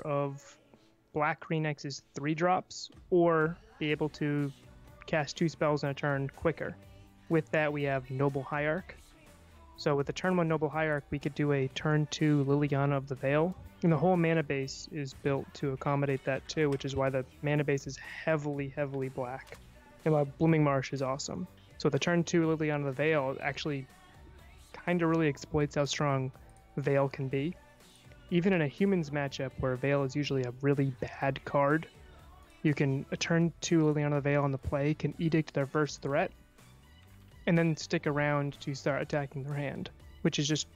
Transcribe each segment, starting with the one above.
of Black Green X's 3-drops, or be able to cast 2 spells in a turn quicker. With that, we have Noble Hierarch. So with the turn 1 Noble Hierarch, we could do a turn 2 Liliana of the Veil. And the whole mana base is built to accommodate that too, which is why the mana base is heavily, heavily black. And why Blooming Marsh is awesome. So the turn 2 Liliana of the Veil actually kind of really exploits how strong Veil can be. Even in a humans matchup where Veil is usually a really bad card, you can a turn 2 Liliana of the Veil on the play can edict their first threat, and then stick around to start attacking their hand, which is just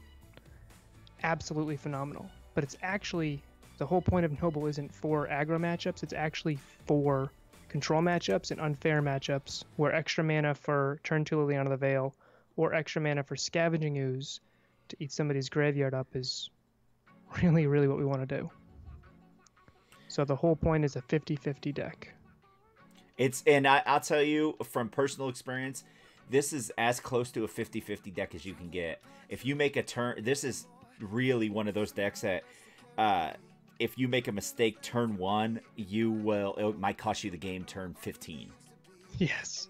absolutely phenomenal. But it's actually, the whole point of Noble isn't for aggro matchups, it's actually for control matchups and unfair matchups where extra mana for turn 2 Liliana of the Veil or extra mana for Scavenging Ooze to eat somebody's graveyard up is really, really what we want to do. So the whole point is a 50-50 deck. And I'll tell you from personal experience, this is as close to a 50-50 deck as you can get. If you make a turn, this is really one of those decks that if you make a mistake turn 1, it might cost you the game turn 15. Yes.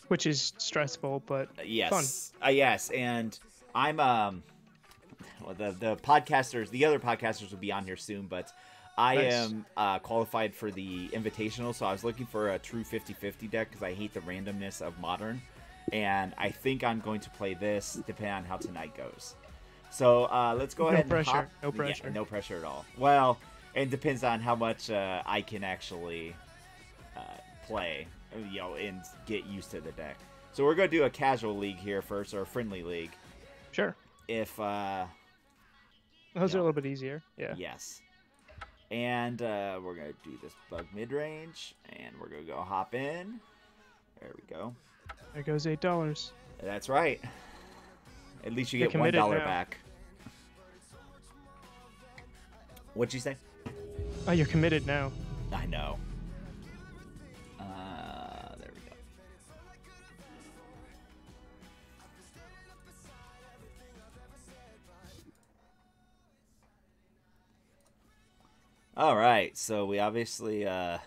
Which is stressful, but yes. fun. Yes, and I'm the podcasters, the other podcasters will be on here soon, but I am qualified for the Invitational, so I was looking for a true 50-50 deck because I hate the randomness of Modern, and I think I'm going to play this depending on how tonight goes. So let's go ahead and hop. No pressure. Yeah, no pressure at all. Well, it depends on how much I can actually play, and get used to the deck. So we're going to do a casual league here first, or a friendly league. Sure. If those are a little bit easier. Yeah. Yes. And we're going to do this bug mid-range, and we're going to go hop in. There we go. There goes $8. That's right. At least you get $1 back. What'd you say? Oh, you're committed now. I know. There we go. All right, so we obviously let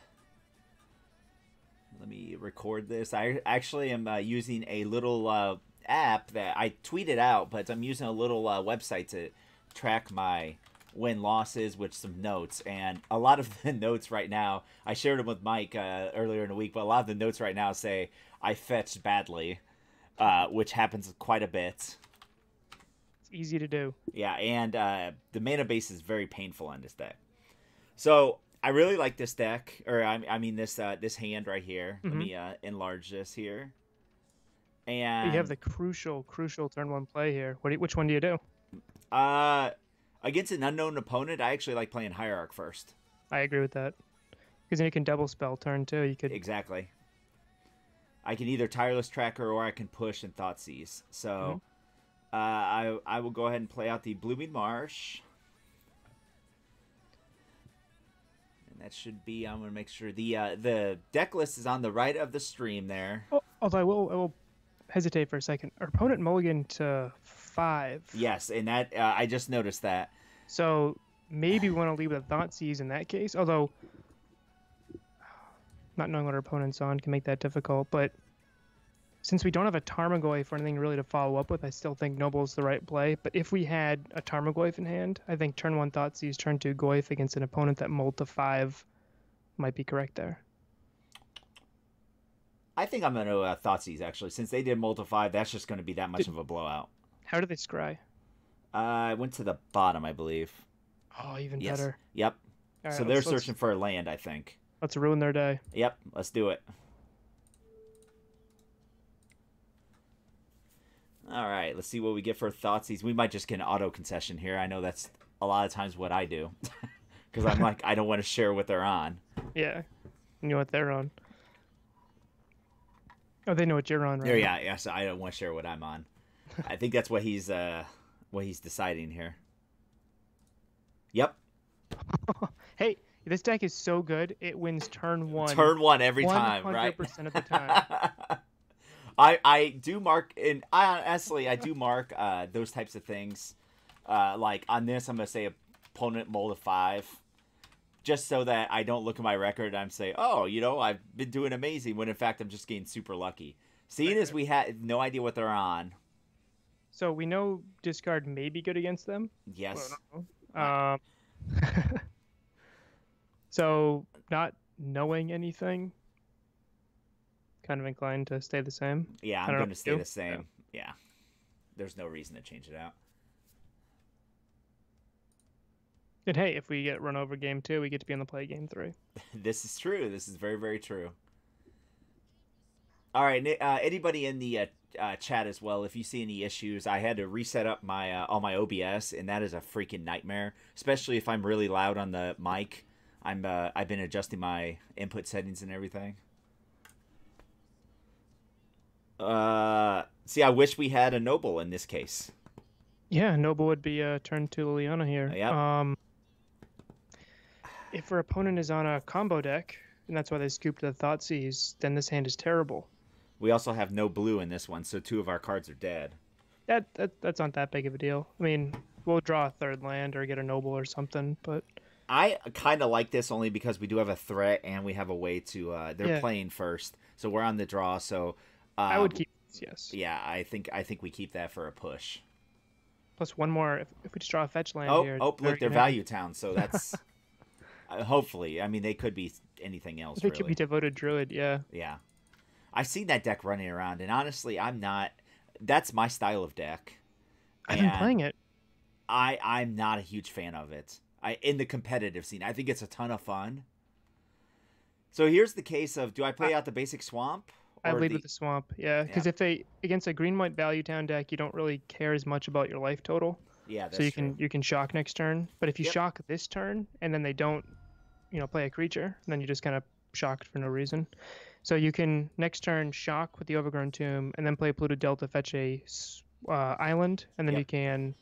me record this. I actually am using a little app that I tweeted out, but I'm using a little website to track my win-losses with some notes. And a lot of the notes right now, I shared them with Mike earlier in the week, but a lot of the notes right now say I fetched badly, which happens quite a bit. It's easy to do. Yeah, and the mana base is very painful on this deck. So I really like this deck, or I mean this hand right here. Mm-hmm. Let me enlarge this here. And you have the crucial turn 1 play here. Which one do you do? Against an unknown opponent, I actually like playing Hierarch first. I agree with that. Because then you can double spell turn 2. You could Exactly. I can either Tireless Tracker or I can push and Thoughtseize. So I will go ahead and play out the Blooming Marsh. That should be, I'm going to make sure the deck list is on the right of the stream there. Oh, although I will hesitate for a second. Our opponent mulligan to 5. Yes, and that I just noticed that. So maybe we want to leave with a Thoughtseize in that case, although not knowing what our opponent's on can make that difficult. But since we don't have a Tarmogoyf or anything really to follow up with, I still think Noble's the right play. But if we had a Tarmogoyf in hand, I think turn 1 Thoughtseize, turn 2 Goyf against an opponent that mulled to 5 might be correct there. I think I'm going to Thoughtseize, actually. Since they did mull to 5, that's just going to be that much of a blowout. How did they scry? I went to the bottom, I believe. Oh, even better. Yep. All so right, they're searching for a land, I think. Let's ruin their day. Yep, let's do it. All right, let's see what we get for Thoughtseize. We might just get an auto concession here. I know that's a lot of times what I do. Because I'm like, I don't want to share what they're on. Yeah. You know what they're on. Oh, they know what you're on, right? Yeah, so I don't want to share what I'm on. I think that's what he's deciding here. Yep. Hey, this deck is so good, it wins turn 1. Turn 1 every time, right? 100% of the time. I do mark, and honestly, I do mark those types of things. Like on this, I'm going to say opponent mull to 5. just so that I don't look at my record and I'm say, oh, I've been doing amazing, when in fact I'm just getting super lucky. Seeing as we had no idea what they're on. So we know discard may be good against them. Yes. So not knowing anything, kind of inclined to stay the same. Yeah, I'm going to stay the same. Yeah. There's no reason to change it out. And hey, if we get run over game 2, we get to be on the play game 3. This is true. This is very, very true. All right, anybody in the chat as well, if you see any issues, I had to reset up my all my OBS, and that is a freaking nightmare, especially if I'm really loud on the mic. I've been adjusting my input settings and everything. See, I wish we had a Noble in this case. Yeah, Noble would be turned to Liliana here. Yep. If our opponent is on a combo deck, and that's why they scooped the Thoughtseize, then this hand is terrible. We also have no blue in this one, so 2 of our cards are dead. That's not that big of a deal. I mean, we'll draw a 3rd land or get a Noble or something, but... I kind of like this only because we do have a threat and we have a way to... they're playing first, so we're on the draw, so... I would keep this, yes. Yeah, I think we keep that for a push. Plus one more, if we just draw a fetch land here... Oh, look, they're Value Town, so that's... hopefully. I mean, they could be anything else, They could be Devoted Druid, yeah. Yeah. I've seen that deck running around, and honestly, I'm not... That's my style of deck. I've been playing it. I'm not a huge fan of it. In the competitive scene. I think it's a ton of fun. So here's the case of, do I play out the basic swamp? I lead with the swamp, yeah. Because if they, against a green-white Value Town deck, you don't really care as much about your life total. Yeah, that's so you true. can shock next turn. But if you shock this turn, and then they don't, play a creature, then you just kind of shocked for no reason. So you can next turn shock with the Overgrown Tomb, and then play Pluto Delta, fetch a island, and then you can,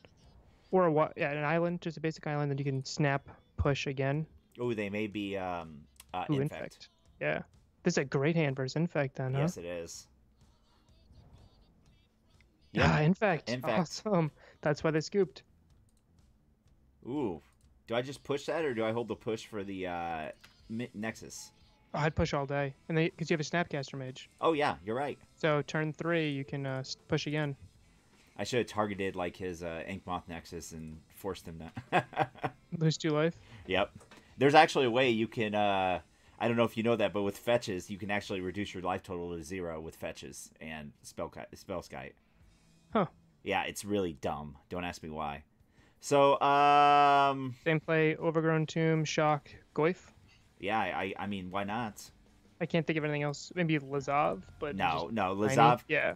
or an island, just a basic island, then you can snap push again. Oh, they may be Infect. Yeah, this is a great hand versus Infect then, huh? Yes, it is. Yeah, Infect. Awesome. That's why they scooped. Ooh, do I just push that, or do I hold the push for the Nexus? Oh, I'd push all day, and because you have a Snapcaster Mage. Oh yeah, you're right. So turn 3, you can push again. I should have targeted like his Inkmoth Nexus and forced him to lose 2 life. Yep. There's actually a way you can. I don't know if you know that, but with fetches, you can actually reduce your life total to 0 with fetches and Spellskite. Huh. Yeah, it's really dumb. Don't ask me why. So, same play, Overgrown Tomb, Shock, Goyf. Yeah, I mean, why not? I can't think of anything else. Maybe Lazav, but no, Lazav. Yeah.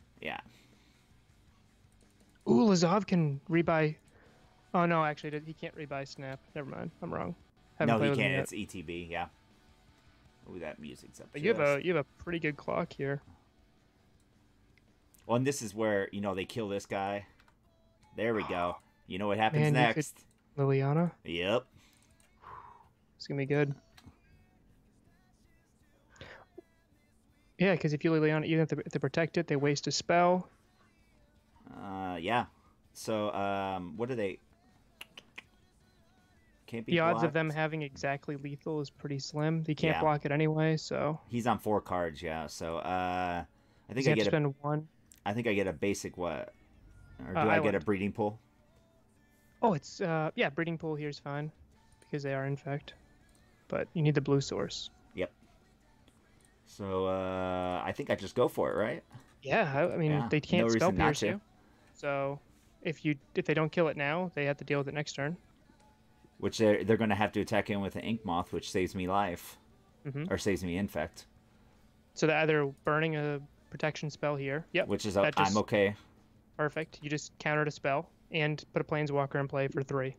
Ooh, Lazav can rebuy. Oh no, actually, he can't rebuy Snap. Never mind, I'm wrong. No, he can't. It's ETB. Yeah. Ooh, that music's up. But you have a pretty good clock here. Well, and this is where they kill this guy. There we go. You know what happens next? Liliana. Yep. It's gonna be good. Yeah, because if you Liliana, even if they protect it, they waste a spell. Yeah. So, what do they? Can't be. The odds blocked. of them having exactly lethal is pretty slim. He can't block it anyway, so. He's on 4 cards, yeah. So, I think I get spend 1. I think I get a basic what? Or do I get a breeding pool? Oh, it's breeding pool here is fine because they are Infect, but you need the blue source. Yep. So I think I just go for it, right? Yeah, I mean they can't spell pierce you. So if they don't kill it now, they have to deal with it next turn. Which they're going to have to attack in with an Ink Moth, which saves me life, or saves me Infect. So they're either burning a protection spell here. Yep. Which is I'm okay. Perfect. You just countered a spell and put a Planeswalker in play for 3.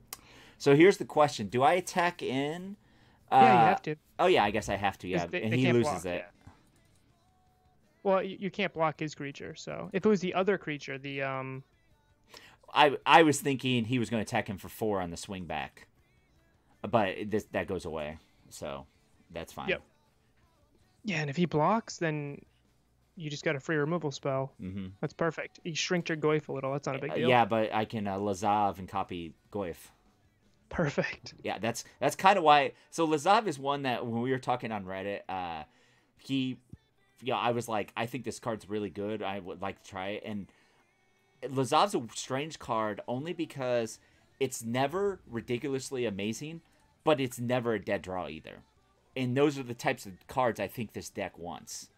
So here's the question: do I attack in? Yeah, you have to. Oh yeah, I guess I have to. Yeah, and he loses it. Yeah. Well, you can't block his creature. So if it was the other creature, the I was thinking he was going to attack him for 4 on the swing back, but that goes away, so that's fine. Yep. Yeah, and if he blocks, then you just got a free removal spell. Mm-hmm. That's perfect. You shrink your Goyf a little. That's not a big deal. Yeah, but I can Lazav and copy Goyf. Perfect. Yeah, that's kind of why. So Lazav is one that when we were talking on Reddit, I was like, I think this card's really good. I would like to try it. And Lazav's a strange card only because it's never ridiculously amazing, but it's never a dead draw either. And those are the types of cards I think this deck wants.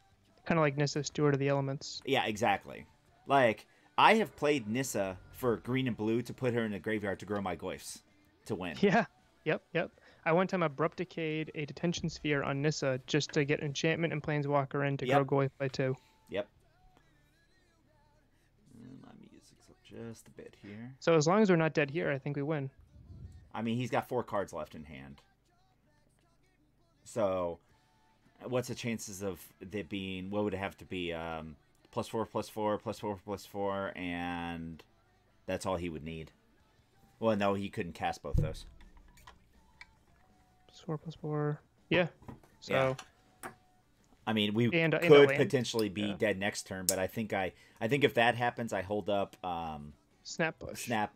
Kind of like Nissa, Steward of the Elements. Yeah, exactly. Like, I have played Nissa for green and blue to put her in the graveyard to grow my Goyfs to win. Yeah. Yep. I one time Abrupt Decayed a Detention Sphere on Nissa just to get Enchantment and Planeswalker in to grow Goyf by 2. Yep. And my music's up just a bit here. So as long as we're not dead here, I think we win. I mean, he's got 4 cards left in hand. So, what's the chances of it being, what would it have to be? +4/+4/+4/+4, and that's all he would need. Well, no, he couldn't cast both those. +4/+4. Yeah. So. Yeah. I mean, we and could potentially be dead next turn, but I think if that happens, I hold up. Snap Push. Snap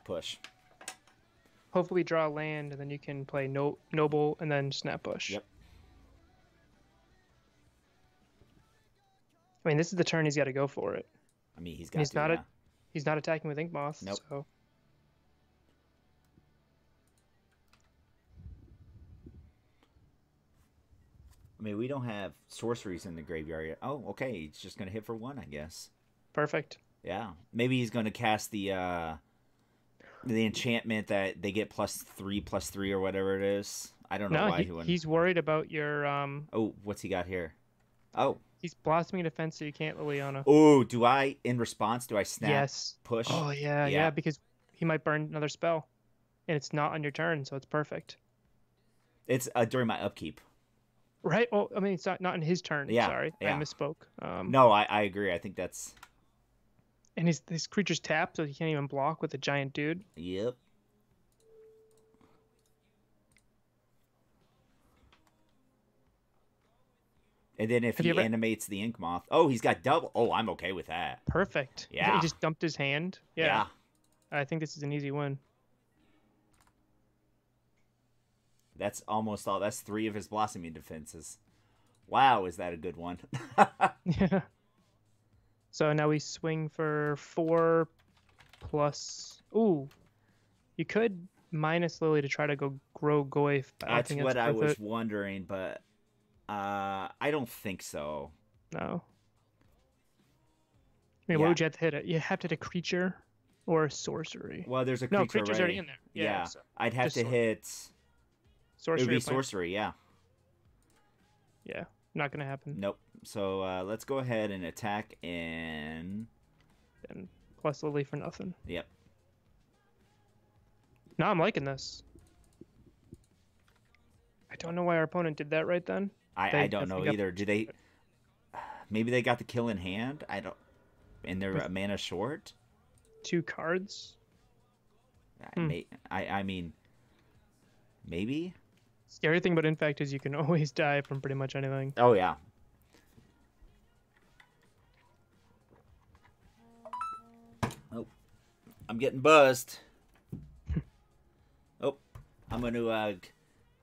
Push. Hopefully, we draw land, and then you can play Noble and then Snap Push. Yep. I mean, this is the turn he's got to go for it. I mean, he's not attacking with Ink Moth. Nope. So. I mean, we don't have sorceries in the graveyard yet. Oh, okay. He's just gonna hit for 1, I guess. Perfect. Yeah. Maybe he's gonna cast the enchantment that they get +3/+3 or whatever it is. I don't know why he wouldn't. He's worried about your Oh, what's he got here? Oh. He's Blossoming Defense, so you can't Liliana. Oh, in response, do I snap push? Oh, yeah, because he might burn another spell. And it's not on your turn, so it's perfect. It's during my upkeep. Right? Well, I mean, it's not in his turn. Yeah, Sorry, yeah. I misspoke. No, I agree. I think that's... And his creature's tapped, so he can't even block with a giant dude. Yep. And then if he animates the Ink Moth... Oh, he's got double... Oh, I'm okay with that. Perfect. Yeah. He just dumped his hand. Yeah. I think this is an easy win. That's almost all. That's 3 of his Blossoming Defenses. Wow, is that a good one? Yeah. So now we swing for 4 plus... Ooh. You could minus Lily to try to go grow Goyf. That's what I was wondering, but I don't think so. No. I mean, what would you have to hit it? You have to hit a creature or a sorcery. Well, there's a creature creature's already in there. Yeah. So I'd have to hit... Sorcery. It would be sorcery, yeah. Yeah, not going to happen. Nope. So let's go ahead and attack and plus Lily for nothing. Yep. No, I'm liking this. I don't know why our opponent did that right then. I don't know either. Do they... Maybe they got the kill in hand? I don't... And they're mana short? 2 cards? I mean... Maybe? Scary thing about Infect is you can always die from pretty much anything. Oh, yeah. Oh. I'm getting buzzed. Oh. I'm going to...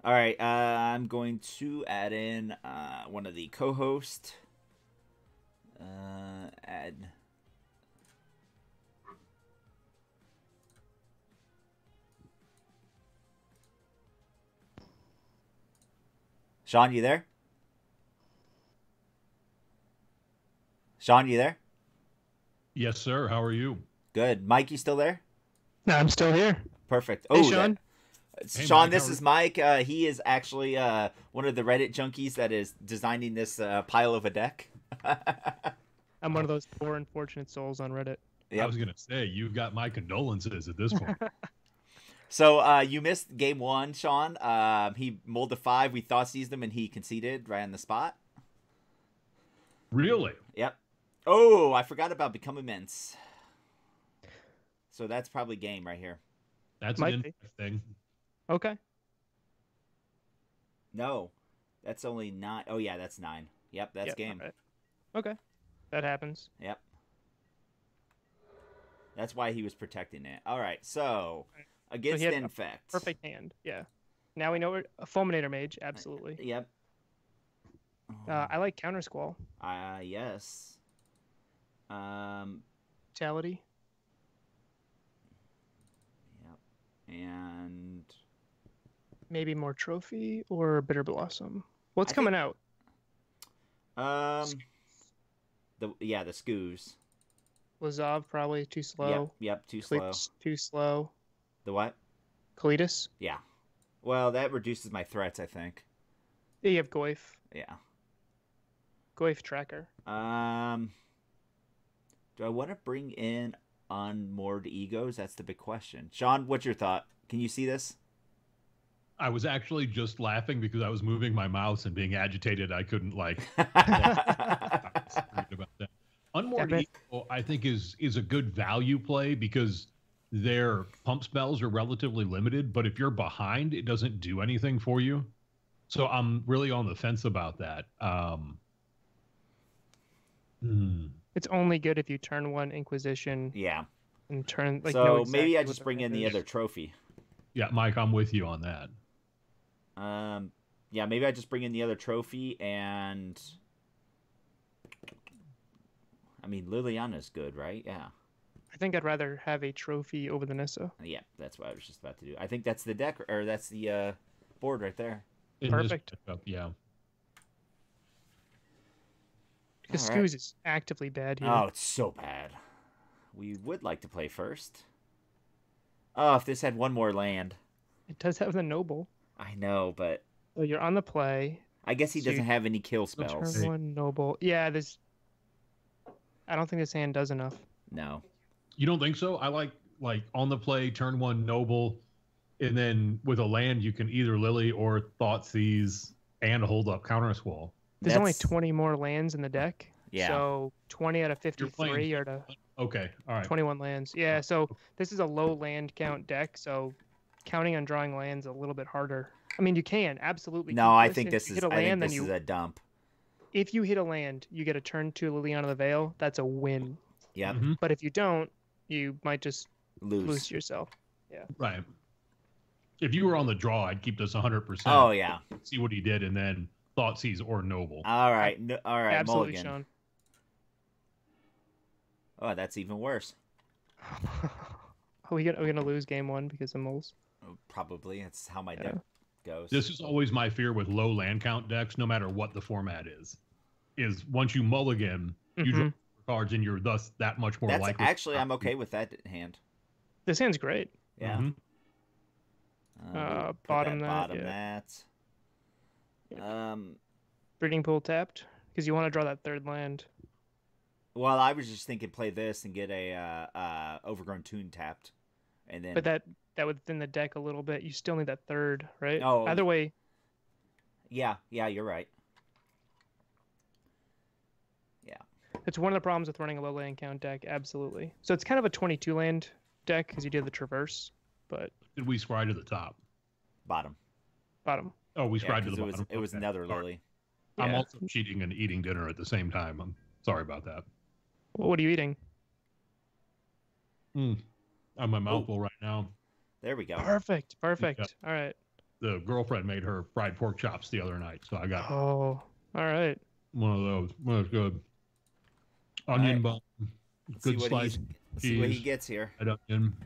Alright, I'm going to add in one of the co-hosts. Add... Sean, you there? Sean, you there? Yes, sir. How are you? Good. Mike, you still there? No, I'm still here. Perfect. Hey, Sean. Hey, Sean, Mike, this is Mike. He is actually one of the Reddit junkies that is designing this pile of a deck. I'm one of those poor unfortunate souls on Reddit. Yep. I was going to say, you've got my condolences at this point. So you missed game 1, Sean. He mulled a 5. We thought seized him, and he conceded right on the spot. Really? Yep. Oh, I forgot about Become Immense. So that's probably game right here. That's an Infect thing. Okay. No, that's only 9. Oh, yeah, that's 9. Yep, that's game. Right. Okay. That happens. Yep. That's why he was protecting it. All right, so Against he had Infect. Perfect hand. Yeah. Now we know a Fulminator Mage. Absolutely. Yep. I like Counter Squall. Yes. Vitality. Yep. And Maybe more Trophy or Bitter Blossom. What's coming out? the Scoos. Lazav probably too slow. Yep, too slow. Too slow. The what? Kalitas. Yeah. Well, that reduces my threats, I think. Yeah, you have Goyf. Yeah. Goyf Tracker. Do I want to bring in unmoored egos? That's the big question. Sean, what's your thought? Can you see this? I was actually just laughing because I was moving my mouse and being agitated. I couldn't about that. Unmoored Ego, I think, is a good value play because their pump spells are relatively limited. But if you're behind, it doesn't do anything for you. So I'm really on the fence about that. It's only good if you turn one Inquisition. Yeah. And turn so maybe I just bring in the other trophy. Yeah, Mike, I'm with you on that. Yeah, maybe I just bring in the other trophy and I mean Liliana's good, right? Yeah. I think I'd rather have a trophy over the Nissa. Yeah, that's what I was just about to do. I think that's the deck or that's the board right there. Perfect. Yeah. Because Scoos is actively bad here. Oh, it's so bad. We would like to play first. Oh, if this had one more land. It does have the Noble. I know, but... So you're on the play. I guess he doesn't have any kill spells. Turn one Noble. Yeah, there's... I don't think this hand does enough. No. You don't think so? I like on the play, turn one Noble, and then with a land, you can either Lily or Thoughtseize and hold up Counter Squall. There's only 20 more lands in the deck. Yeah. So 20 out of 53 are to... Okay, all right. 21 lands. Yeah, so this is a low land count deck, so counting on drawing lands a little bit harder. I mean, you can absolutely. No, I think this is a dump. If you hit a land, you get a turn 2 Liliana the Veil. That's a win. Yeah. Mm-hmm. But if you don't, you might just lose yourself. Yeah. Right. If you were on the draw, I'd keep this 100%. Oh yeah. See what he did, and then Thoughtseize or Noble. All right. All right. Absolutely, Mulligan. Sean. Oh, that's even worse. Are we gonna lose game 1 because of moles? Probably. That's how my deck goes. This is always my fear with low land count decks, no matter what the format is once you mulligan, you draw cards and you're thus that much more likely. Actually, I'm okay with that hand. This hand's great. Yeah. Bottom that. Breeding Pool tapped because you want to draw that third land. Well, I was just thinking play this and get a Overgrown Toon tapped, and then. But that would thin the deck a little bit. You still need that third, right? Oh. Either way. Yeah, you're right. Yeah. It's one of the problems with running a low land count deck. Absolutely. So it's kind of a 22 land deck because you do the traverse, but. Did we scry to the top? Bottom. Oh, we scried to the bottom. It was Nether Lily. Yeah. I'm also cheating and eating dinner at the same time. I'm sorry about that. Well, what are you eating? I'm my mouthful right now. There we go. Perfect. All right. The girlfriend made her fried pork chops the other night, so I got all right. One of those. Well, it's good. Onion bun. Good slice. See what he gets here. Onion.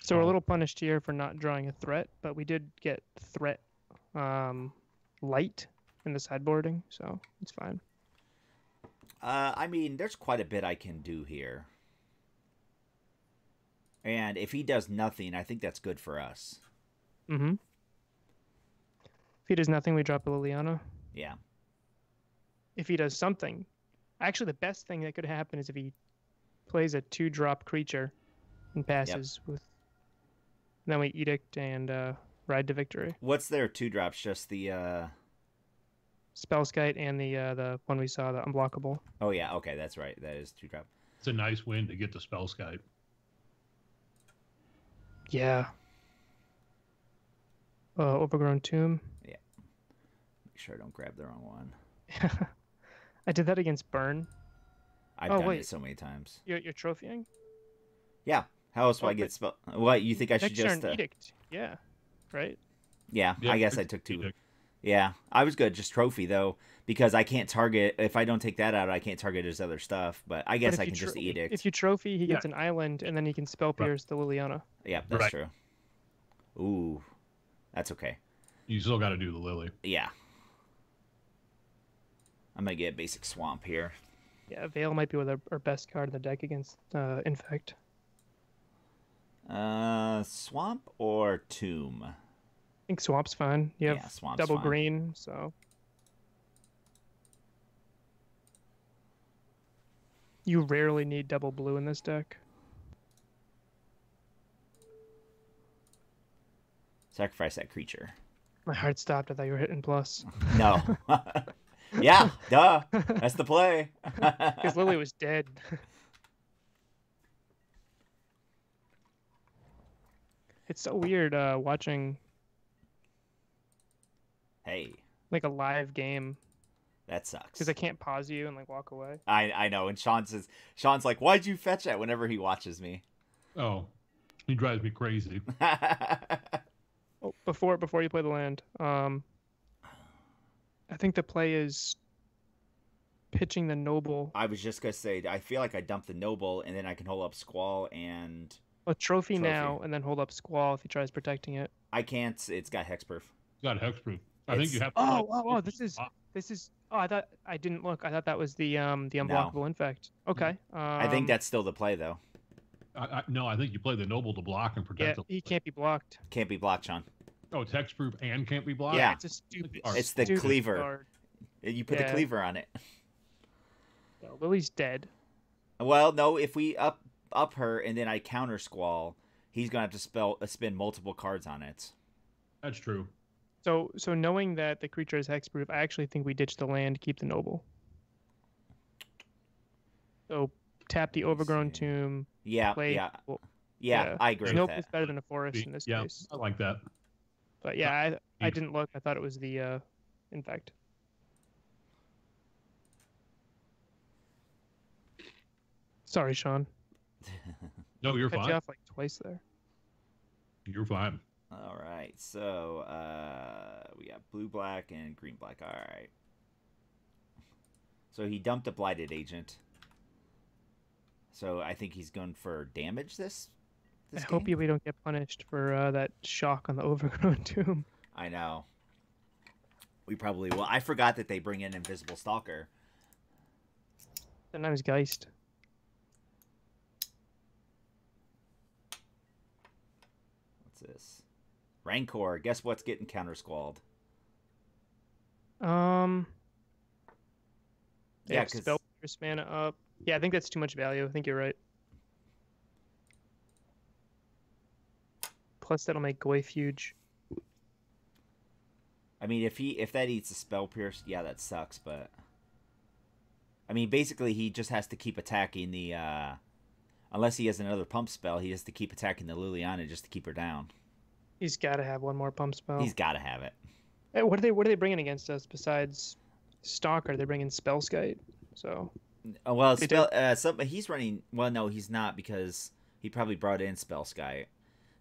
So we're a little punished here for not drawing a threat, but we did get threat light in the sideboarding, so it's fine. I mean, there's quite a bit I can do here. And if he does nothing, I think that's good for us. Mm-hmm. If he does nothing, we drop a Liliana. Yeah. If he does something, actually the best thing that could happen is if he plays a 2-drop creature and passes with. Then we Edict and Ride to Victory. What's their 2-drops? Just the Spellskite and the one we saw, the Unblockable. Oh yeah, okay, that's right. That is 2-drop. It's a nice win to get the Spellskite. Yeah. Overgrown Tomb. Yeah. Make sure I don't grab the wrong one. I did that against Burn. I've done it so many times. You're trophying? Yeah. How else will I get spell? What, you think I should Next turn, just... Edict. Yeah, right? Yeah, Yeah, I guess I took 2. Yeah, I was good. Just trophy, though, because I can't target... If I don't take that out, I can't target his other stuff. But I guess I can just edict. If you trophy, he gets an island, and then he can spell pierce the Liliana. Yeah, that's true. Ooh, that's okay. You still got to do the Lily. Yeah. I'm going to get a basic swamp here. Yeah, Veil might be our best card in the deck against Infect. Swamp or Tomb? I think Swamp's fine. You have Swamp's double fine. green, so... You rarely need double blue in this deck. Sacrifice that creature. My heart stopped. I thought you were hitting plus. No. Yeah, duh. That's the play. Because Lily was dead. It's so weird watching Hey, like a live game that sucks. because I can't pause you and like walk away. I know. And Sean's like, why'd you fetch that whenever he watches me? Oh, he drives me crazy. Oh, before you play the land, I think the play is pitching the Noble. I was just gonna say, I feel like I dumped the Noble, and then I can hold up Squall and A trophy now, and then hold up Squall if he tries protecting it. I can't. It's got hexproof. It's got hexproof. I think you have. Oh! This is. Oh, I thought I didn't look. I thought that was the unblockable Infect. Okay. I think that's still the play, though. No, I think you play the Noble to block and protect. Yeah, he can't be blocked. Can't be blocked, Sean. Oh, it's hexproof and can't be blocked. Yeah, it's a stupid. It's the stupid cleaver. card. You put the cleaver on it. No, Lily's dead. Well, no. If we up her and then I counter Squall, he's gonna have to spend multiple cards on it. That's true. So knowing that the creature is hexproof, I actually think we ditch the land, keep the Noble. So tap the Overgrown Tomb. Yeah, play, yeah. I agree with Noble that. is better than a forest in this case. I like that. But yeah, I didn't look. I thought it was the Infect. Sorry, Sean. No, you're Cut fine. you off like twice there. You're fine. All right, so we got blue, black, and green, black. All right. So he dumped a Blighted Agent. So I think he's going for damage this I hope we don't get punished for that shock on the Overgrown Tomb. I know. We probably will. I forgot that they bring in Invisible Stalker. Sometimes Geist. What's this? Rancor. Guess what's getting counter-squalled? Yeah, because spell pierce mana up. Yeah, I think that's too much value. I think you're right. Plus, that'll make Goyf huge. I mean, if that eats a spell pierce, yeah, that sucks. But I mean, basically, he just has to keep attacking the. Unless he has another pump spell, he has to keep attacking the Liliana just to keep her down. He's got to have one more pump spell. He's got to have it. Hey, what are they bringing against us besides Stalker? They're bringing Spellskite. So. Well, he's running. Well, no, he's not because he probably brought in Spellskite.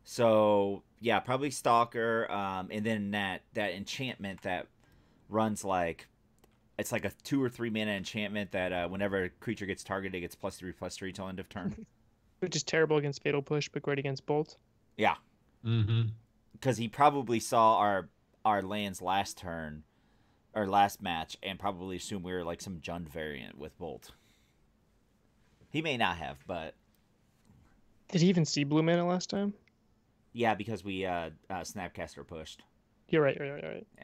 So yeah, probably Stalker, and then that enchantment that runs like it's like a 2 or 3 mana enchantment that whenever a creature gets targeted, it gets +3/+3 till end of turn. Which is terrible against Fatal Push, but great against Bolt. Yeah. Mm-hmm. Because he probably saw our lands last turn or last match and probably assumed we were like some Jund variant with Bolt. He may not have, but did he even see blue mana last time? Yeah, because we Snapcaster pushed. You're right. Yeah.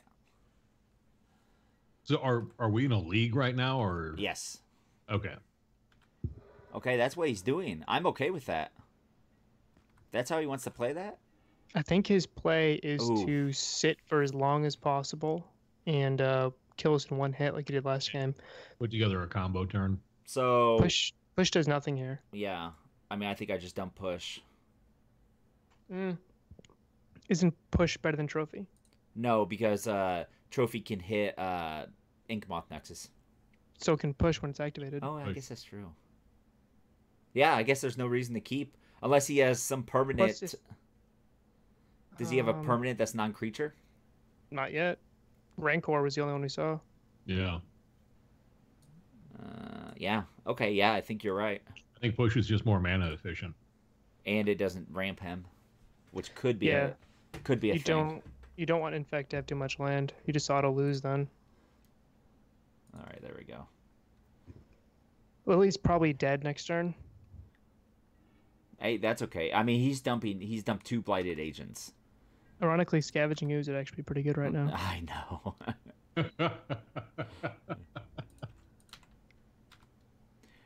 So are we in a league right now, or Yes. Okay. Okay, that's what he's doing. I'm okay with that. That's how he wants to play that? I think his play is to sit for as long as possible and kill us in one hit like he did last game. Put together a combo turn. So Push does nothing here. Yeah. I mean, I think I just dumped push. Isn't push better than trophy? No, because trophy can hit Inkmoth Nexus. So can push when it's activated. Oh, I guess that's true. Yeah, I guess there's no reason to keep. Unless he has some permanent. Plus, Does he have a permanent that's non-creature? Not yet. Rancor was the only one we saw. Yeah. Yeah. Okay. Yeah, I think you're right. I think push is just more mana efficient. And it doesn't ramp him, which could be a thing. You don't want Infect to have too much land. You just auto lose then. All right, there we go. Lily's probably dead next turn. Hey, that's okay. I mean, he's dumped 2 blighted agents. Ironically, Scavenging Ooze would actually be pretty good right now. I know.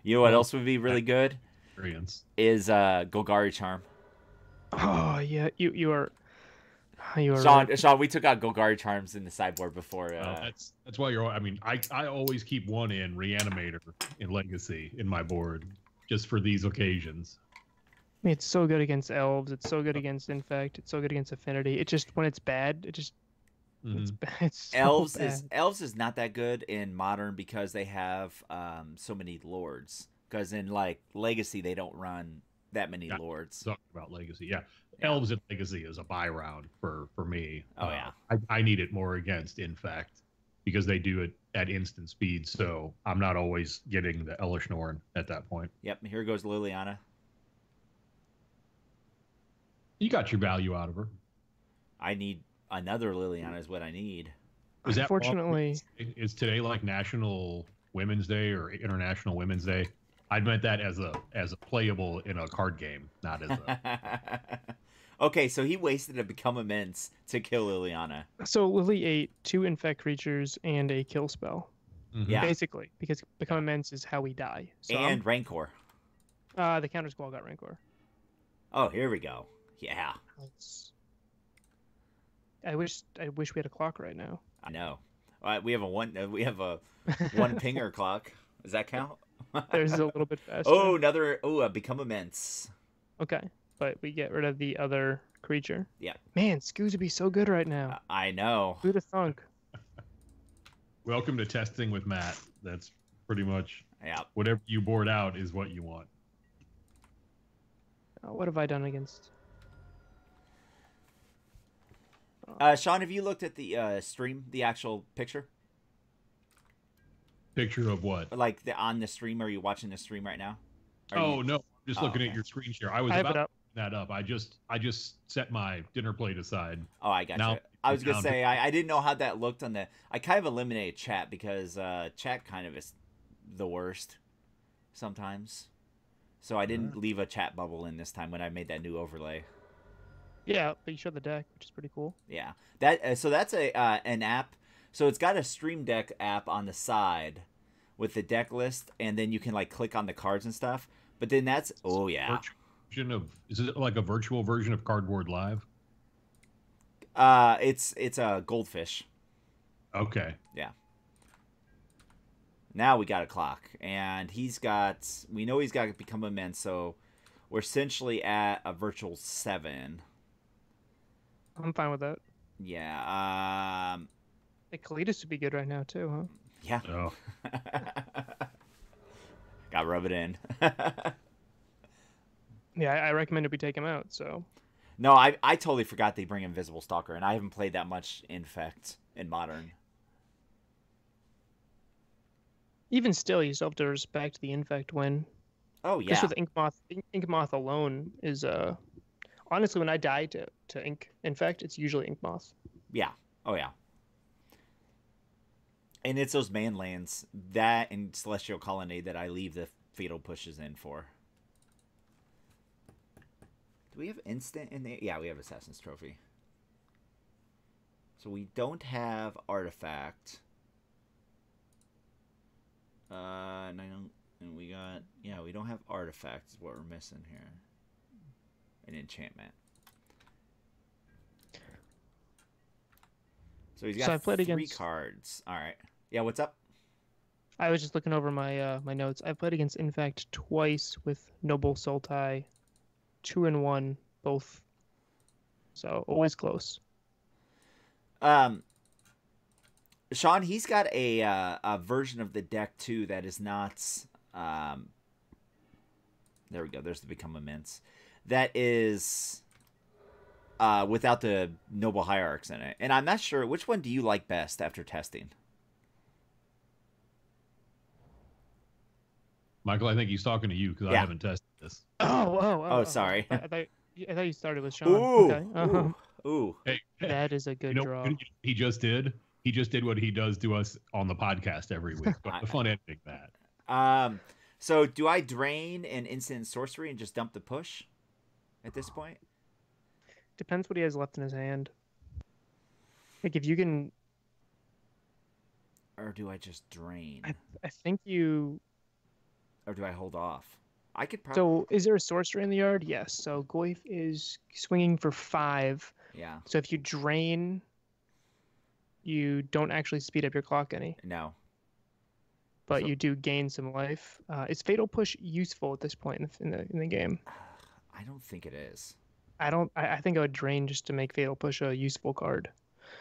You know what else would be really good? Is Golgari Charm. Oh yeah, you are Sean, right. Sean, we took out Golgari Charms in the sideboard before. That's why you're. I mean, I always keep one in Reanimator in Legacy in my board just for these occasions. I mean, it's so good against Elves. It's so good against Infect. It's so good against Affinity. It just when it's bad, it's bad. It's so Elves is not that good in Modern because they have so many lords. Because in like Legacy, they don't run that many lords. Talking about Legacy, yeah. Elves in Legacy is a buy round for me. Oh yeah. I need it more against Infect because they do it at instant speed. So I'm not always getting the Elish Norn at that point. Yep. Here goes Liliana. You got your value out of her. I need another Liliana is what I need. Unfortunately, is today like National Women's Day or International Women's Day? I meant that as a playable in a card game, not as a. Okay, so he wasted a Become Immense to kill Liliana. So Lily ate 2 Infect creatures and a kill spell. Mm-hmm. Yeah. Basically, because Become Immense is how we die. So and Rancor. The counter squall got Rancor. Oh, here we go. Yeah. I wish we had a clock right now. I know. We have a one pinger clock. Does that count? There's a little bit faster. a Become Immense. Okay, but we get rid of the other creature. Yeah. Man, Skoos would be so good right now. I know. Who'd have thunk? Welcome to testing with Matt. That's pretty much whatever you board out is what you want. What have I done against? Sean, have you looked at the stream, the actual picture? Picture of what? Like on the stream? Are you watching the stream right now? No, I'm just looking at your screen share. I was about to put that up. I just set my dinner plate aside. Oh, I got you. I was gonna say I didn't know how that looked on the. I kind of eliminated chat because chat kind of is the worst sometimes. So I didn't leave a chat bubble in this time when I made that new overlay. Yeah, but you showed the deck, which is pretty cool. Yeah, that so that's an app. So it's got a Stream Deck app on the side with the deck list, and then you can like click on the cards and stuff. But then that's is it like a virtual version of Cardboard Live? It's a Goldfish. Okay. Yeah. Now we got a clock, and we know he's got to Become Immense, so we're essentially at a virtual 7. I'm fine with that. Yeah. Kalidas would be good right now too, huh? Yeah. Oh. Got to rub it in. Yeah, I recommend we take him out. So. No, I totally forgot they bring Invisible Stalker, and I haven't played that much Infect in Modern. Even still, you still have to respect the Infect win. Oh yeah. Just with Inkmoth alone is honestly when I die to Infect, it's usually Inkmoth. Yeah. Oh yeah. And it's those man lands that and Celestial Colonnade that I leave the Fatal Pushes in for. Do we have instant in there? Yeah, we have Assassin's Trophy. So we don't have Artifact. And we got we don't have Artifact is what we're missing here. An enchantment. So he's got I've played 3 against... cards. All right. Yeah, what's up? I was just looking over my my notes. I've played against Infect twice with Noble Sultai, 2-1 both. So always close. Sean, he's got a version of the deck too that is not. There we go. There's the Become Immense. that is without the noble hierarchs in it. And I'm not sure, which one do you like best after testing? Michael, I think he's talking to you because I haven't tested this. Oh, sorry. I thought you started with Sean. Ooh, Okay. ooh. Hey, That is a good draw. He just did. He just did what he does to us on the podcast every week. But the fun ending that. So do I drain an instant sorcery and just dump the push at this point? Depends what he has left in his hand. Like if you can, or do I just drain? I think you. Or do I hold off? I could probably. So is there a sorcerer in the yard? Yes. So Goyf is swinging for 5. Yeah. So if you drain, you don't actually speed up your clock any. No. But you do gain some life. Is Fatal Push useful at this point in the game? I don't think it is. I think I would drain just to make Fatal Push a useful card.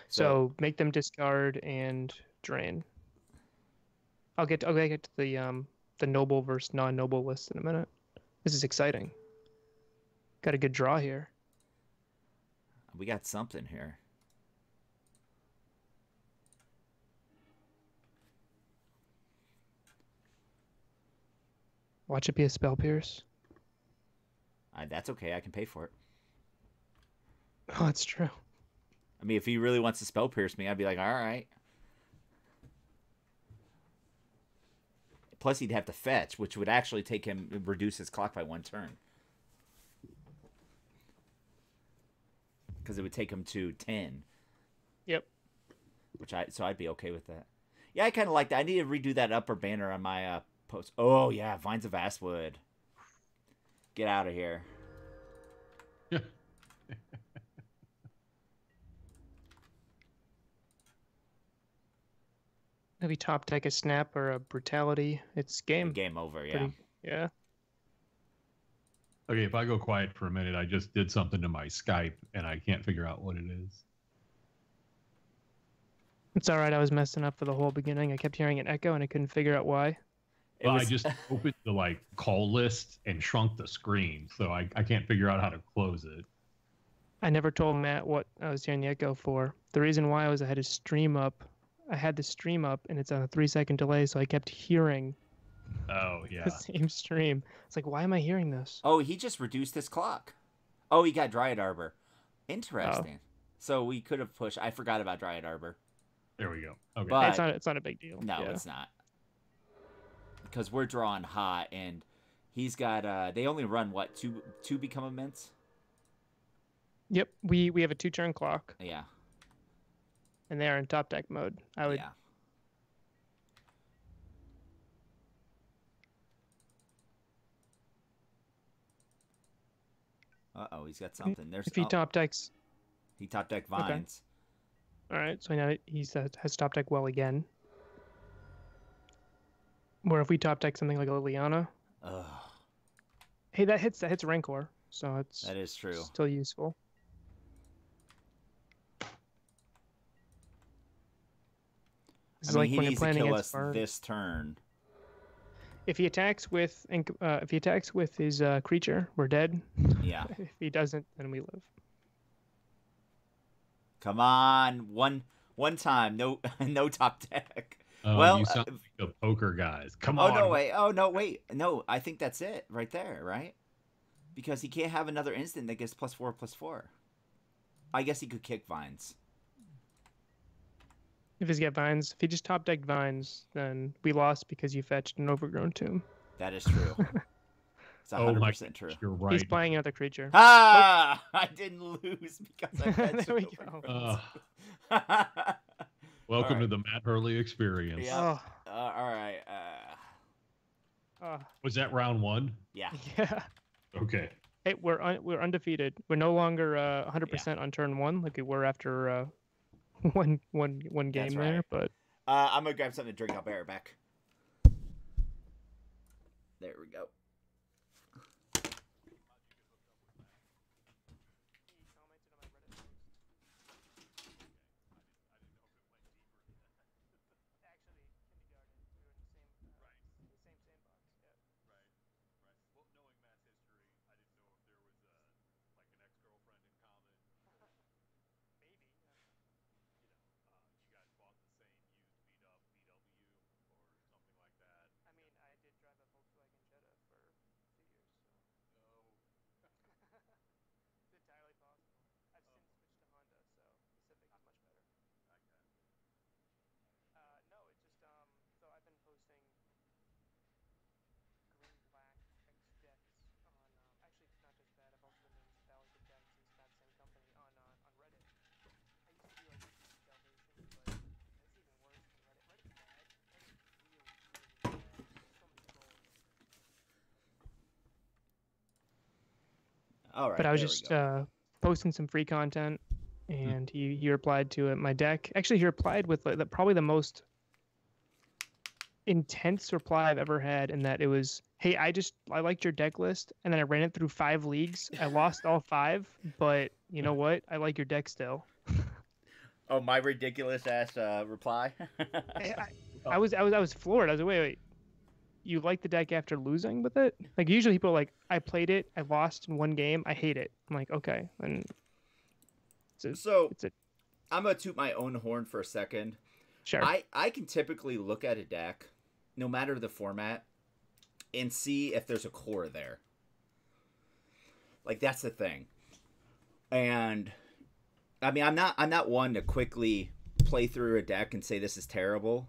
So make them discard and drain. I'll get to the noble versus non-noble list in a minute. This is exciting. Got a good draw here. We got something here. Watch it be a Spell Pierce. That's okay. I can pay for it. Oh, that's true. I mean, if he really wants to Spell Pierce me, I'd be like, all right. Plus, he'd have to fetch, which would actually reduce his clock by 1 turn. Because it would take him to 10. Yep. So I'd be okay with that. Yeah, I kind of like that. I need to redo that upper banner on my post. Oh, yeah, Vines of Vastwood. Get out of here. Maybe top deck a Snap or a Brutality. It's game. Game over, yeah. Yeah. Okay, if I go quiet for a minute, I just did something to my Skype, and I can't figure out what it is. It's all right. I was messing up for the whole beginning. I kept hearing an echo, and I couldn't figure out why. Well, I just opened the call list and shrunk the screen, so I can't figure out how to close it. I never told Matt what I was hearing the echo for. The reason why was I had his stream up. I had the stream up, and it's on a 3-second delay, so I kept hearing the same stream. It's like, why am I hearing this? Oh, he just reduced his clock. Oh, he got Dryad Arbor. Interesting. So we could have pushed. I forgot about Dryad Arbor. There we go. Okay. But it's not a big deal. No, it's not. Because we're drawing hot, and he's got. They only run what, two become immense. Yep, we have a 2-turn clock. Yeah. And they're in top deck mode. I would. Yeah. Uh-oh, he's got something. There's. If he top decks. He top deck Vines. Okay. All right, so now he has top deck well again. Or if we top deck something like a Liliana. Ugh. Hey, that hits Rancor, so that is true. Still useful. I mean, he needs to kill us this turn. If he attacks with his creature, we're dead. Yeah. If he doesn't, then we live. Come on, one time, no top deck. Well, you sound like the poker guys. Come on. Oh no, wait. No, I think that's it right there, right? Because he can't have another instant that gets +4/+4. I guess he could kick Vines. If he's got Vines, if he just top decked Vines, then we lost because you fetched an Overgrown Tomb. That is true. It's 100% true. You're right. He's playing another creature. Ah! I didn't lose because I fetched there we go. Welcome to the Matt Hurley experience. Yeah. All right. Was that round 1? Yeah. Yeah. Okay. Hey, we're undefeated. We're no longer 100% on turn 1 like we were after one game That's there. right. But I'm gonna grab something to drink. I'll be right back. There we go. All right. But I was there we just go. posting some free content, and he replied to it. My deck. Actually, he replied with probably the most intense reply I've ever had, in that it was, "Hey, I liked your deck list, and then I ran it through 5 leagues. I lost all 5, but you know what? I like your deck still." Oh, my ridiculous ass reply. I was floored. I was like, wait, you like the deck after losing with it? Like, usually people are like, I played it, I lost in 1 game, I hate it. I'm like, okay, and I'm gonna toot my own horn for a second. Sure. I can typically look at a deck, no matter the format, and see if there's a core there. Like, that's the thing. And I mean, I'm not one to quickly play through a deck and say this is terrible,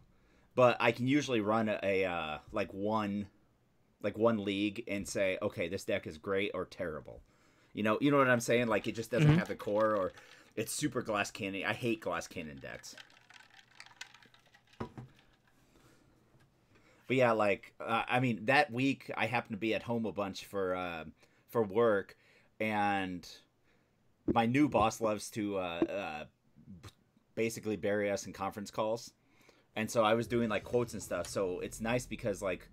but I can usually run a one league and say, okay, this deck is great or terrible. You know what I'm saying? Like, it just doesn't have the core, or it's super glass cannon. I hate glass cannon decks. But yeah, like, I mean, that week I happened to be at home a bunch for work, and my new boss loves to basically bury us in conference calls. And so I was doing, like, quotes and stuff. So it's nice because, like,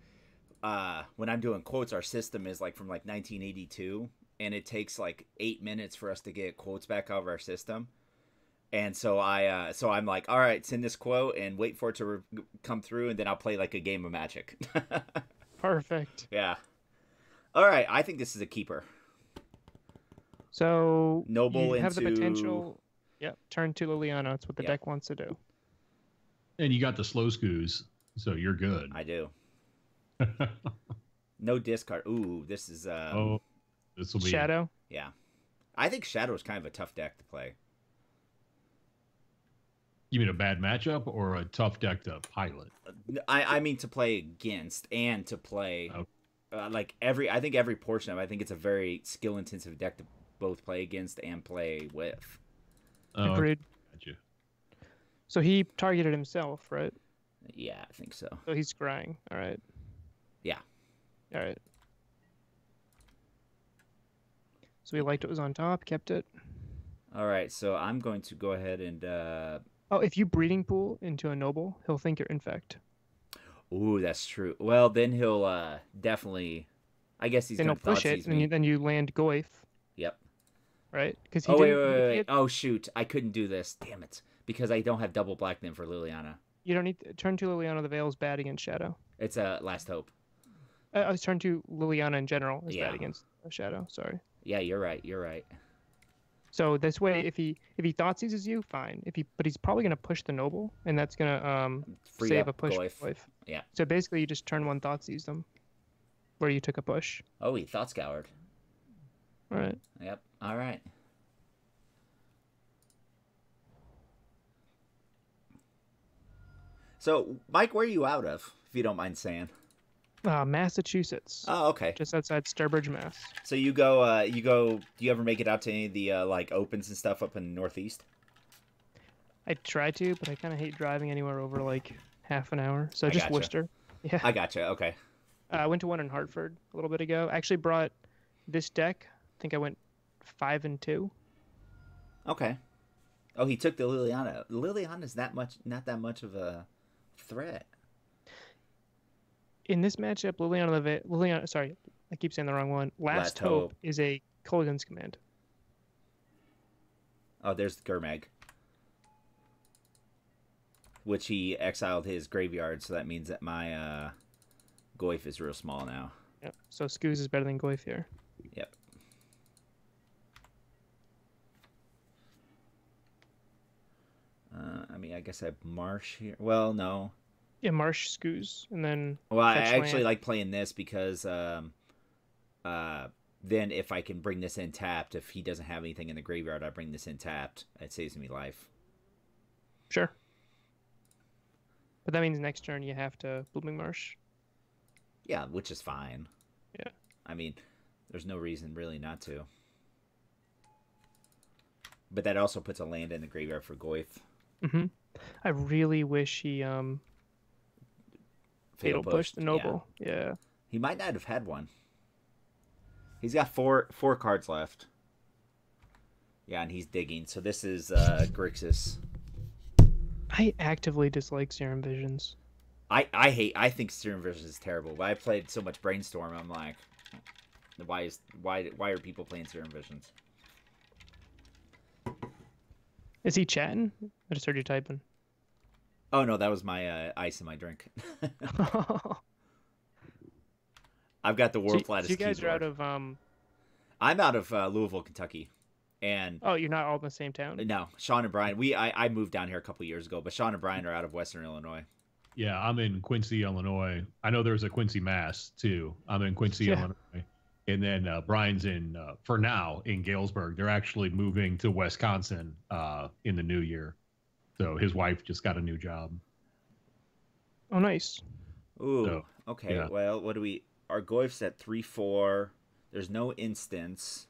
when I'm doing quotes, our system is, like, from, like, 1982. And it takes, like, 8 minutes for us to get quotes back out of our system. And so I'm like, all right, send this quote and wait for it to come through, and then I'll play, like, a game of Magic. Perfect. Yeah. All right, I think this is a keeper. So Noble you have the into... potential. Yep. Turn to Liliana. That's what the deck wants to do. And you got the slow scoos, so you're good. I do. No discard. Ooh, this is... this will be Shadow? Yeah. I think Shadow is kind of a tough deck to play. You mean a bad matchup or a tough deck to pilot? I mean to play against and to play... I think every portion of it, I think it's a very skill-intensive deck to both play against and play with. Agreed. Gotcha. So he targeted himself, right? Yeah, I think so. So he's scrying. All right. Yeah. All right. So he liked what was on top, kept it. All right, so I'm going to go ahead and... Oh, if you breeding pool into a noble, he'll think you're Infect. Ooh, that's true. Well, then he'll definitely... I guess he's going to push it, and then you land Goyf. Yep. Right? Because wait. Oh, shoot. I couldn't do this. Damn it. Because I don't have double black then for Liliana. You don't need... Turn to Liliana, the Veil's bad against Shadow. It's a Last Hope. I was turn to Liliana in general is bad against Shadow. Sorry. Yeah, you're right. So this way, if he thought seizes you, fine. But he's probably gonna push the noble, and that's gonna save a push. Goyf. Yeah. So basically, you just turn one thought seize them, where you took a push. Oh, he thought scoured. All right. Yep. All right. So, Mike, where are you out of, if you don't mind saying? Massachusetts. Oh, okay. Just outside Sturbridge, Mass. So you go. Do you ever make it out to any of the like opens and stuff up in the Northeast? I try to, but I kind of hate driving anywhere over like half an hour. So just gotcha. Worcester. Yeah. I gotcha. Okay. I went to one in Hartford a little bit ago. I actually brought this deck. I think I went 5-2. Okay. Oh, he took the Liliana. Liliana's not that much of a threat. In this matchup, Liliana, sorry, I keep saying the wrong one. Last Hope is a Kolaghan's command. Oh, there's the Gurmag. Which he exiled his graveyard, so that means that my Goyf is real small now. Yep. So Skoos is better than Goyf here. Yep. I mean, I guess I have Marsh here. Well, no. Yeah, Marsh, Skoos, and then... Well, I actually like playing this because then if I can bring this in tapped, if he doesn't have anything in the graveyard, I bring this in tapped. It saves me life. Sure. But that means next turn you have to Blooming Marsh. Yeah, which is fine. Yeah. I mean, there's no reason really not to. But that also puts a land in the graveyard for Goyf. Mm-hmm. I really wish he Fatal Push the Noble. Yeah. He might not have had one. He's got four cards left. Yeah, and he's digging. So this is Grixis. I actively dislike Serum Visions. I think Serum Visions is terrible. But I played so much Brainstorm, I'm like, why are people playing Serum Visions? Is he chatting? I just heard you typing. Oh no, that was my ice in my drink. I've got the world's flattest you guys keyboard. are out of I'm out of Louisville, Kentucky, and oh, you're not all in the same town? no, Sean and Brian. I moved down here a couple years ago, but Sean and Brian are out of Western Illinois. Yeah, I'm in Quincy, Illinois. I know there's a Quincy, Mass. too. I'm in Quincy, Illinois, and then Brian's in for now in Galesburg. They're actually moving to Wisconsin in the new year, so his wife just got a new job. Oh, nice. Ooh, So, okay. yeah. Well, what do we? Our Goif's at 3-4. There's no instance.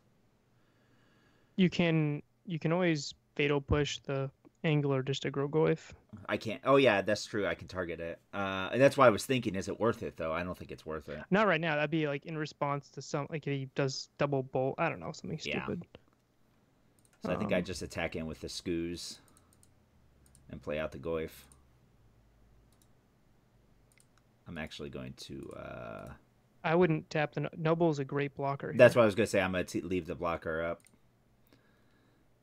You can always fatal push the angler just to grow Goif. I can't. Oh yeah, that's true. I can target it. And that's why I was thinking, is it worth it though? I don't think it's worth it. Not right now. That'd be like in response to some, like if he does double bolt. I don't know, something Yeah. stupid. So I think I just attack in with the Skoos and play out the Goif. I'm actually going to. I wouldn't tap the Noble's a great blocker. Here. That's what I was gonna say. I'm gonna leave the blocker up,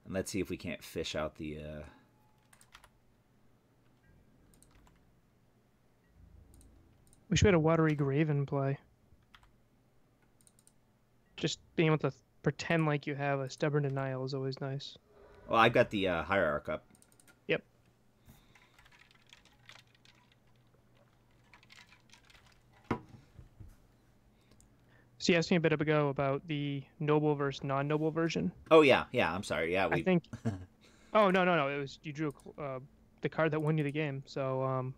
and let's see if we can't fish out the. We should have a Watery Grave in play. Just being able to pretend like you have a Stubborn Denial is always nice. Well, I've got the Hierarch up. Yep. So you asked me a bit ago about the noble versus non-noble version. Oh yeah, I'm sorry. Yeah, I think. Oh no! It was you drew the card that won you the game. So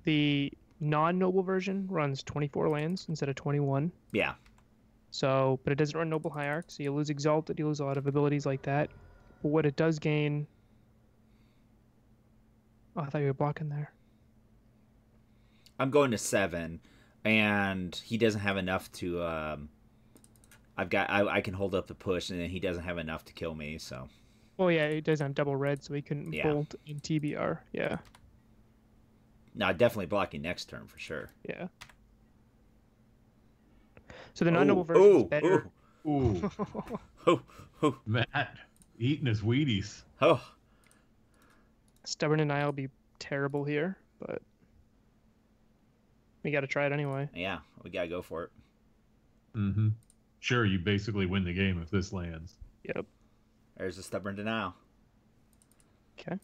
the non-noble version runs 24 lands instead of 21. Yeah. So, but it doesn't run Noble Hierarch, so you lose Exalted, you lose a lot of abilities like that. But what it does gain... Oh, I thought you were blocking there. I'm going to 7, and he doesn't have enough to... I can hold up the push, and then he doesn't have enough to kill me, so... Well, yeah, he doesn't have double red, so he couldn't bolt in TBR. Yeah. No, definitely blocking next turn, for sure. Yeah. So the non-noble version is better. Ooh. Matt eating his Wheaties. Oh. Stubborn Denial will be terrible here, but we got to try it anyway. Yeah, we got to go for it. Mm-hmm. Sure, you basically win the game if this lands. Yep. There's a Stubborn Denial. Okay.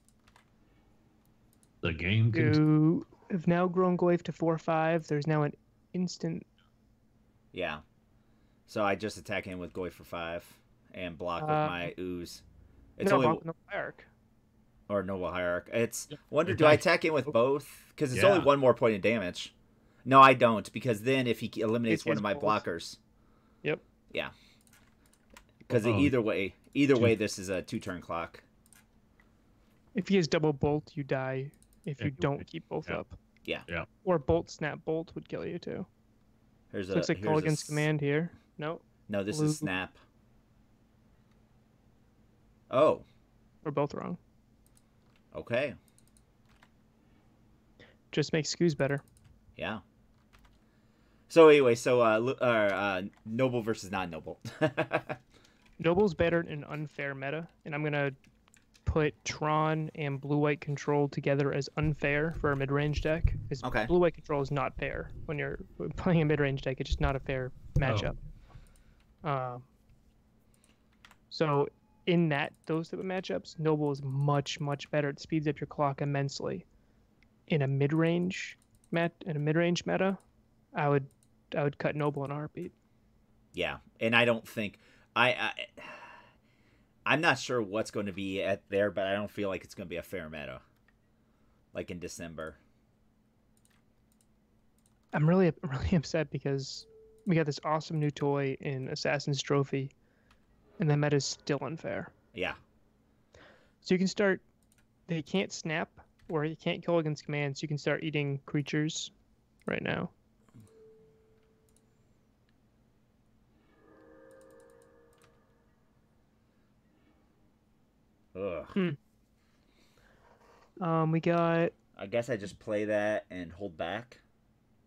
The game You have now grown Goif to 4/5. There's now an instant. Yeah. So I just attack him with Goy for 5 and block with my ooze. It's no, only block with Noble Hierarch. or Noble Hierarch. It's wonder do I attack in with both? Because it's Yeah. only one more point of damage. No, I don't, because then if he eliminates It's one of my bolts. blockers. Yep. Yeah. Because either way, this is a 2-turn clock. If he has double bolt, you die if you don't keep both up. Yeah. Yeah. Or bolt snap bolt would kill you too. Here's Looks like call against command here. No. No, this Blue. is snap. Oh. We're both wrong. Okay. Just makes Skoos better. Yeah. So anyway, noble versus non-noble. Noble's better in unfair meta, and I'm gonna put Tron and blue-white control together as unfair for a mid-range deck. Because Okay. blue-white control is not fair when you're playing a mid-range deck. It's just not a fair matchup. So in those type of matchups, Noble is much better. It speeds up your clock immensely. In a mid-range meta, I would cut Noble in a heartbeat. Yeah, and I don't think I'm not sure what's going to be at there, but I don't feel like it's going to be a fair meta, like in December. I'm really upset because we got this awesome new toy in Assassin's Trophy, and the meta is still unfair. Yeah. So you can start. They can't snap, or you can't kill against commands. So you can start eating creatures right now. Ugh. We got. I guess I just play that and hold back.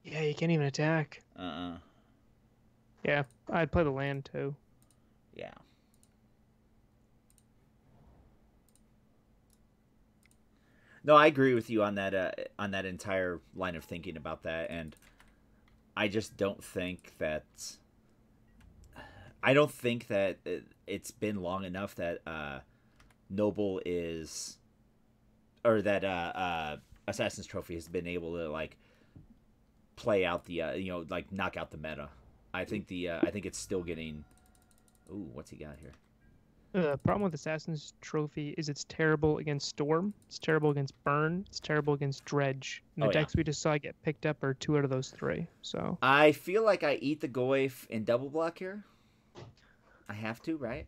Yeah, you can't even attack. Yeah, I'd play the land too. Yeah. No, I agree with you on that entire line of thinking about that, and I just don't think that. I don't think that it's been long enough that Noble is, or that Assassin's Trophy has been able to like play out the like knock out the meta. I think it's still getting. Ooh, what's he got here? The problem with Assassin's Trophy is it's terrible against Storm, it's terrible against Burn, it's terrible against Dredge. And the decks we just saw get picked up are 2 out of those 3. So I feel like I eat the Goyf in double block here. I have to, right?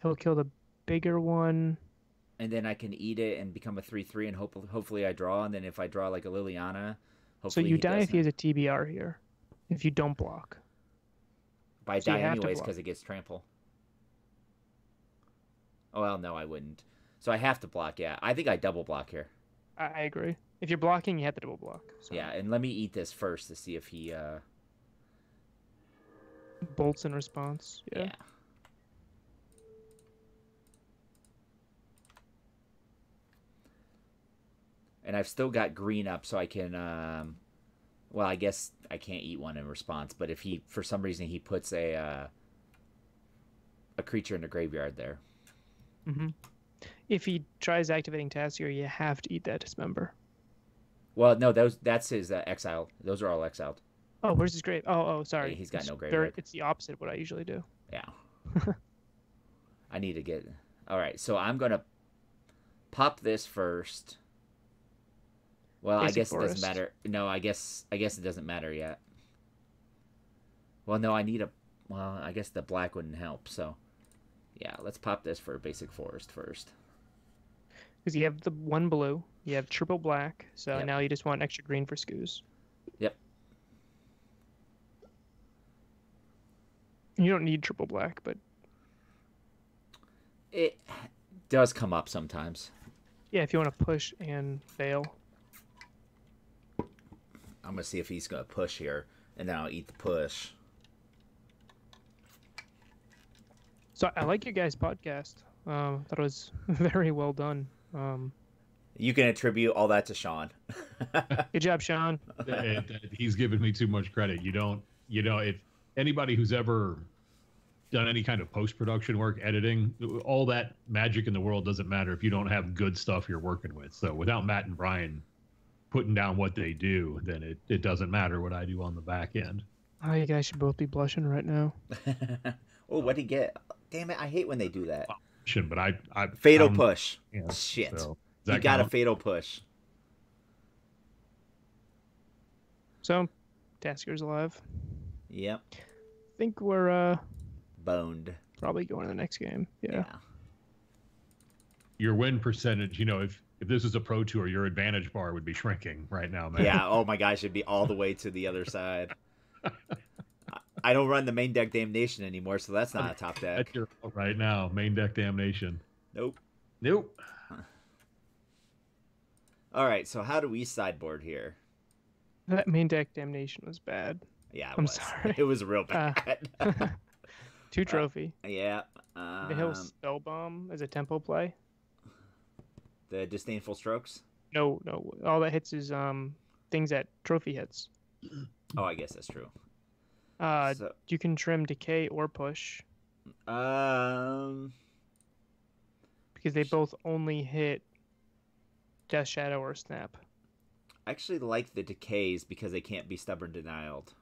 He'll kill the bigger one. And then I can eat it and become a 3/3, and hopefully I draw. And then if I draw like a Liliana, hopefully so you die if he has a TBR here. If you don't block. But I die anyways because it gets trample. Oh, well, no, I wouldn't. So I have to block, yeah. I think I double block here. I agree. If you're blocking, you have to double block. So. Yeah, and let me eat this first to see if he... bolts in response. Yeah. And I've still got green up, so I can... well, I guess I can't eat one in response, but if he, for some reason, he puts a creature in the graveyard there. Mm-hmm. If he tries activating Tassier, you have to eat that Dismember. Well, no, that's his exile. Those are all exiled. Oh, where's his grave? Oh, sorry. He's got no graveyard. It's the opposite of what I usually do. Yeah. I need to get... All right, so I'm going to pop this first. Well, I guess it doesn't matter. No, I guess it doesn't matter yet. Well, no, I need a... Well, I guess the black wouldn't help, so... Yeah, let's pop this for a basic forest first. Because you have the 1 blue, you have triple black, so now you just want extra green for Scoos. Yep. You don't need triple black, but... It does come up sometimes. Yeah, if you want to push and fail. I'm going to see if he's going to push here, and then I'll eat the push. So I like your guys' podcast. Thought it was very well done. You can attribute all that to Sean. Good job, Sean. He's given me too much credit. If anybody who's ever done any kind of post-production work, editing, all that magic in the world doesn't matter if you don't have good stuff you're working with. So without Matt and Brian putting down what they do, then it doesn't matter what I do on the back end. Oh, you guys should both be blushing right now. Oh, what'd he get? Damn it, I hate when they do that. But I fatal push. Yeah, shit. So, you got a fatal push. So, Taskier's alive. Yep. I think we're boned. Probably going to the next game. Yeah. Your win percentage, if this was a Pro Tour, your advantage bar would be shrinking right now, man. Yeah, oh my gosh, it'd be all the way to the other side. I don't run the main deck Damnation anymore, so that's not a top deck. That's your right now, main deck Damnation. Nope. All right, so how do we sideboard here? That main deck Damnation was bad. Yeah, I'm sorry. It was real bad. 2 trophy. Yeah. The Hill Spellbomb as a tempo play. The Disdainful Strokes? No. All that hits is things that trophy hits. Oh, I guess that's true. You can trim Decay or Push. Because they both only hit Death Shadow or Snap. I actually like the Decays because they can't be Stubborn Denialed.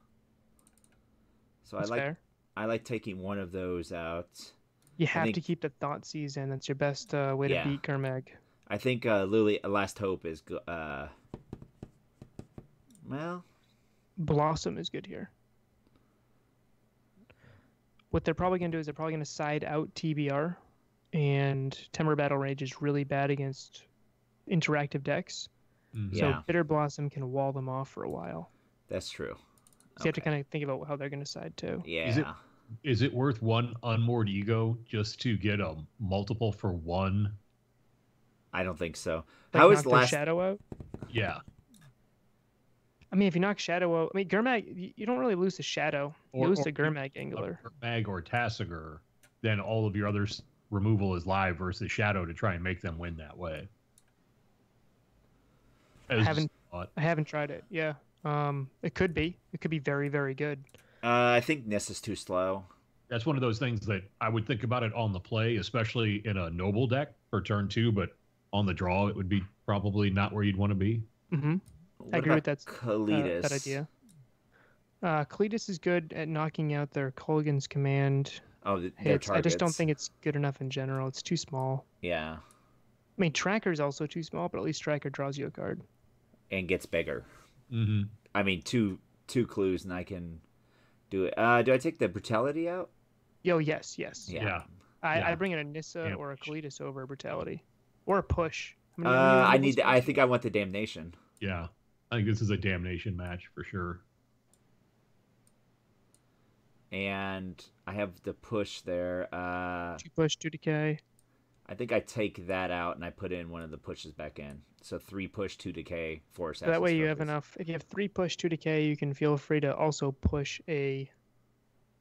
So That's fair. I like taking one of those out. You have to keep the Thoughtseize in. That's your best way to beat Kermeg. I think Lily Last Hope is good. Well, Blossom is good here. What they're probably going to do is they're probably going to side out TBR, and Temur Battle Rage is really bad against interactive decks. So Bitter Blossom can wall them off for a while. That's true. So you have to kind of think about how they're going to side too. Yeah. Is it worth one Unmoored Ego just to get a multiple for 1 I don't think so. Like How is knock the their last? shadow out. Yeah. I mean, if you knock shadow out, I mean, Gurmag, you don't really lose the shadow. You lose the Gurmag Angler. Mag or Tassiger, then all of your other removal is live versus shadow to try and make them win that way. I haven't tried it. Yeah. It could be. It could be very, very good. I think Nis is too slow. That's one of those things that I would think about it on the play, especially in a noble deck for turn 2, but on the draw, it would be probably not where you'd want to be. Mm-hmm. I agree with that idea. Cletus is good at knocking out their Kolaghan's Command hits. I just don't think it's good enough in general. It's too small. Yeah. I mean, Tracker's also too small, but at least Tracker draws you a card. And gets bigger. Mm-hmm. I mean, two clues, and I can do it. Do I take the Brutality out? Yes. Yeah. I bring in a Nissa or a Cletus over Brutality. Or a Push. I think I want the Damnation. Yeah. I think this is a damnation match for sure. And I have the Push there. 2 push, 2 decay. I think I take that out and I put in one of the pushes back in. So 3 push, 2 decay, 4 assassin's That way you have trophies. enough. If you have 3 push, 2 decay, you can feel free to also push a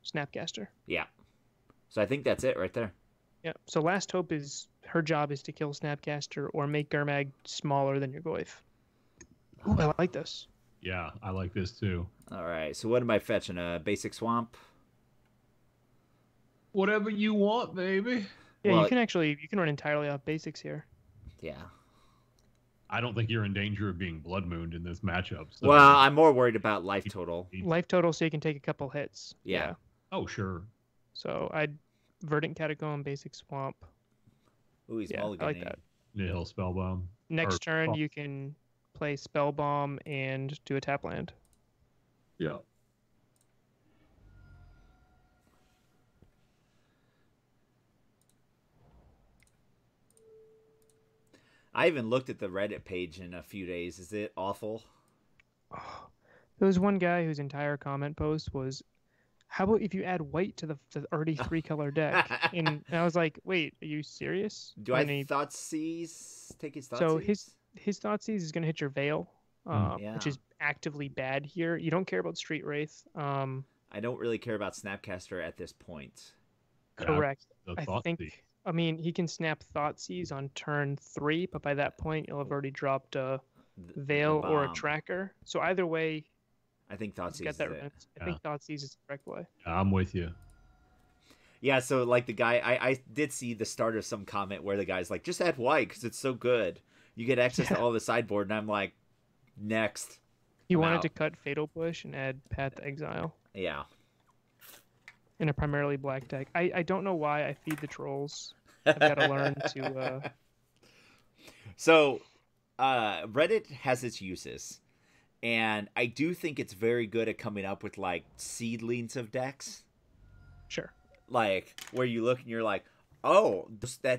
Snapcaster. Yeah. So I think that's it right there. Yeah. So Last Hope her job is to kill Snapcaster or make Gurmag smaller than your Goyf. Ooh, I like this. Yeah, I like this too. All right. So what am I fetching? A basic swamp? Whatever you want, baby. Yeah, you can run entirely off basics here. Yeah. I don't think you're in danger of being blood mooned in this matchup. So. Well, I'm more worried about life total. Life total, so you can take a couple hits. Yeah. Oh, sure. So I'd Verdant Catacomb, basic swamp. Ooh, he's mulliganing. I like that. Nihil Spellbomb. Next turn, you can play Spell Bomb and do a tap land. Yeah. I haven't looked at the Reddit page in a few days. Is it awful? Oh, there was one guy whose entire comment post was, how about if you add white to the already 3-color deck? and I was like, wait, are you serious? Do I Thoughtseize? Take his Thoughtseize? So his Thoughtseize is going to hit your Veil, which is actively bad here. You don't care about Street Wraith. I don't really care about Snapcaster at this point. Correct. I mean, he can snap Thoughtseize on turn 3, but by that point, you'll have already dropped a Veil or a Tracker. So either way, I think Thoughtseize is it. I think Thoughtseize is the correct way. I'm with you. Yeah, so like the guy, I did see the start of some comment where the guy's like, just add white because it's so good. You get access to all the sideboard, and I'm like, next. He wanted to cut Fatal Push and add Path to Exile. Yeah. In a primarily black deck. I don't know why I feed the trolls. I've got to learn to... So, Reddit has its uses. And I do think it's very good at coming up with, like, seedlings of decks. Sure. Like, where you look and you're like, oh,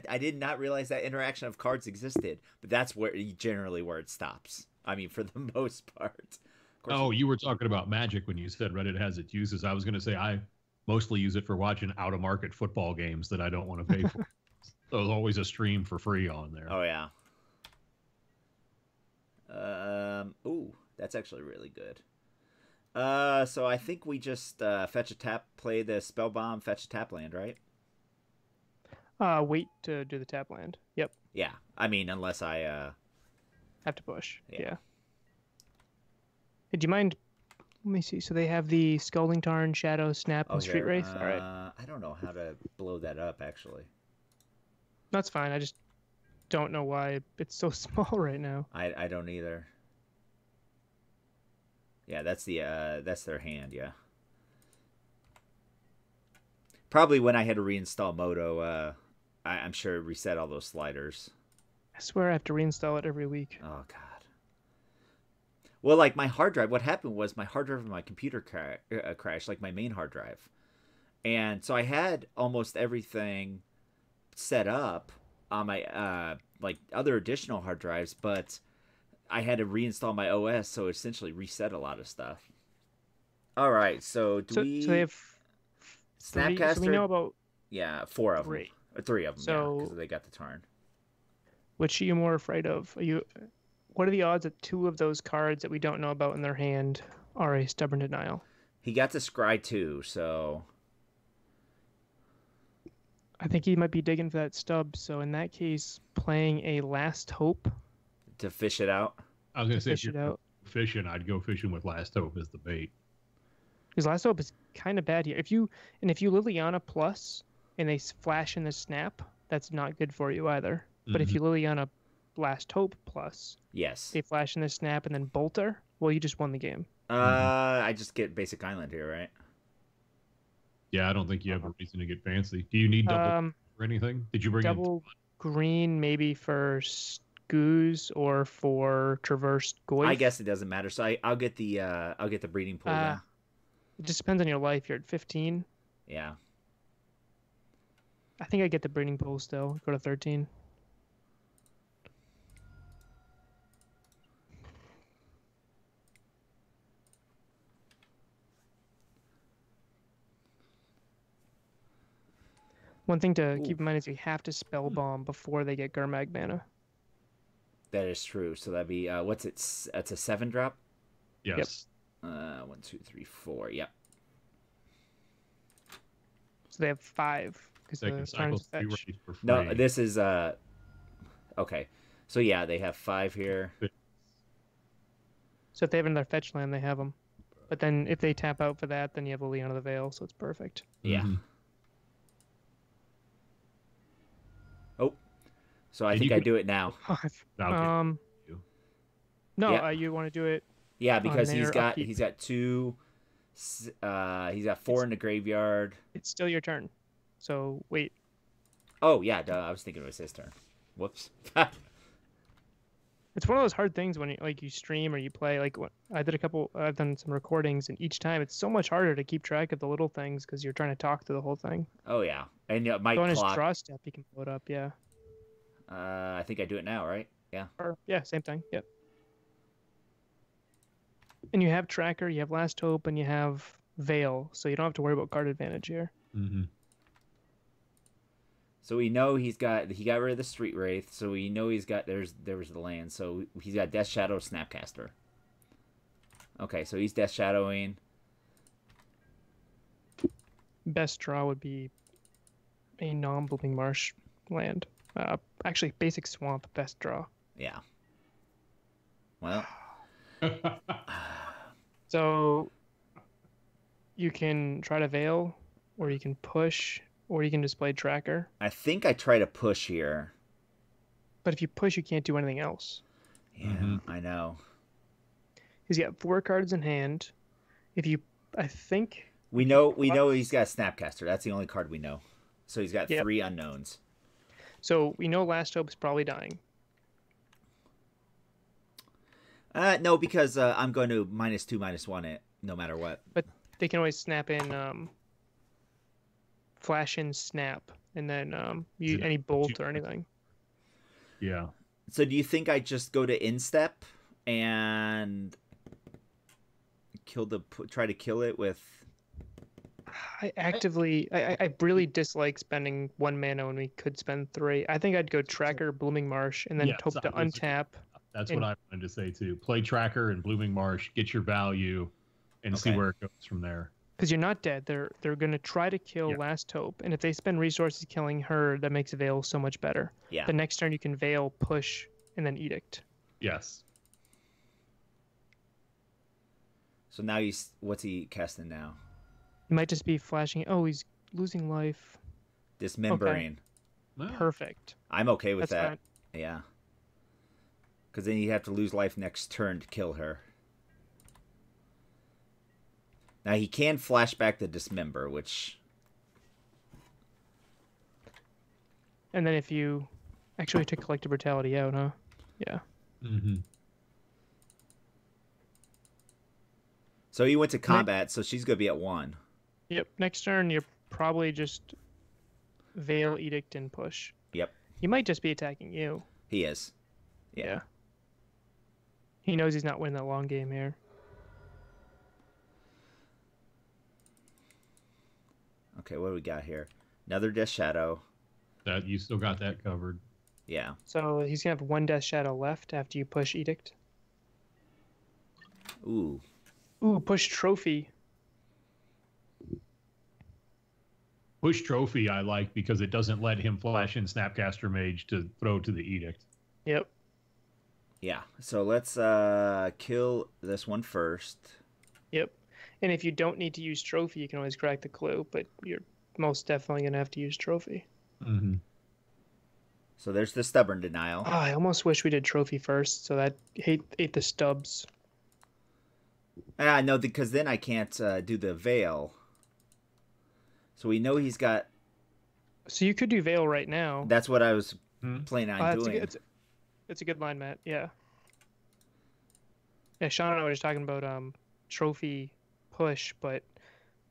I did not realize that interaction of cards existed. But that's generally where it stops. I mean, for the most part. Oh, you were talking about Magic when you said Reddit has its uses. I was going to say I mostly use it for watching out-of-market football games that I don't want to pay for. So there's always a stream for free on there. Oh, yeah. Ooh, that's actually really good. So I think we just fetch a tap, play the Spell Bomb, fetch a tap land, right? Wait to do the tap land. Yep. Yeah. I mean, unless I... have to push. Yeah. Hey, do you mind... Let me see. So they have the Scalding Tarn, Shadow, Snap, and Street Wraith? All right. I don't know how to blow that up, actually. That's fine. I just don't know why it's so small right now. I don't either. Yeah, that's their hand, yeah. Probably when I had to reinstall Moto, I'm sure it reset all those sliders. I swear I have to reinstall it every week. Oh, God. Well, like my hard drive, what happened was my hard drive and my computer crashed, like my main hard drive. And so I had almost everything set up on my like other additional hard drives, but I had to reinstall my OS, so essentially reset a lot of stuff. All right, so we... So they have... Snapcaster? So we know about... Yeah, 4 of them. 3 of them, so, because they got the Tarn. Which are you more afraid of? What are the odds that two of those cards that we don't know about in their hand are a Stubborn Denial? He got to scry too, so I think he might be digging for that stub. So in that case, playing a Last Hope to fish it out. I was gonna say, if fish it you're out. fishing, I'd go fishing with Last Hope as the bait. Because Last Hope is kind of bad here. If you Liliana plus and they flash in the snap, that's not good for you either. But if you Liliana Last Hope plus, Yes. they flash in the snap and then Bolter, well, you just won the game. I just get basic island here, right? Yeah, I don't think you have a reason to get fancy. Do you need double or anything? Did you bring double green maybe for Goose or for Traverse Goyf? I guess it doesn't matter. So I'll get the breeding pool then. It just depends on your life. You're at 15. Yeah. I think I get the breeding pool still. Go to 13. One thing to keep in mind is you have to spell bomb before they get Gurmag mana. That is true. So that'd be what's it? That's a 7-drop. Yes. 1, 2, 3, 4. Yep. So they have 5 because They can the cycle turns 3 fetch. rays for free. No, this is okay. So yeah, they have 5 here. So if they have another fetch land, they have them. But then if they tap out for that, then you have Liliana the Veil, so it's perfect. Yeah. Oh, so I think I do it now. 5. Okay. No, Yeah. you want to do it. Yeah, because their he's got upkeep. 2. He's got 4 in the graveyard. It's still your turn. So wait. Oh yeah, duh, I was thinking it was his turn. Whoops. It's one of those hard things when you stream or you play. Like I've done some recordings, and each time it's so much harder to keep track of the little things because you're trying to talk through the whole thing. Oh yeah, and my So on his clock. draw step, you can blow it up. Yeah. I think I do it now, right? Yeah. Or yeah, same thing. Yep. And you have Tracker, you have Last Hope, and you have Veil, so you don't have to worry about card advantage here. So we know he got rid of the Street Wraith, so we know there was the land. So he's got Death Shadow Snapcaster. Okay, so he's Death Shadowing. Best draw would be a non-Blooming Marsh land. Actually, basic Swamp, best draw. Yeah. Well. So you can try to Veil, or you can push, or you can display Tracker. I think I try to push here. But if you push, you can't do anything else. Yeah, I know. He's got 4 cards in hand. I think we know he's got a Snapcaster. That's the only card we know. So he's got 3 unknowns. So we know Last Hope's probably dying. No, because I'm going to -2, -1 it no matter what. But they can always snap in, flash in snap, and then any bolt or anything. Yeah. So do you think I just go to instep and try to kill it with? I really dislike spending 1 mana when we could spend 3. I think I'd go Tracker, Blooming Marsh, and then hope to untap. That's what I wanted to say too. Play Tracker and Blooming Marsh, get your value, and see where it goes from there. Because you're not dead. They're going to try to kill Last Hope, and if they spend resources killing her, that makes Veil so much better. Yeah. The next turn you can Veil, push, and then Edict. Yes. So now what's he casting now? He might just be flashing. Oh, he's losing life. Dismembering. Okay. Perfect. I'm okay with That's that. fine. Yeah. Because then you have to lose life next turn to kill her. Now he can flash back the Dismember, which... And then if you... Actually took Collective Brutality out, huh? Yeah. So he went to combat, so she's going to be at 1. Yep. Next turn, you're probably just Veil, Edict, and push. Yep. He might just be attacking you. He is. Yeah. He knows he's not winning that long game here. Okay, what do we got here? Another Death Shadow. That you still got that covered. Yeah. So he's gonna have 1 Death Shadow left after you push Edict. Ooh. Ooh, push Trophy. Push Trophy I like because it doesn't let him flash in Snapcaster Mage to throw to the Edict. Yep. Yeah. So let's kill this one first. Yep. And if you don't need to use Trophy, you can always crack the clue, but you're most definitely going to have to use Trophy. Mm-hmm. So there's the Stubborn Denial. Oh, I almost wish we did Trophy first, so that ate the stubs. No, because then I can't do the Veil. So we know he's got... So you could do Veil right now. That's what I was planning on doing. It's a good line, Matt. Yeah. Yeah, Sean and I were just talking about Trophy push, but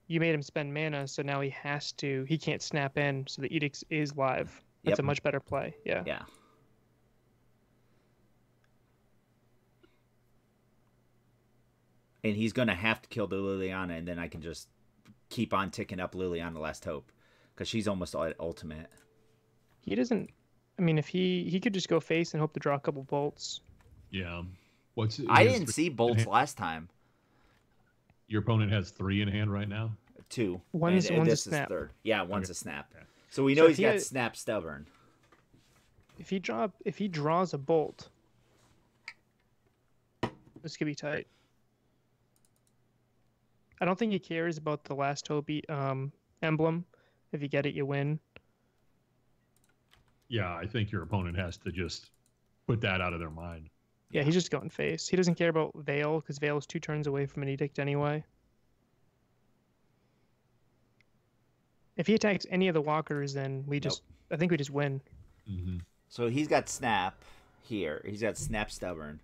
you made him spend mana, so now he can't snap in, so the Edict is live. That's a much better play. Yeah. Yeah. And he's going to have to kill the Liliana, and then I can just keep on ticking up Liliana Last Hope, because she's almost at ultimate. He doesn't... I mean, if he could just go face and hope to draw a couple bolts. Yeah. I didn't see bolts last time. Your opponent has 3 in hand right now? 2. One's a snap. Third. Yeah, one's a snap. Okay. So we know he's got snap Stubborn. If he draws a bolt, this could be tight. I don't think he cares about the Last Hope emblem. If you get it, you win. Yeah, I think your opponent has to just put that out of their mind. Yeah, he's just going face. He doesn't care about Veil, because Veil is 2 turns away from an Edict anyway. If he attacks any of the walkers, then I think we just win. Mm-hmm. So he's got snap here. He's got snap Stubborn.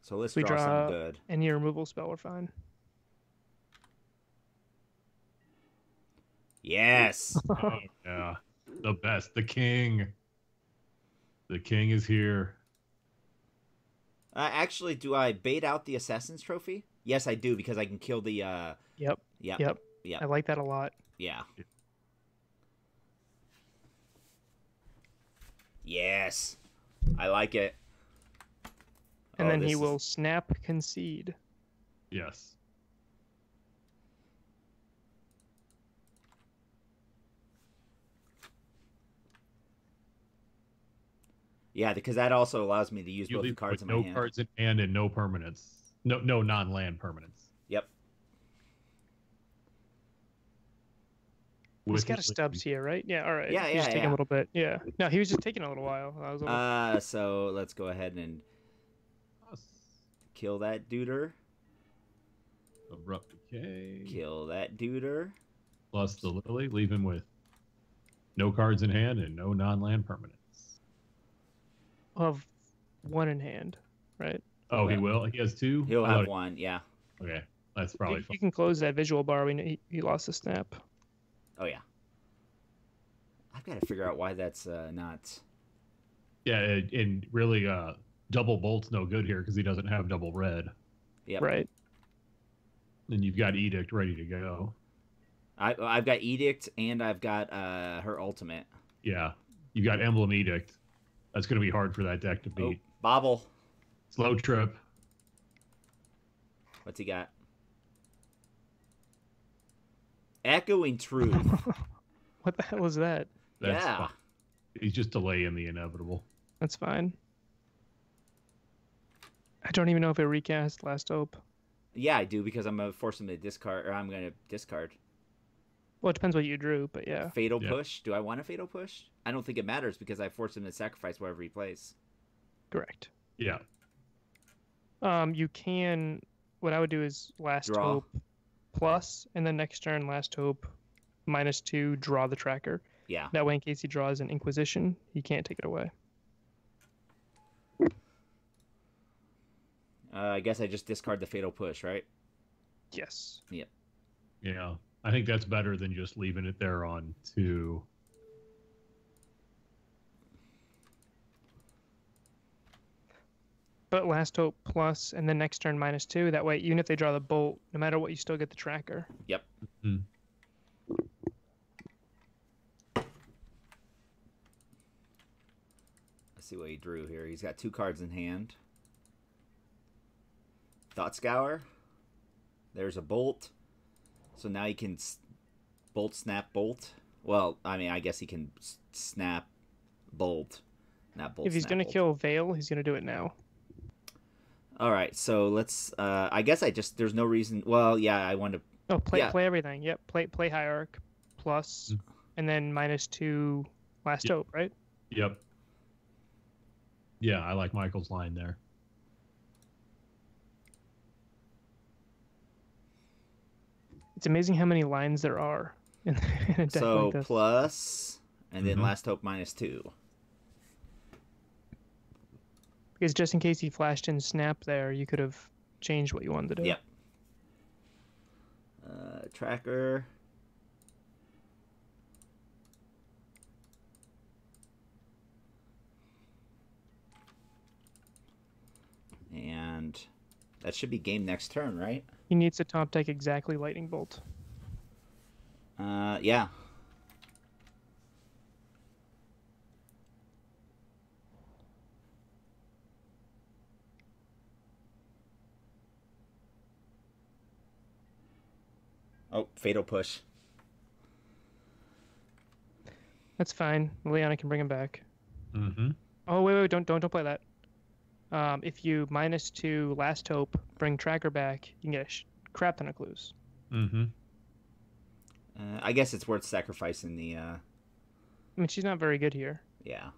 So let's draw something good. Any removal spell, we're fine. Yes. Oh, yeah. The best. The king. The king is here. Actually, do I bait out the Assassin's Trophy? Yes, I do, because I can kill the... Yep. I like that a lot. Yeah. Yes. I like it. And then he will snap Concede. Yes. Yeah, because that also allows me to use both the cards in my hand. No cards in hand and no permanents. No non-land permanents. Yep. He's got a stubs here, right? Yeah, all right. Yeah, He's just taking a little bit. Yeah. No, he was just taking a little while. So let's go ahead and kill that duder. Abrupt Decay. Kill that duder. Plus the Lily. Leave him with no cards in hand and no non-land permanents. Of 1 in hand, right? Oh, he will? He has 2? He'll have 1, yeah. Okay. That's probably fine. You can close that visual bar. He lost the snap. Oh, yeah. I've got to figure out why that's not... Yeah, and really, double bolt's no good here because he doesn't have double red. Yep. Right. Then you've got Edict ready to go. I've got Edict, and I've got her ultimate. Yeah. You got Emblem Edict. That's going to be hard for that deck to beat. Oh, Bobble. Slow Trip. What's he got? Echoing Truth. What the hell is that? That's yeah. fine. He's just delaying the inevitable. That's fine. I don't even know if it recast Last Hope. Yeah, I do, because I'm going to force him to discard, or I'm going to discard. Well, it depends what you drew, but yeah. Fatal Push. Do I want a Fatal Push? I don't think it matters because I force him to sacrifice whatever he plays. Correct. Yeah. You can... What I would do is Last Hope plus, and then next turn Last Hope -2, draw the tracker. Yeah. That way, in case he draws an Inquisition, he can't take it away. I guess I just discard the Fatal Push, right? Yes. Yep. Yeah. I think that's better than just leaving it there on 2. But Last Hope plus, and then next turn -2. That way, even if they draw the bolt, no matter what, you still get the tracker. Yep. Mm-hmm. see what he drew here. He's got 2 cards in hand. Thought Scour. There's a Bolt. So now he can Bolt, Snap, Bolt. Well, I mean, I guess he can Snap, Bolt. Not Bolt, If he's going to kill Veil, he's going to do it now. All right, so let's... I guess there's no reason... Well, yeah, I want to... Oh, play everything. Yep, play Hierarch plus, and then -2 Last Hope, right? Yep. Yeah, I like Michael's line there. It's amazing how many lines there are in a deck like this. Plus, and then Last Hope -2. Because just in case he flashed in Snap there, you could have changed what you wanted to do. Yep. Tracker. And that should be game next turn, right? He needs to top deck exactly Lightning Bolt. Yeah. Oh, Fatal Push. That's fine. Leona can bring him back. Mm-hmm. Oh, wait, don't play that. If you -2 Last Hope, bring Tracker back, you can get a crap ton of clues. Mm-hmm. I guess it's worth sacrificing the... I mean, she's not very good here. Yeah.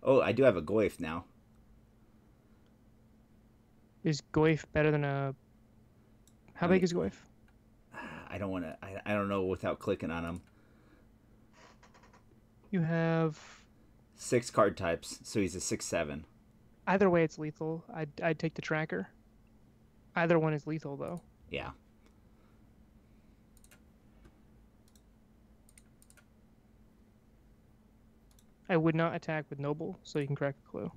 Oh, I do have a Goyf now. Is Goyf better than a... How big is Goyf? I don't want to... I don't know without clicking on him. You have... 6 card types, so he's a 6/7. Either way, it's lethal. I'd take the Tracker. Either one is lethal, though. Yeah. I would not attack with Noble, so you can crack a clue.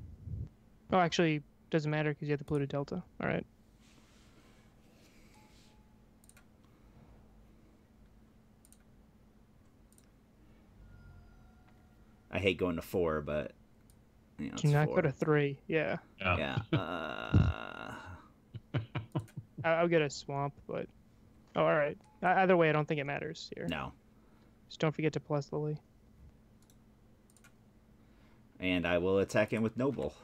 Oh, actually, doesn't matter because you have the polluted Delta. All right. I hate going to 4, but... You know, Do not go to 3. Yeah. Yeah. I'll get a Swamp, but... Oh, all right. Either way, I don't think it matters here. No. Just don't forget to plus Lily. And I will attack him with Noble.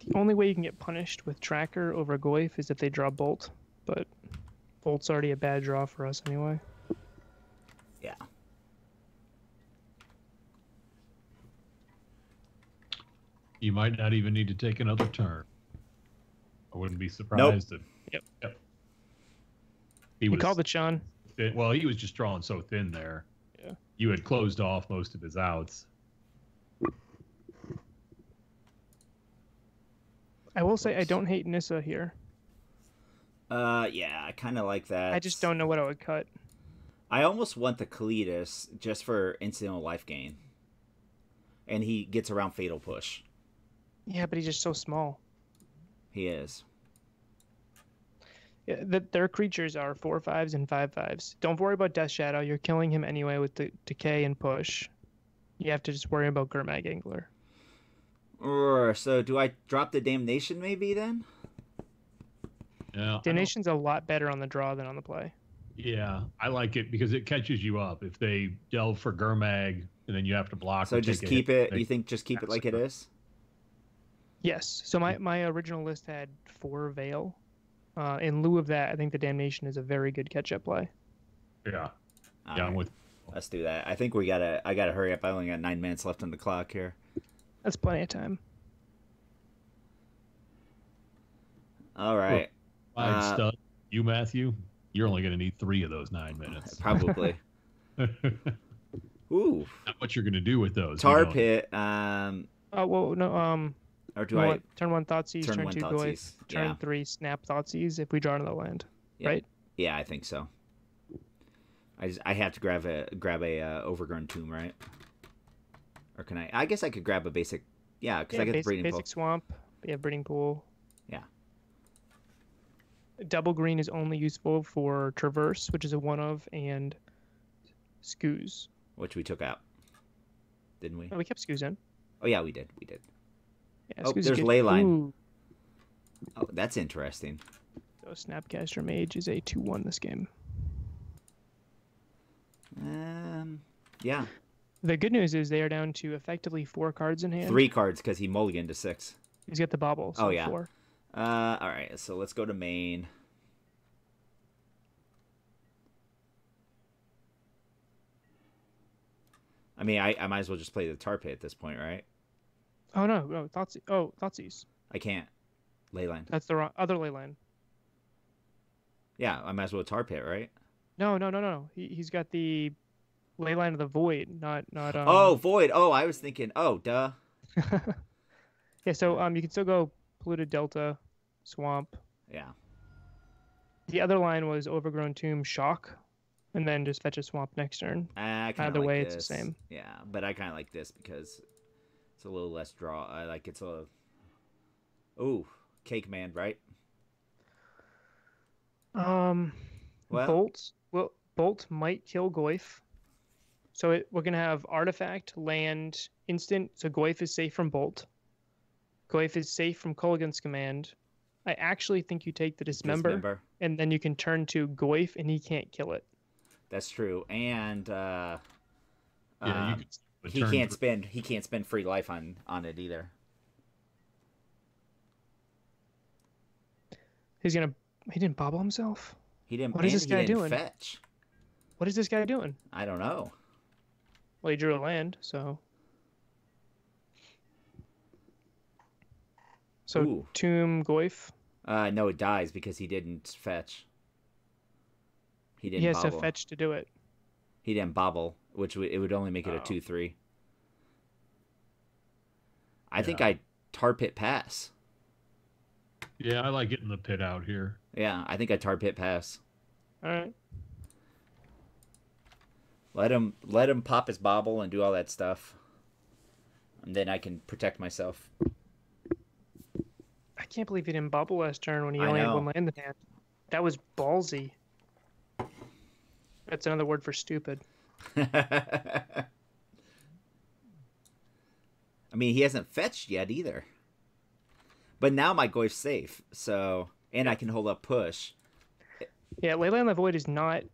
The only way you can get punished with Tracker over Goyf is if they draw Bolt, but Bolt's already a bad draw for us anyway. Yeah. You might not even need to take another turn. I wouldn't be surprised. Nope. Yep. He called it, Sean. Well, he was just drawing so thin there. Yeah. You had closed off most of his outs. I will say I don't hate Nissa here. Yeah, I kind of like that. I just don't know what I would cut. I almost want the Kalidas just for incidental life gain. And he gets around Fatal Push. Yeah, but he's just so small. He is. Yeah, their creatures are 4/5s and 5/5s. Don't worry about Death Shadow. You're killing him anyway with the Decay and Push. You have to just worry about Gurmag Angler. So do I drop the Damnation maybe then? Yeah. Damnation's a lot better on the draw than on the play. Yeah, I like it because it catches you up. If they delve for Gurmag and then you have to block. So just keep it. You think just keep it like it is? Yes. So my original list had 4 Veil. In lieu of that, I think the Damnation is a very good catch-up play. Yeah. All right. I'm with. Let's do that. I think I gotta hurry up. I only got 9 minutes left on the clock here. That's plenty of time. All right. Stud. You, Matthew, you're only going to need 3 of those 9 minutes. Probably. Ooh. Not what you're going to do with those. Tar Pit. Oh, well, no. Or do I? Turn 1 Thoughtseize, turn 2 Goyf, Thoughtseize. turn 3 Snap Thoughtseize if we draw another land. Yeah. Right? Yeah, I think so. I have to grab a Overgrown Tomb, right? Or can I? I guess I could grab a basic. Yeah, because I get the Breeding Pool. Basic Swamp. You have Breeding Pool. Yeah. Double green is only useful for Traverse, which is a 1/of, and Scoos. which we took out, didn't we? Oh, we kept Scoos in. Oh yeah, we did. We did. Yeah, Oh, Scoos there's is good. Leyline. Ooh. Oh, that's interesting. So Snapcaster Mage is a 2/1 this game. Yeah. The good news is they are down to effectively 4 cards in hand. 3 cards because he mulliganed to 6. He's got the bobble. So Oh yeah. 4. All right. So let's go to main. I mean, I might as well just play the tar pit at this point, right? Oh no, Thoughtseize. I can't. Leyline. That's the other Leyline. Yeah, I might as well tar pit, right? No. He's got the Leyline of the Void, not. Oh, Void. Oh, I was thinking. Oh, duh. Yeah, so you can still go Polluted Delta, Swamp. Yeah. The other line was Overgrown Tomb, Shock, and then just fetch a Swamp next turn. Either way, it's the same. Yeah, but I kind of like this because it's a little less draw. I like it's a. Ooh, Cake Man, right? Well, Bolt might kill Goyf. So we're gonna have Artifact, Land, Instant. So Goyf is safe from Bolt. Goyf is safe from Kolaghan's Command. I actually think you take the Dismember, and then you can turn to Goyf, and he can't kill it. That's true, and he can't spend free life on it either. He didn't bobble himself. He didn't. What is this guy doing? Fetch. What is this guy doing? I don't know. Well, he drew a land, so. So Ooh. Tomb Goyf. No, it dies because he didn't fetch. He didn't. He has bobble. to fetch to do it. He didn't bobble, which it would only make it a 2/3. I think I tar pit pass. Yeah, I like getting the pit out here. Yeah, I think I tar pit pass. All right. Let him pop his bobble and do all that stuff, and then I can protect myself. I can't believe he didn't bobble last turn when he only had 1 land in hand. That was ballsy. That's another word for stupid. I mean, he hasn't fetched yet either. But now my Goyf's safe, so and I can hold up push. Yeah, Leyline of the Void is not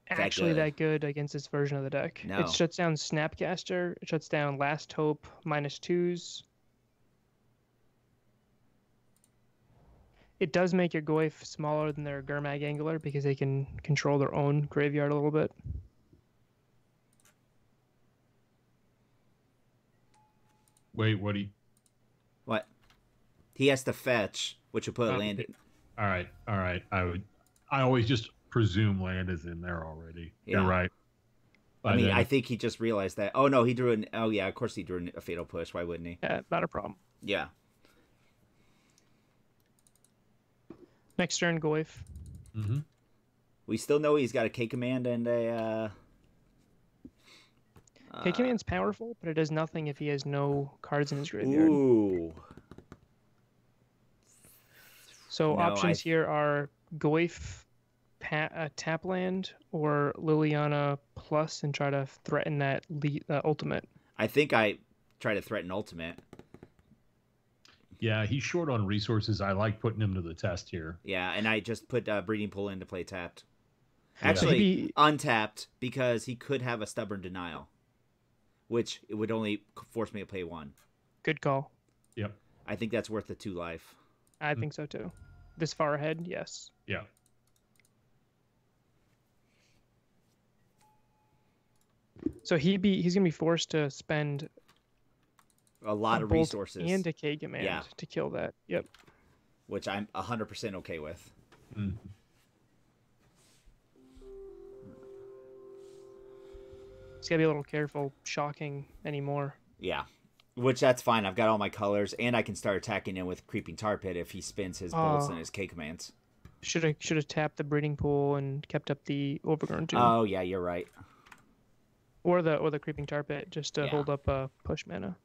actually that good against this version of the deck. No. It shuts down Snapcaster. It shuts down Last Hope -2s. It does make your Goyf smaller than their Gurmag Angler because they can control their own graveyard a little bit. Wait, What? He has to fetch, which will put a land in. All right. I always just presume land is in there already. Yeah. You're right. I mean, I think he just realized that. Oh no, he drew an. Oh yeah, of course he drew a fatal push. Why wouldn't he? Yeah, not a problem. Yeah. Next turn, Goyf. Mm-hmm. We still know he's got a K command and a. K command's powerful, but it does nothing if he has no cards in his graveyard. Ooh. So options here are Goyf, tap land, or Liliana plus, and try to threaten that ultimate. I think I try to threaten ultimate. Yeah, he's short on resources. I like putting him to the test here. Yeah, and I just put Breeding Pool in to play tapped. Actually, untapped because he could have a Stubborn Denial, which it would only force me to play 1. Good call. Yep. I think that's worth the 2 life. I think so too. This far ahead, yes. Yeah. So he's gonna be forced to spend a lot of resources and a K command to kill that. Yep. Which I'm 100% okay with. Mm. He's gotta be a little careful shocking anymore. Yeah. Which that's fine. I've got all my colors, and I can start attacking him with Creeping Tar Pit if he spins his bolts and his K commands. Should have tapped the Breeding Pool and kept up the Overgrown Tomb. Oh yeah, you're right. Or the Creeping Tar Pit just to hold up push mana.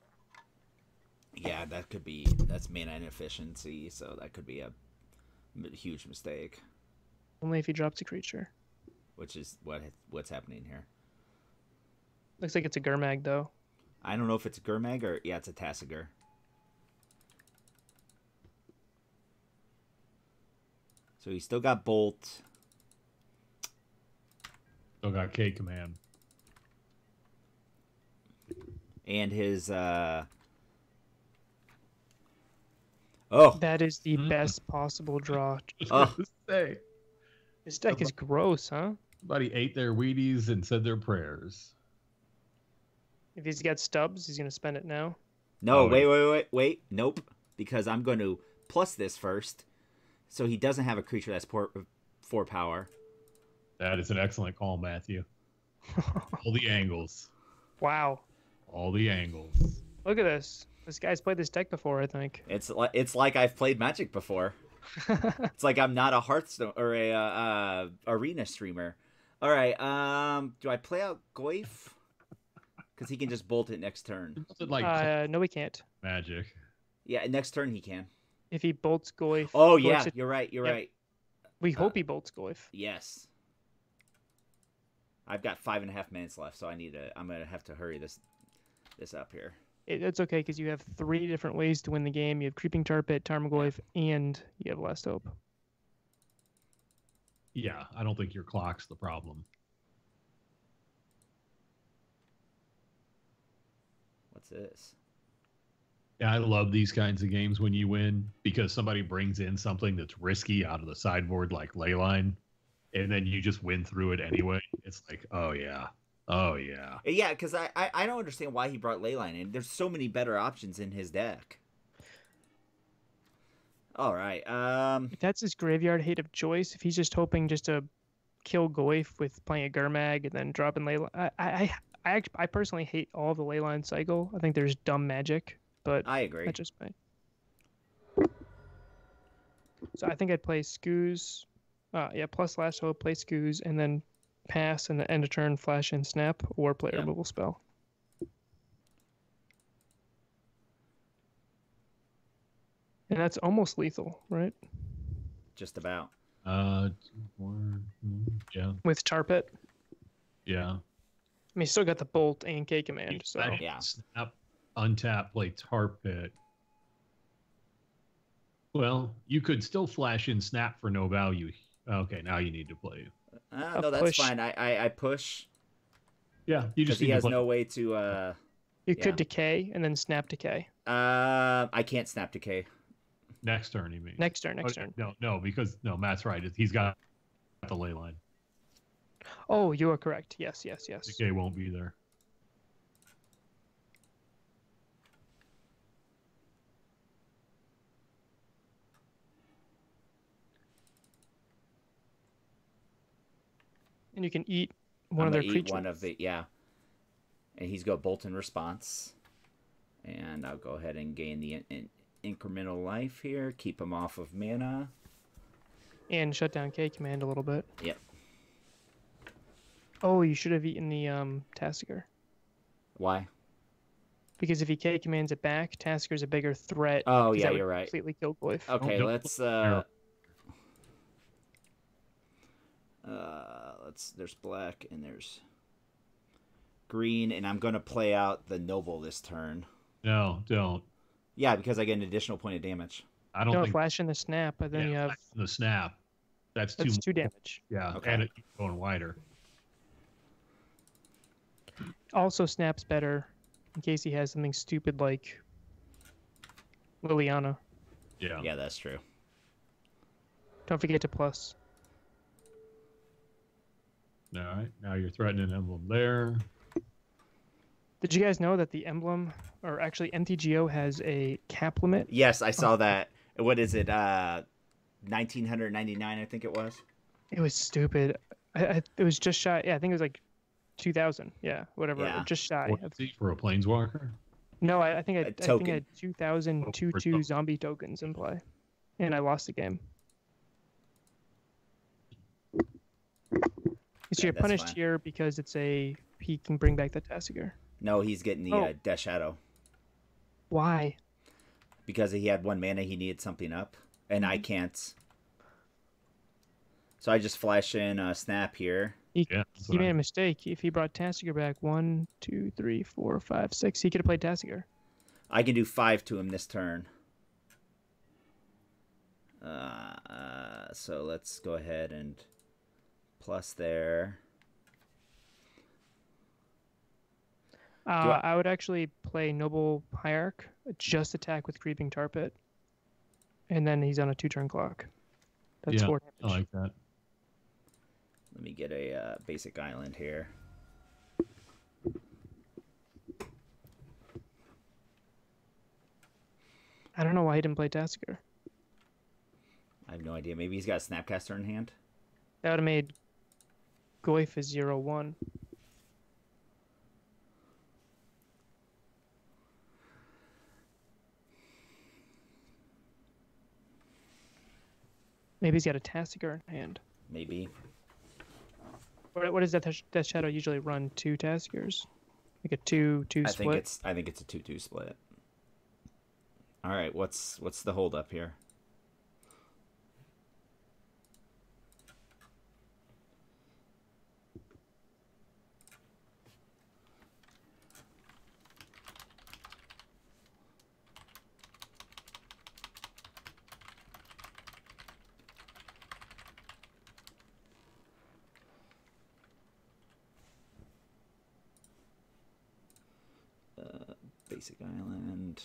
Yeah, that's mana inefficiency, so that could be a huge mistake. Only if he drops a creature. Which is what's happening here. Looks like it's a Gurmag, though. I don't know if it's a Gurmag or... Yeah, it's a Tasigur. So he's still got Bolt. Still got K command. And his... Oh! That is the best possible draw. Oh. Say. This deck is gross, huh? Somebody ate their Wheaties and said their prayers. If he's got stubs, he's going to spend it now. No, Oh, wait. Nope. Because I'm going to plus this first. So he doesn't have a creature that's 4 power. That is an excellent call, Matthew. All the angles. Wow. All the angles. Look at this. This guy's played this deck before, I think. It's like I've played Magic before. It's like I'm not a Hearthstone or a arena streamer. All right. Do I play out Goyf? Because he can just bolt it next turn. No, he can't. Magic. Yeah, next turn he can. If he bolts Goyf... Oh, yeah. You're right. Right. We hope he bolts Goyf. Yes. I've got 5.5 minutes left, so I'm going to have to hurry this up here. It's okay, because you have 3 different ways to win the game. You have Creeping Tar Pit, Tarmogoyf, and you have Last Hope. Yeah, I don't think your clock's the problem. What's this? Yeah, I love these kinds of games when you win because somebody brings in something that's risky out of the sideboard like Leyline, and then you just win through it anyway. It's like, oh yeah. Yeah, because I don't understand why he brought Leyline in. There's so many better options in his deck. All right. If that's his graveyard hate of choice, if he's just hoping just to kill Goyf with playing a Gurmag and then dropping Leyline, I personally hate all the Leyline cycle. I think there's dumb magic, but I agree. That's just me. So I think I'd play Skoos. Plus Last Hope, play Skoos, and then pass and the end of turn flash and snap or play a removal spell. And that's almost lethal, right? Just about. Yeah. With Tar Pit. Yeah. I mean, you still got the Bolt and K command, so Yeah. Snap, untap, play Tar Pit. Well, you could still flash in snap for no value. Okay, now you need to play. No, that's push. fine. I push. Yeah, you just He need has to play. no way to. you could decay and then snap decay. I can't snap decay. Next turn, you mean? Next turn. No, because Matt's right. He's got the ley line. Oh, you are correct. Yes. Decay won't be there. And you can eat one of their creatures. One of the and he's got Bolt in response. And I'll go ahead and gain the incremental life here. Keep him off of mana. And shut down K command a little bit. Yep. Oh, you should have eaten the Tasigur. Why? Because if he K commands it back, Tasigur's a bigger threat. Oh, 'cause yeah, that would you're right. Completely kill Goyf. Okay, there's black and there's green, and I'm gonna play out the noble this turn. No, don't. Yeah, because I get an additional point of damage. I don't think flash in the snap, but then you have the snap. That's 2 damage. Yeah, okay. and it keeps going wider. Also snaps better in case he has something stupid like Liliana. Yeah. Yeah, that's true. Don't forget to plus. All right, now you're threatening emblem there. Did you guys know that the emblem, or actually MTGO, has a cap limit? Yes, I saw that. What is it? 1999, I think it was. It was stupid. It was just shy. Yeah, I think it was like 2,000. Yeah, whatever. Yeah. Just shy. What is he for a planeswalker? No, I think I had 2,000 Oh, 2/2 zombie tokens in play, and I lost the game. So you're that's punished fine. here because he can bring back the Tasigur. No, he's getting the Death Shadow. Why? Because he had 1 mana, he needed something up, and I can't. So I just flash in Snap here. Yeah, He made a mistake. If he brought Tassiger back 1, 2, 3, 4, 5, 6, he could have played Tassiger. I can do 5 to him this turn. So let's go ahead and plus there. I would actually play Noble Hierarch, just attack with Creeping Tarpit, and then he's on a 2-turn clock. That's 4 damage. I like that. Let me get a basic island here. I don't know why he didn't play Tassiger. I have no idea. Maybe he's got a Snapcaster in hand. That would have made Goyf a 0-1. Maybe he's got a Tassiger in hand. Maybe. What does Death Shadow usually run? 2 Tassigers? Like a 2-2 split? I think it's a 2-2 split. All right, what's the hold up here? Basic island.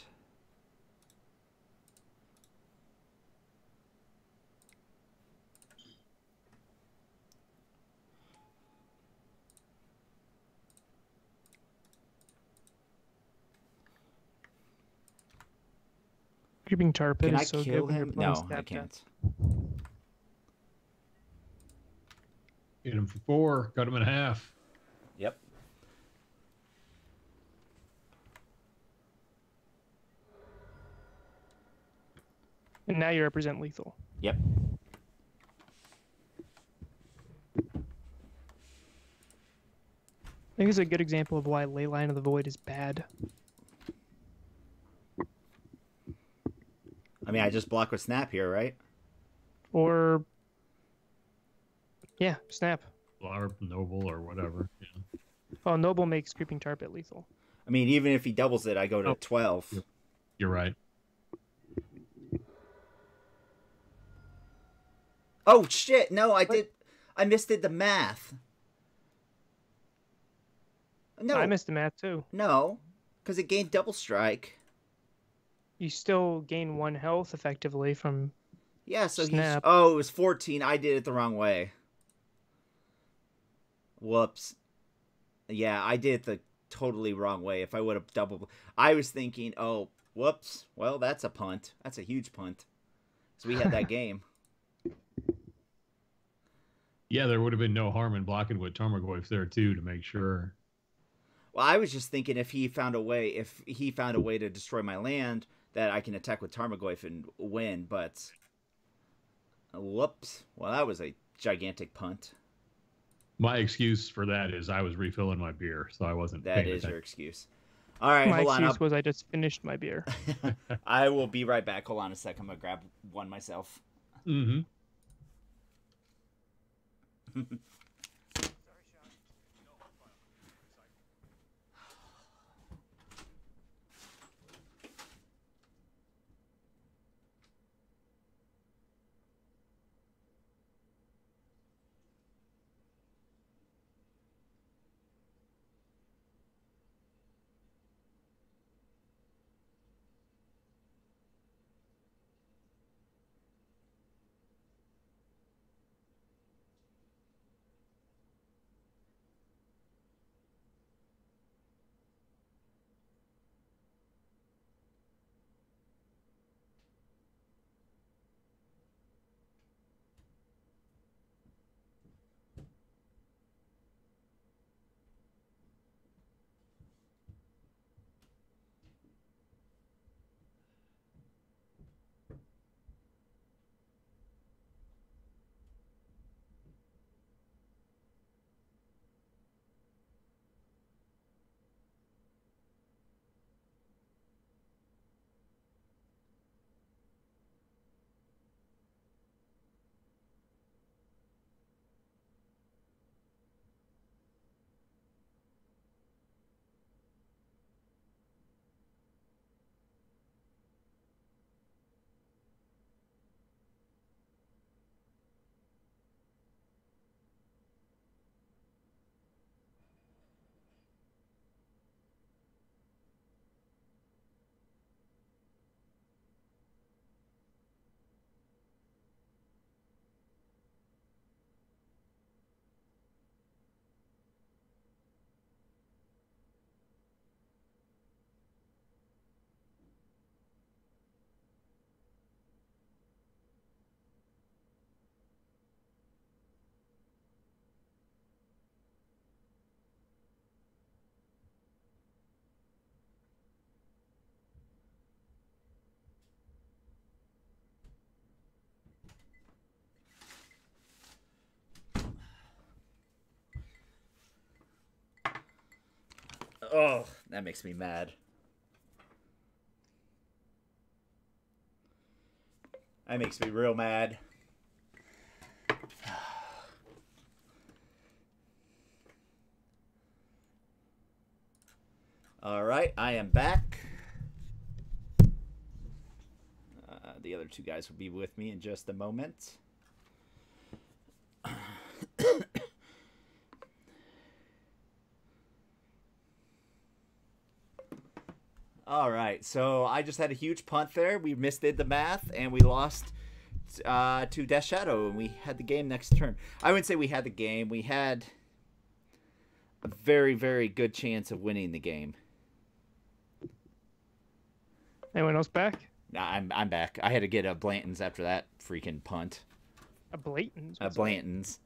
Creeping Tarpit Can I is so kill good when him? you're playing No, I Stab can't. Death. Hit him for 4. Cut him in half. Yep. And now you represent lethal. Yep. I think it's a good example of why Leyline of the Void is bad. I mean, I just block with Snap here, right? Or, yeah, Snap. Or Noble or whatever. Yeah. Oh, Noble makes Creeping Tarpit lethal. I mean, even if he doubles it, I go to 12. You're right. Oh, shit. No, I missed the math. No. I missed the math, too. No, because it gained double strike. You still gain 1 health, effectively, from Yeah, so Snap. Oh, it was 14. I did it the wrong way. Whoops. Yeah, I did it the totally wrong way. If I would have doubled... I was thinking, oh, whoops. Well, that's a punt. That's a huge punt. So we had that game. Yeah, there would have been no harm in blocking with Tarmogoyf there, too, to make sure. Well, I was just thinking if he found a way to destroy my land, that I can attack with Tarmogoyf and win, but... Whoops. Well, that was a gigantic punt. My excuse for that is I was refilling my beer, so I wasn't That paying is attention. your excuse. All right, My hold on. excuse was I just finished my beer. I will be right back. Hold on a sec. I'm going to grab one myself. Mm-hmm. Oh, that makes me mad. That makes me real mad. All right, I am back. The other two guys will be with me in just a moment. All right, so I just had a huge punt there. We misdid the math, and we lost to Death Shadow, and we had the game next turn. I wouldn't say we had the game. We had a very, very good chance of winning the game. Anyone else back? Nah, I'm back. I had to get a Blanton's after that freaking punt. A Blanton's? A Blanton's.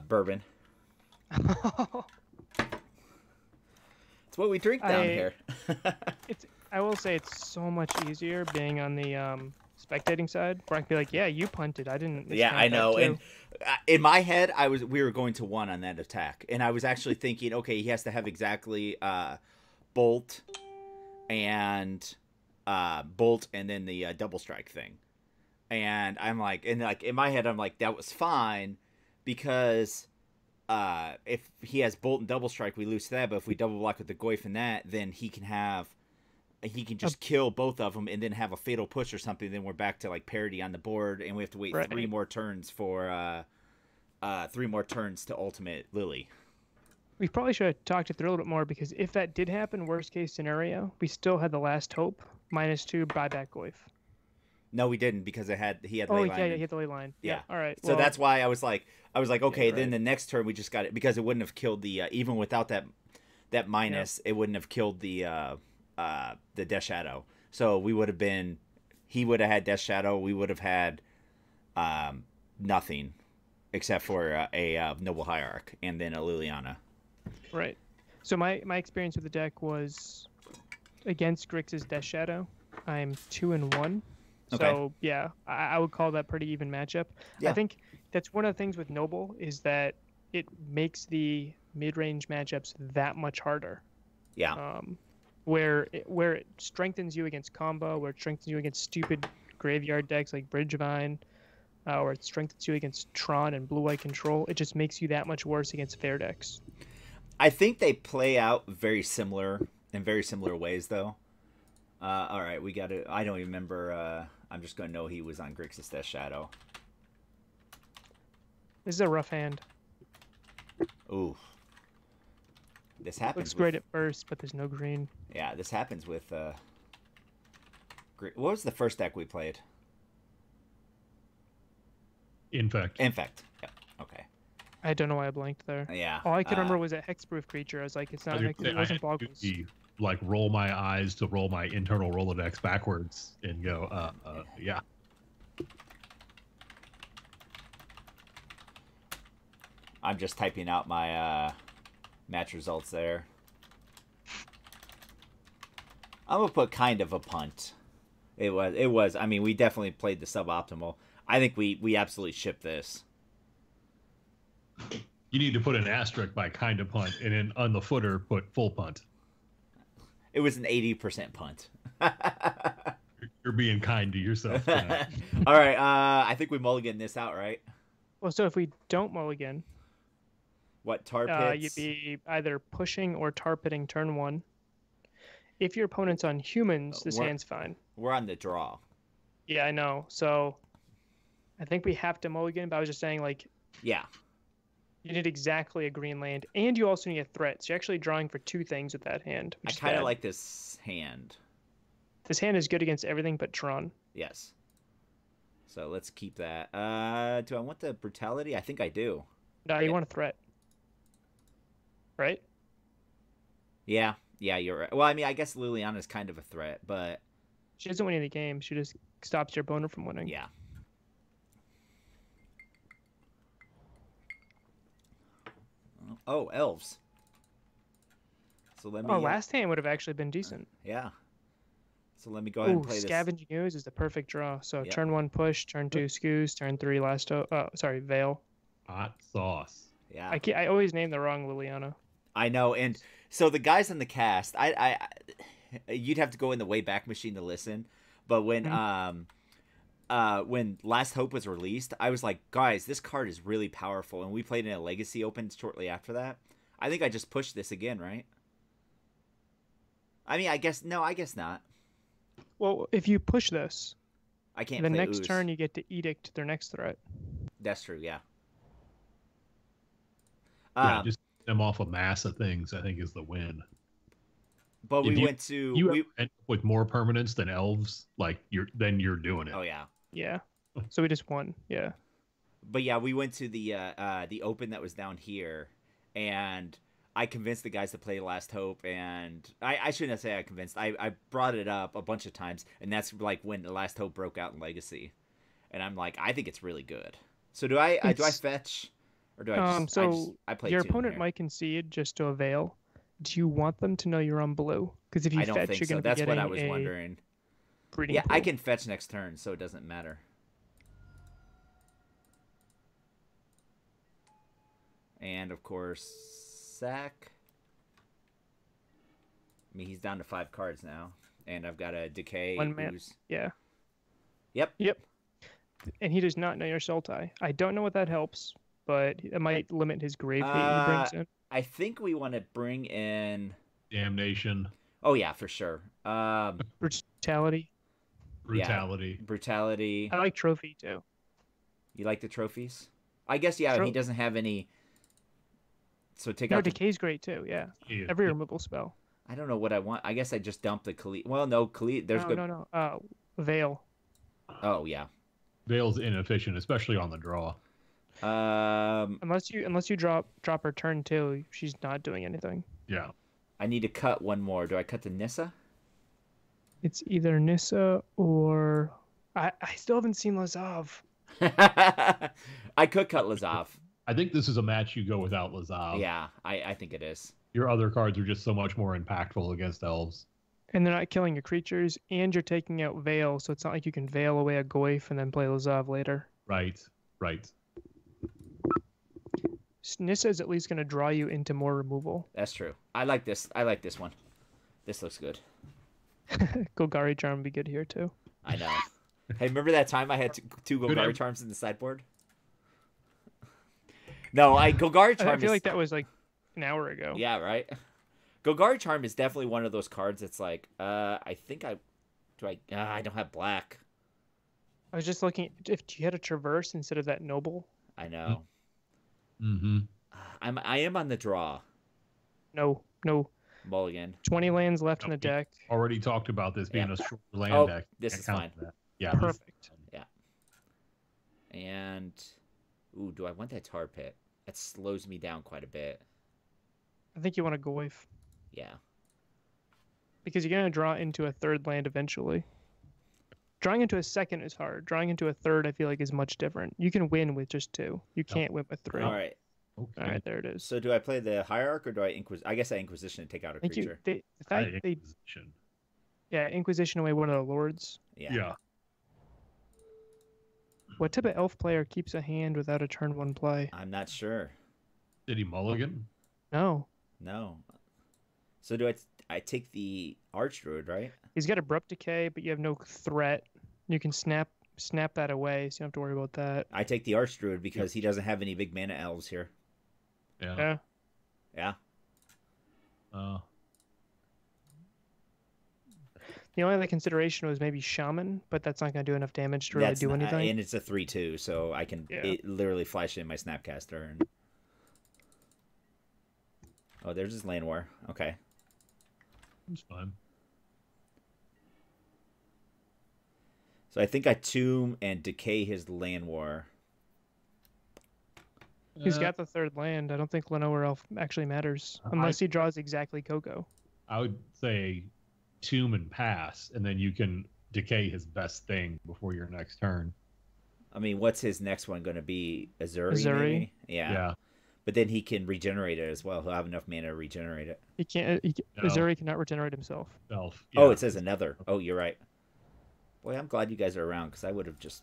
Bourbon. It's what we drink down here. I will say it's so much easier being on the spectating side, where I can be like, yeah, you punted. I didn't. Yeah, I know. And in my head, we were going to 1 on that attack, and I was actually thinking, okay, he has to have exactly bolt and then the double strike thing. And I'm like, in my head, I'm like, that was fine because if he has bolt and double strike, we lose to that. But if we double block with the Goyf and that, then he can just kill both of them and then have a fatal push or something. Then we're back to like parity on the board, and we have to wait 3 more turns for 3 more turns to ultimate Lily. We probably should have talked it through a little bit more, because if that did happen, worst case scenario, we still had the last hope, -2 buyback Goyf. No, we didn't, because he had ley line. Oh yeah, he had the ley line. Yeah. All right. So that's why I was like, okay, then the next turn we just got it, because it wouldn't have killed the even without that minus, it wouldn't have killed the Death Shadow. So we would have been, he would have had Death Shadow, we would have had nothing except for a Noble Hierarch and then a Liliana. Right. So my experience with the deck was against Grixis Death Shadow. I'm 2-1. Okay. So yeah, I would call that pretty even matchup. Yeah. I think that's one of the things with Noble, is that it makes the mid-range matchups that much harder. Yeah. Where it strengthens you against combo, where it strengthens you against stupid graveyard decks like Bridgevine, or it strengthens you against Tron and blue-white control. It just makes you that much worse against fair decks. I think they play out in very similar ways, though. All right, we got to. I don't remember. I'm just going to know he was on Grixis Death Shadow. This is a rough hand. Ooh. This happens. Looks great at first, but there's no green. Yeah, this happens with. What was the first deck we played? Infect. Infect. Yep. Okay. I don't know why I blanked there. Yeah. All I could remember was a hexproof creature. I was like, it's not hex, it wasn't boggles. Like roll my eyes to roll my internal Rolodex backwards and go, yeah. I'm just typing out my match results there. I'm gonna put kind of a punt. It was. I mean, we definitely played the suboptimal. I think we absolutely shipped this. You need to put an asterisk by kind of punt, and then on the footer put full punt. It was an 80% punt. You're being kind to yourself tonight. All right, I think we mulligan this out, right? Well, so if we don't mulligan, what, tar pits? you'd be either pushing or tar pitting turn 1. If your opponent's on humans, this hand's fine. We're on the draw. Yeah, I know. So I think we have to mulligan, but I was just saying, like, yeah, you need exactly a green land, and you also need a threat. So you're actually drawing for 2 things with that hand. I kind of like this hand. This hand is good against everything but Tron. Yes. So let's keep that. Do I want the brutality? I think I do. No, you want a threat. Right? Yeah, you're right. Well, I mean, I guess Liliana's kind of a threat, but... She doesn't win any games. She just stops your opponent from winning. Yeah. Oh, Elves. So let me... Oh, last hand would have actually been decent. Yeah. So let me go ahead and play this. Scavenging Ooze is the perfect draw. So turn 1 push, turn 2 skews, turn 3 Veil. Hot sauce. Yeah. I always name the wrong Liliana. I know, and So the guys in the cast, you'd have to go in the Wayback Machine to listen. But when Last Hope was released, I was like, guys, this card is really powerful, and we played in a Legacy Open shortly after that. I think I just pushed this again, right? I mean, I guess not. Well, if you push this, I can't. The play next Ooze. turn you get to edict their next threat. That's true. Yeah. Just them off a mass of things, I think, is the win. But If we went to you end up with more permanents than elves, like you're doing it. Oh yeah. Yeah. So we just won. Yeah. But yeah, we went to the open that was down here, and I convinced the guys to play Last Hope, and I shouldn't say I convinced. I brought it up a bunch of times, and that's like when the Last Hope broke out in Legacy, and I'm like, I think it's really good. So do I fetch, or do I just I play your Tomb opponent here? might concede just to avail. Do you want them to know you're on blue? Because if you I don't fetch, think you're so. going to be That's getting what I was a wondering. breeding Yeah, pool. I can fetch next turn, so it doesn't matter. And of course, sack. I mean, he's down to 5 cards now, and I've got a decay. One man. Ooze. Yeah. Yep. And he does not know your Sultai. I don't know what that helps, but it might limit his grave hate he brings in. I think we want to bring in. Damnation. Oh yeah, for sure. Brutality. Brutality. Brutality. I like trophy too. You like the trophies? I guess yeah. He doesn't have any. So take out. Decay's great too. Yeah. Every removal spell. I don't know what I want. I guess I just dumped the Khalid. Well, no, Khalid. There's good. No. Veil. Oh yeah. Veil's inefficient, especially on the draw. Unless you drop her turn 2, she's not doing anything. Yeah. I need to cut one more. Do I cut the Nissa? It's either Nissa or I still haven't seen Lazav. I could cut Lazav. I think this is a match you go without Lazav. Yeah, I think it is. Your other cards are just so much more impactful against elves. And they're not killing your creatures, and you're taking out Veil, so it's not like you can veil away a Goyf and then play Lazav later. Right. Nissa is at least going to draw you into more removal. That's true. I like this. I like this one. This looks good. Golgari Charm would be good here too. I know. Hey, remember that time I had 2 Golgari Charms in the sideboard? No, Golgari Charm. I feel like that was like an hour ago. Yeah, right. Golgari Charm is definitely one of those cards that's like, I think I don't have black. I was just looking if you had a Traverse instead of that Noble. I know. Mm-hmm. I am on the draw. No. Mulligan. 20 lands left in the deck. Already talked about this being a short land deck. This is fine. Yeah. Perfect. Yeah. And do I want that tar pit? That slows me down quite a bit. I think you want to Goyf. Yeah. Because you're going to draw into a third land eventually. Drawing into a second is hard. Drawing into a third, I feel like, is much different. You can win with just 2. You can't win with 3. All right. Okay. All right, there it is. So do I play the Hierarch or do I I guess I Inquisition and take out a creature. Inquisition. Inquisition away one of the lords. Yeah. What type of elf player keeps a hand without a turn 1 play? I'm not sure. Did he mulligan? No. So do I take the Archdruid, right? He's got Abrupt Decay, but you have no threat. You can snap that away, so you don't have to worry about that. I take the Archdruid because he doesn't have any big mana elves here. Yeah. The only other consideration was maybe Shaman, but that's not going to do enough damage to really do anything. And it's a 3/2, so I can literally flash in my Snapcaster. And... Oh, there's his Land War. Okay. It's fine. So I think I Tomb and Decay his Land War. He's got the third land. I don't think Lenoir Elf actually matters, unless he draws exactly Coco. I would say Tomb and pass, and then you can decay his best thing before your next turn. I mean, what's his next one going to be? Azuri? Azuri? Yeah. But then he can regenerate it as well. He'll have enough mana to regenerate it. He can't. Azuri cannot regenerate himself. Oh, it says another. Oh, you're right. Boy, I'm glad you guys are around because I would have just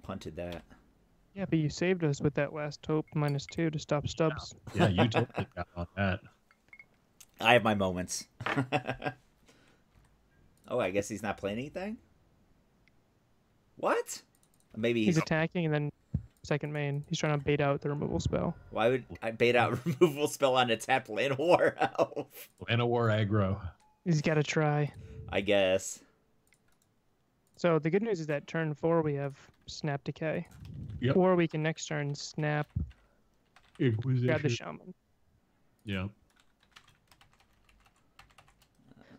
punted that. Yeah, but you saved us with that Last Hope -2 to stop Stubbs. Yeah, you totally got on that. I have my moments. Oh, I guess he's not playing anything? What? Maybe He's attacking and then second main. He's trying to bait out the removal spell. Why would I bait out removal spell on a tapped Llanowar elf? Llanowar aggro. He's got to try. I guess. So the good news is that turn 4 we have Snap Decay. Yep. Or we can next turn Snap, Inquisition. grab the Shaman. Yeah.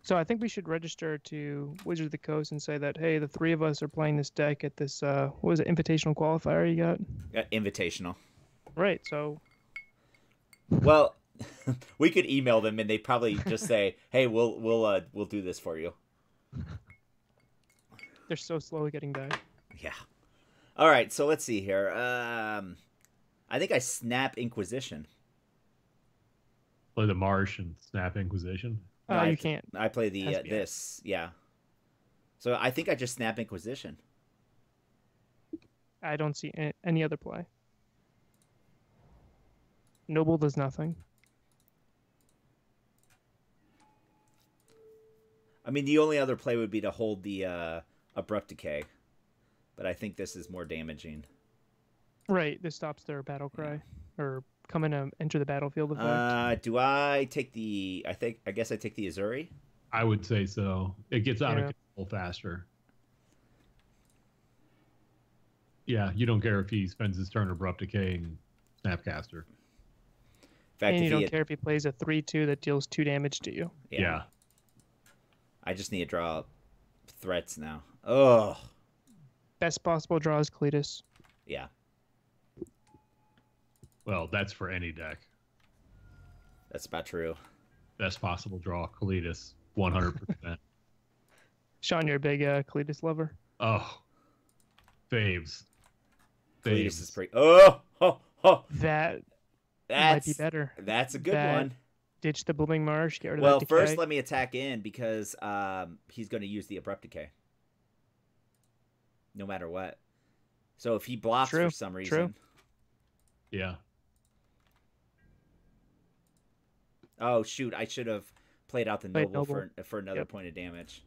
So I think we should register to Wizard of the Coast and say that, hey, the 3 of us are playing this deck at this, what was it, Invitational Qualifier you got? Invitational. Right, so... Well, we could email them and they probably just say, hey, we'll do this for you. They're so slow at getting back. Yeah. All right, so let's see here. I think I snap Inquisition. Play the Marsh and snap Inquisition. Oh, you can't. I play the Has to be this, yeah. So I think I just snap Inquisition. I don't see any other play. Noble does nothing. I mean, the only other play would be to hold the Abrupt Decay, but I think this is more damaging. Right, this stops their battle cry, or come in and enter the battlefield effect. Do I take the? I guess I take the Azuri. I would say so. It gets out of control faster. Yeah, you don't care if he spends his turn Abrupt Decay and Snapcaster. In fact, and you don't care if he plays a 3/2 that deals 2 damage to you. Yeah. I just need to draw threats now. Oh. Best possible draw is Cletus. Yeah. Well, that's for any deck. That's about true. Best possible draw, Kalidas, 100%. Sean, you're a big Cletus lover. Oh. Faves. Kalidas is pretty... Oh! That That's, might be better. That's a good one. Ditch the Blooming Marsh, get rid of Well, that first decay. let me attack in because he's going to use the Abrupt Decay. No matter what. So if he blocks for some reason... Yeah. Oh, shoot. I should have played out the Noble. For another point of damage.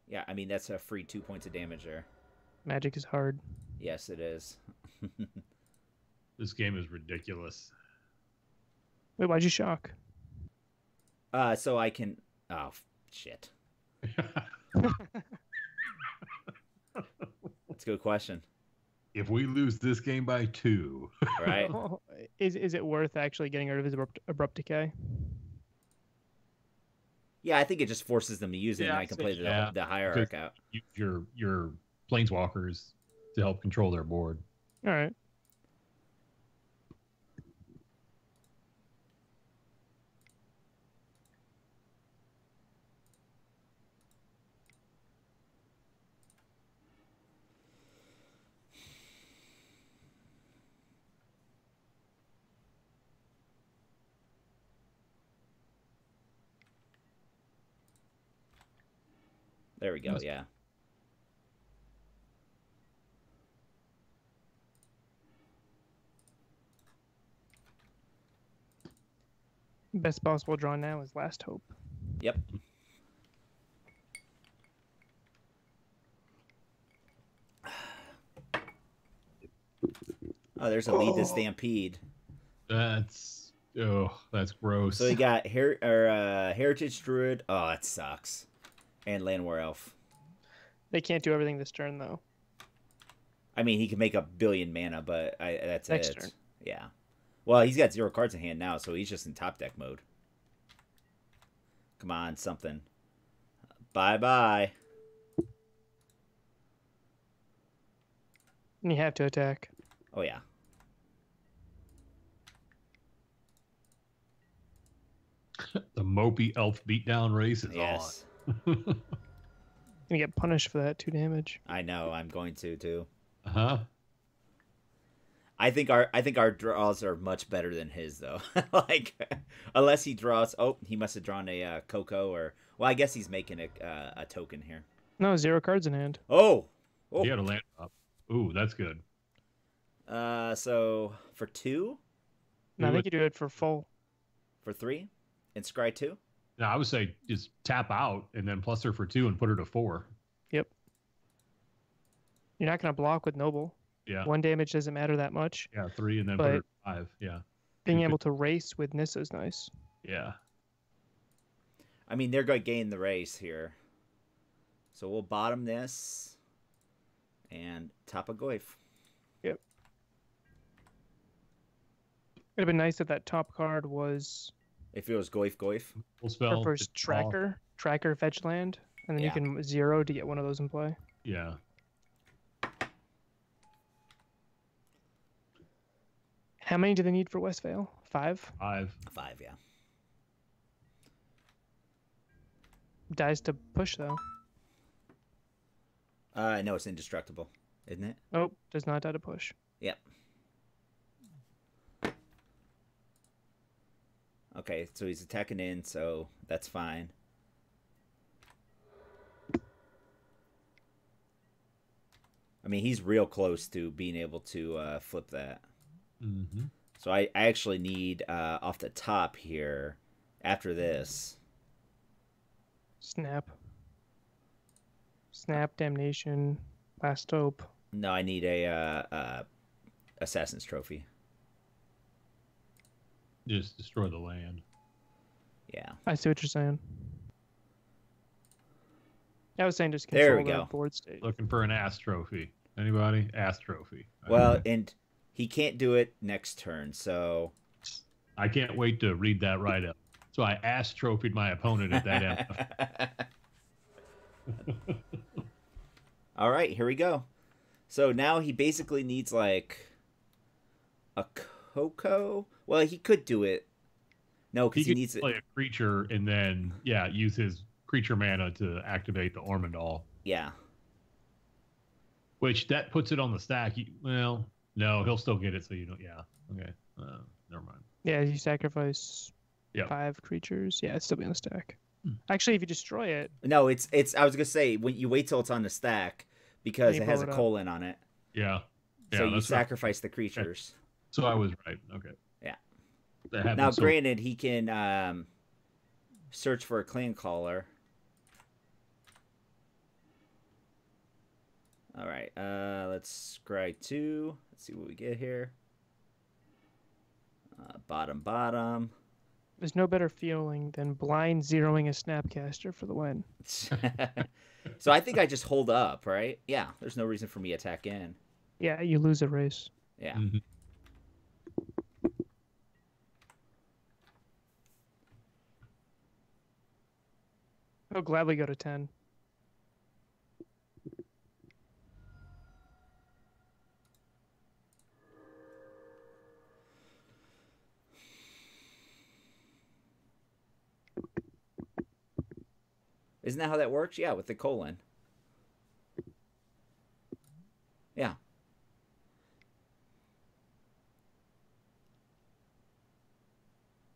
Yeah, I mean, that's a free 2 points of damage there. Magic is hard. Yes, it is. This game is ridiculous. Wait, why'd you shock? So I can... Oh, shit. That's a good question. If we lose this game by 2... Right? Is it worth actually getting rid of his Abrupt Decay? Yeah, I think it just forces them to use it, and I can play the Hierarch out. Your Planeswalkers to help control their board. All right. There we go, yeah. Best possible draw now is Last Hope. Yep. Oh, there's a lead to Stampede. That's gross. So you got Heritage Druid. Oh, that sucks. And Llanowar Elf. They can't do everything this turn, though. I mean, he can make a billion mana, but that's Next it. turn. Yeah. Well, he's got 0 cards in hand now, so he's just in top deck mode. Come on, something. Bye-bye. And you have to attack. Oh, yeah. The mopey elf beatdown race is on. You get punished for that 2 damage. I know, I'm going to, too. Uh-huh. I think our draws are much better than his, though. Like, unless he draws... Oh, he must have drawn a Coco, or... Well, I guess he's making a token here. No, 0 cards in hand. Oh! He had a land up. Ooh, that's good. So, for 2? No, I think you do it for full. For 3? And scry 2? No, I would say just tap out and then plus her for 2 and put her to 4. Yep. You're not going to block with Noble. Yeah. 1 damage doesn't matter that much. Yeah, 3 and then put her to 5. Yeah. Being able to race with Nissa is nice. Yeah. I mean, they're going to gain the race here. So we'll bottom this and top a Goyf. Yep. It'd have been nice if that top card was... If it was Goyf. Full spell. Her first tracker fetch land, and then you can 0 to get one of those in play. Yeah. How many do they need for Westvale? 5? 5. 5, yeah. Dies to push, though. No, it's indestructible, isn't it? Oh, does not die to push. Yep. Okay, so he's attacking in, so that's fine. I mean, he's real close to being able to flip that. Mm-hmm. So I actually need, off the top here, after this... Snap, Damnation, Last Hope. No, I need a Assassin's Trophy. Just destroy the land. Yeah. I see what you're saying. I was saying just There control we the go. board state. Looking for an ass trophy. Anybody? Ass trophy. Well, and he can't do it next turn, so... I can't wait to read that right up. So I ass trophied my opponent at that end. All right, here we go. So now he basically needs like a Coco. Well, he could do it. No, because he could needs play it. a creature and then use his creature mana to activate the Ormondal. Yeah. Which that puts it on the stack. No, he'll still get it. So you don't. Yeah. Okay. Never mind. Yeah, you sacrifice Yep. 5 creatures. Yeah, it's still be on the stack. Actually, if you destroy it... No, it's. I was gonna say when you wait till it's on the stack because You it has a blow it up. colon on it. Yeah. So you that's sacrifice the creatures. So I was right. Okay. Yeah. That happens Now, so- granted, he can search for a clan caller. All right. Let's scry 2. Let's see what we get here. Bottom. There's no better feeling than blind zeroing a Snapcaster for the win. So I think I just hold up, right? Yeah. There's no reason for me to attack in. Yeah, you lose a race. Yeah. Mhm. I'll gladly go to 10. Isn't that how that works? Yeah, with the colon. Yeah.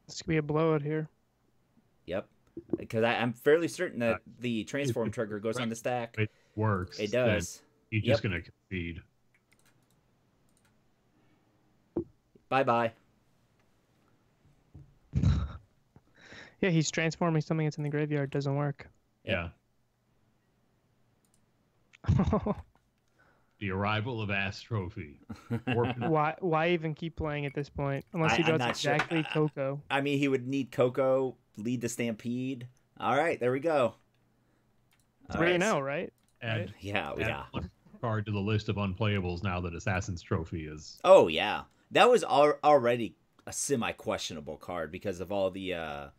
This could be a blowout here. Yep. Because I'm fairly certain that the transform trigger goes on the stack. It works. It does. He's just going to concede. Bye-bye. Yeah, he's transforming something that's in the graveyard. Doesn't work. Yeah. The arrival of Ass Trophy. Why even keep playing at this point? Unless he I'm does not sure. exactly Coco. I mean, he would need Coco, lead the Stampede. All right, there we go. 3-0, right? Add, Yeah. add one card to the list of unplayables now that Assassin's Trophy is. Oh, yeah. That was already a semi-questionable card because of all the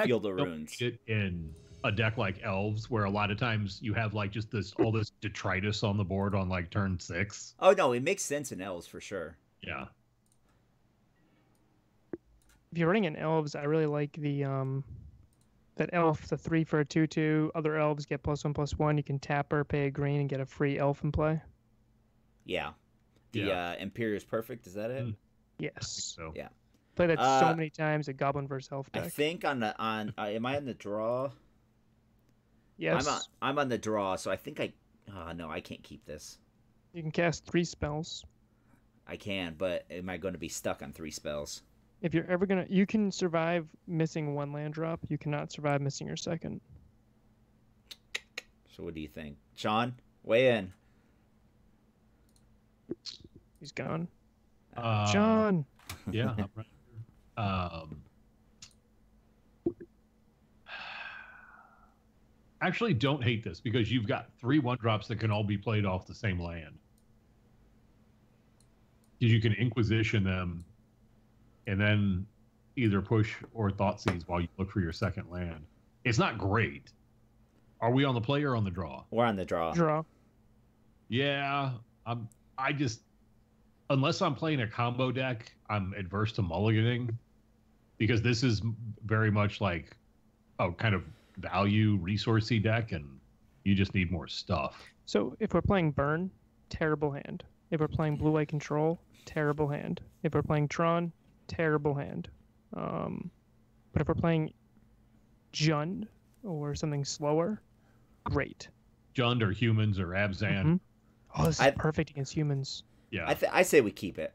Field of Runes. It in a deck like Elves, where a lot of times you have like just all this detritus on the board on like turn 6. Oh, no, it makes sense in Elves for sure. Yeah. If you're running an Elves, I really like the that elf, the 3 for a 2/2. Other elves get +1/+1. You can tap her, pay a green, and get a free elf in play. Yeah. The Imperious Perfect, is that it? Yes. So Yeah. Play that so many times. A Goblin versus Elf deck. I think am I on the draw? Yes. I'm on the draw, so I think no, I can't keep this. You can cast 3 spells. I can, but am I going to be stuck on 3 spells? If you're ever gonna, you can survive missing 1 land drop. You cannot survive missing your second. So what do you think? Sean, weigh in. He's gone. Sean. Yeah, I'm right. Actually, don't hate this because you've got 3 1-drops that can all be played off the same land. Because you can Inquisition them and then either push or Thoughtseize while you look for your second land. It's not great. Are we on the play or on the draw? We're on the draw. Draw. Yeah, I just, unless I'm playing a combo deck, I'm adverse to mulliganing because this is very much like a kind of value resourcey deck, and you just need more stuff. So if we're playing Burn, terrible hand. If we're playing Blue-White Control, terrible hand. If we're playing Tron, terrible hand. But if we're playing Jund or something slower, great. Jund or Humans or Abzan. Mm-hmm. Oh, this is perfect against Humans. Yeah. I say we keep it.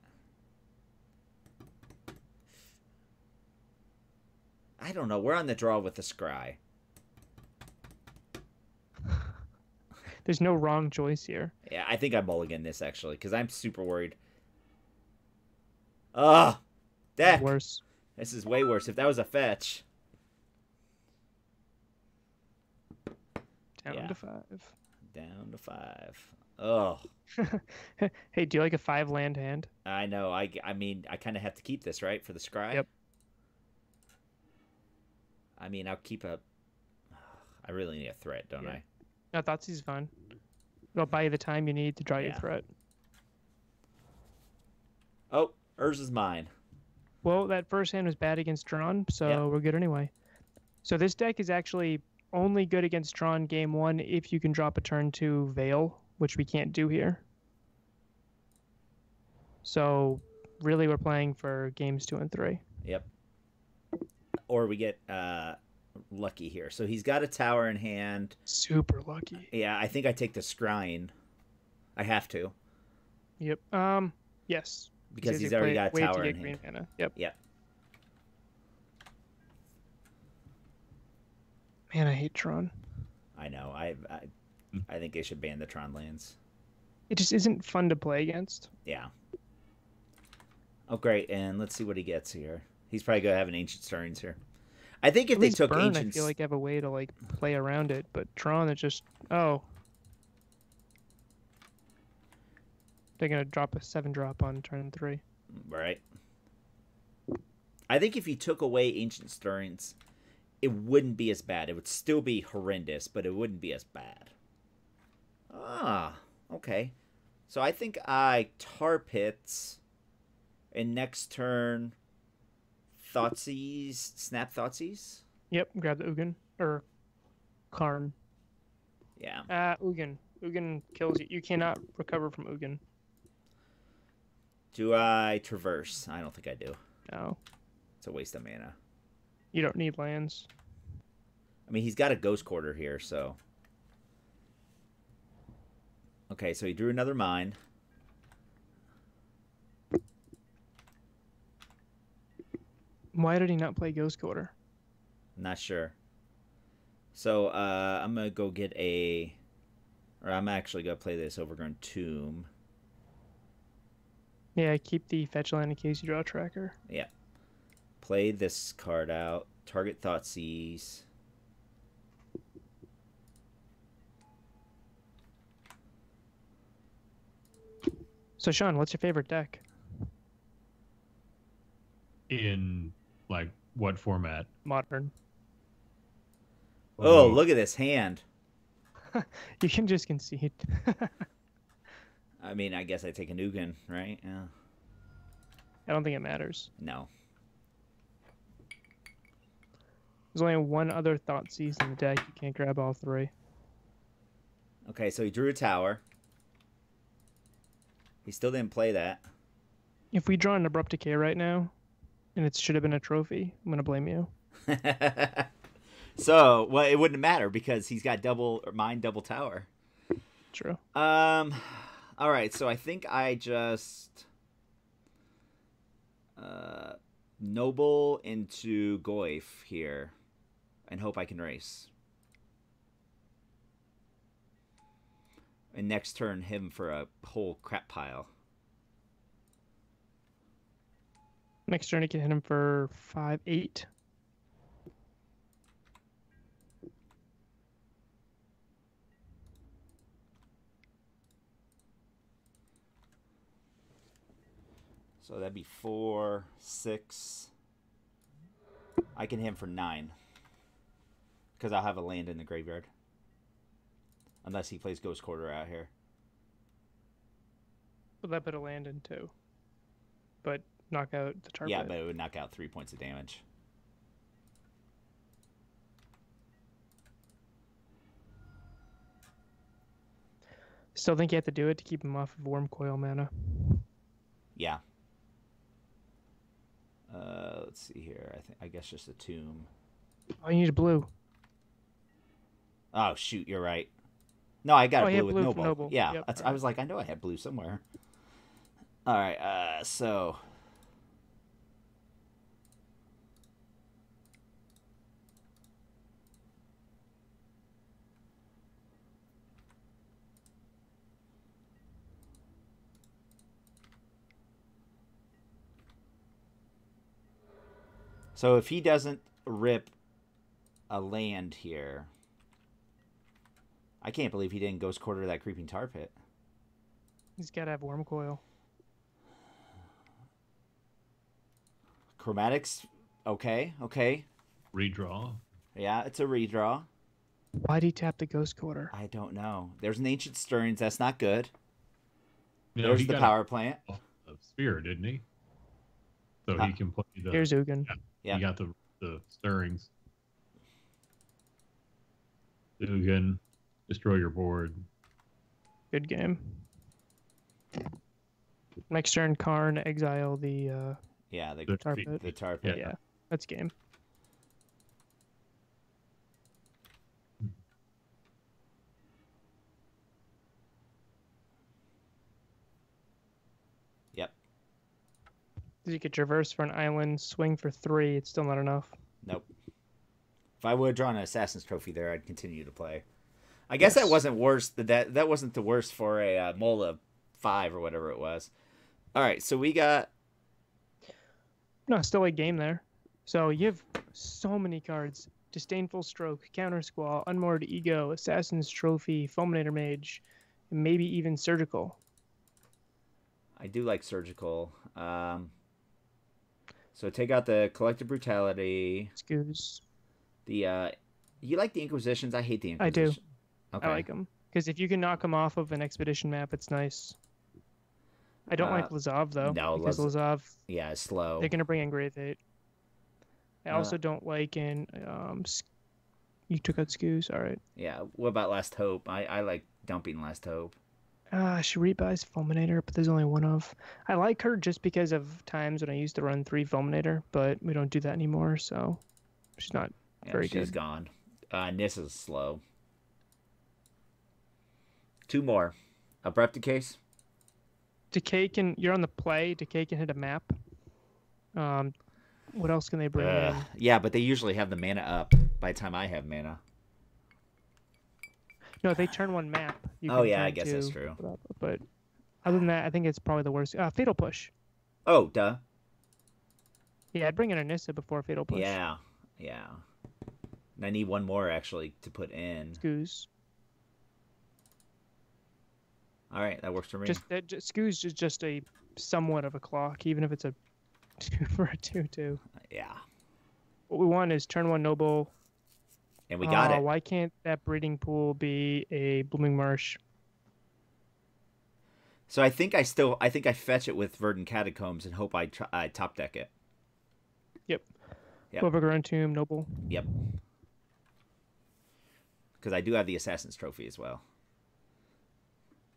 I don't know. We're on the draw with the Scry. There's no wrong choice here. Yeah, I think I mulligan this, actually, because I'm super worried. Ugh! Deck! Worse. This is way worse. If that was a fetch. Down to 5. Down to 5. Ugh. Hey, do you like a 5-land hand? I know. I mean, I kind of have to keep this, right, for the Scry? Yep. I mean, I'll keep a... I really need a threat, don't I? No, Thoughtseize is fine. It'll buy you the time you need to draw your threat. Oh, Urz is mine. Well, that first hand was bad against Tron, so we're good anyway. So this deck is actually only good against Tron game 1 if you can drop a turn 2 Veil, which we can't do here. So really we're playing for games 2 and 3. Yep. Or we get lucky here. So he's got a tower in hand. Super lucky. Yeah, I think I take the Scrying. I have to. Yep. Yes. Because he's already got a tower in hand. Mana. Yep. Yep. Man, I hate Tron. I know. I think they should ban the Tron lands. It just isn't fun to play against. Yeah. Oh, great. And let's see what he gets here. He's probably going to have an Ancient Stirrings here. I think if they took Burn, Ancient... I feel like I have a way to like play around it, but Tron, it's just... Oh. They're going to drop a 7-drop on turn 3. Right. I think if you took away Ancient Stirrings, it wouldn't be as bad. It would still be horrendous, but it wouldn't be as bad. Ah, okay. So I think I Tar Pits, and next turn, Thoughtseize, Snap Thoughtseize? Yep, grab the Ugin, or Karn. Yeah. Ugin. Ugin kills you. You cannot recover from Ugin. Do I Traverse? I don't think I do. No. It's a waste of mana. You don't need lands. I mean, he's got a Ghost Quarter here, so... Okay, so he drew another Mine. Why did he not play Ghost Quarter? Not sure. So, I'm going to go get a... Or I'm actually going to play this Overgrown Tomb. Yeah, keep the fetch land in case you draw a tracker. Yeah. Play this card out. Target Thoughtseize. So, Sean, what's your favorite deck? In, like, what format? Modern. Oh, look at this hand. You can just concede. I mean, I guess I take a Ugin, right? Yeah. I don't think it matters. No. There's only one other Thoughtseize in the deck. You can't grab all 3. Okay, so he drew a tower. He still didn't play that. If we draw an Abrupt Decay right now, and it should have been a trophy, I'm going to blame you. So, well, it wouldn't matter because he's got Mine, double tower. True. All right, so I think I just Noble into Goyf here, and hope I can race. And next turn, him for a whole crap pile. Next turn, I can hit him for 5-8. So that'd be 4, 6. I can hit him for 9. Because I'll have a land in the graveyard. Unless he plays Ghost Quarter out here. But that put a land in too. But knock out the tar Yeah, pit. but it would knock out 3 points of damage. Still think you have to do it to keep him off of Worm Coil mana. Yeah. Let's see here. I guess just a tomb. Oh, you need a blue. Oh shoot, you're right. No, I got a blue with blue Noble. Noble. Yeah, Yep, I was like, I know I had blue somewhere. All right, so if he doesn't rip a land here, I can't believe he didn't Ghost Quarter that Creeping Tar Pit. He's got to have Worm Coil. Chromatics, okay. Redraw. Yeah, it's a redraw. Why'd he tap the Ghost Quarter? I don't know. There's an Ancient Stirrings. That's not good. You know, There's he the got power plant. a sphere, didn't he? So he can play the. Here's Ugin. Yeah. He got the stirrings. Ugin, destroy your board. Good game. Next turn, Karn, exile the the tar pit. the tar pit. Yeah, that's game. Yep. You could traverse for an island, swing for 3. It's still not enough. Nope. If I would have drawn an Assassin's Trophy there, I'd continue to play. I guess that wasn't worse. That wasn't the worst for a Mola 5 or whatever it was. All right, so we got. No, still a game there. So you have so many cards: Disdainful Stroke, Counter Squall, Unmoored Ego, Assassin's Trophy, Fulminator Mage, and maybe even Surgical. I do like Surgical. So take out the Collective Brutality. Excuse. The you like the Inquisitions? I hate the I do. Inquisition. Okay. I like them because if you can knock them off of an expedition map, it's nice. I don't like Lazav though. No, because Lazav. Yeah, it's slow. They're gonna bring in Grave 8. I also don't like in you took out Scoos, all right. Yeah. What about Last Hope? I like dumping Last Hope. She buys Fulminator, but there's only one of. I like her just because of times when I used to run 3 Fulminator, but we don't do that anymore, so she's not very good. She's gone. Nissa's slow. 2 more. Abrupt Decay. Decay can. You're on the play. Decay can hit a map. What else can they bring in? Yeah, but they usually have the mana up by the time I have mana. No, they turn 1 map. You Oh can yeah, turn I guess 2, that's true. But other than that, I think it's probably the worst. Fatal Push. Oh, duh. Yeah, I'd bring in Anissa before Fatal Push. Yeah. And I need 1 more actually to put in. Scoos. All right, that works for me. Scoos is just a somewhat of a clock, even if it's a 2 for a 2/2. Yeah. What we want is turn 1 Noble. And we got it. Why can't that breeding pool be a Blooming Marsh? So I think I fetch it with Verdant Catacombs and hope I top deck it. Yep. Yep. Overgrown Tomb, Noble. Yep. Because I do have the Assassin's Trophy as well.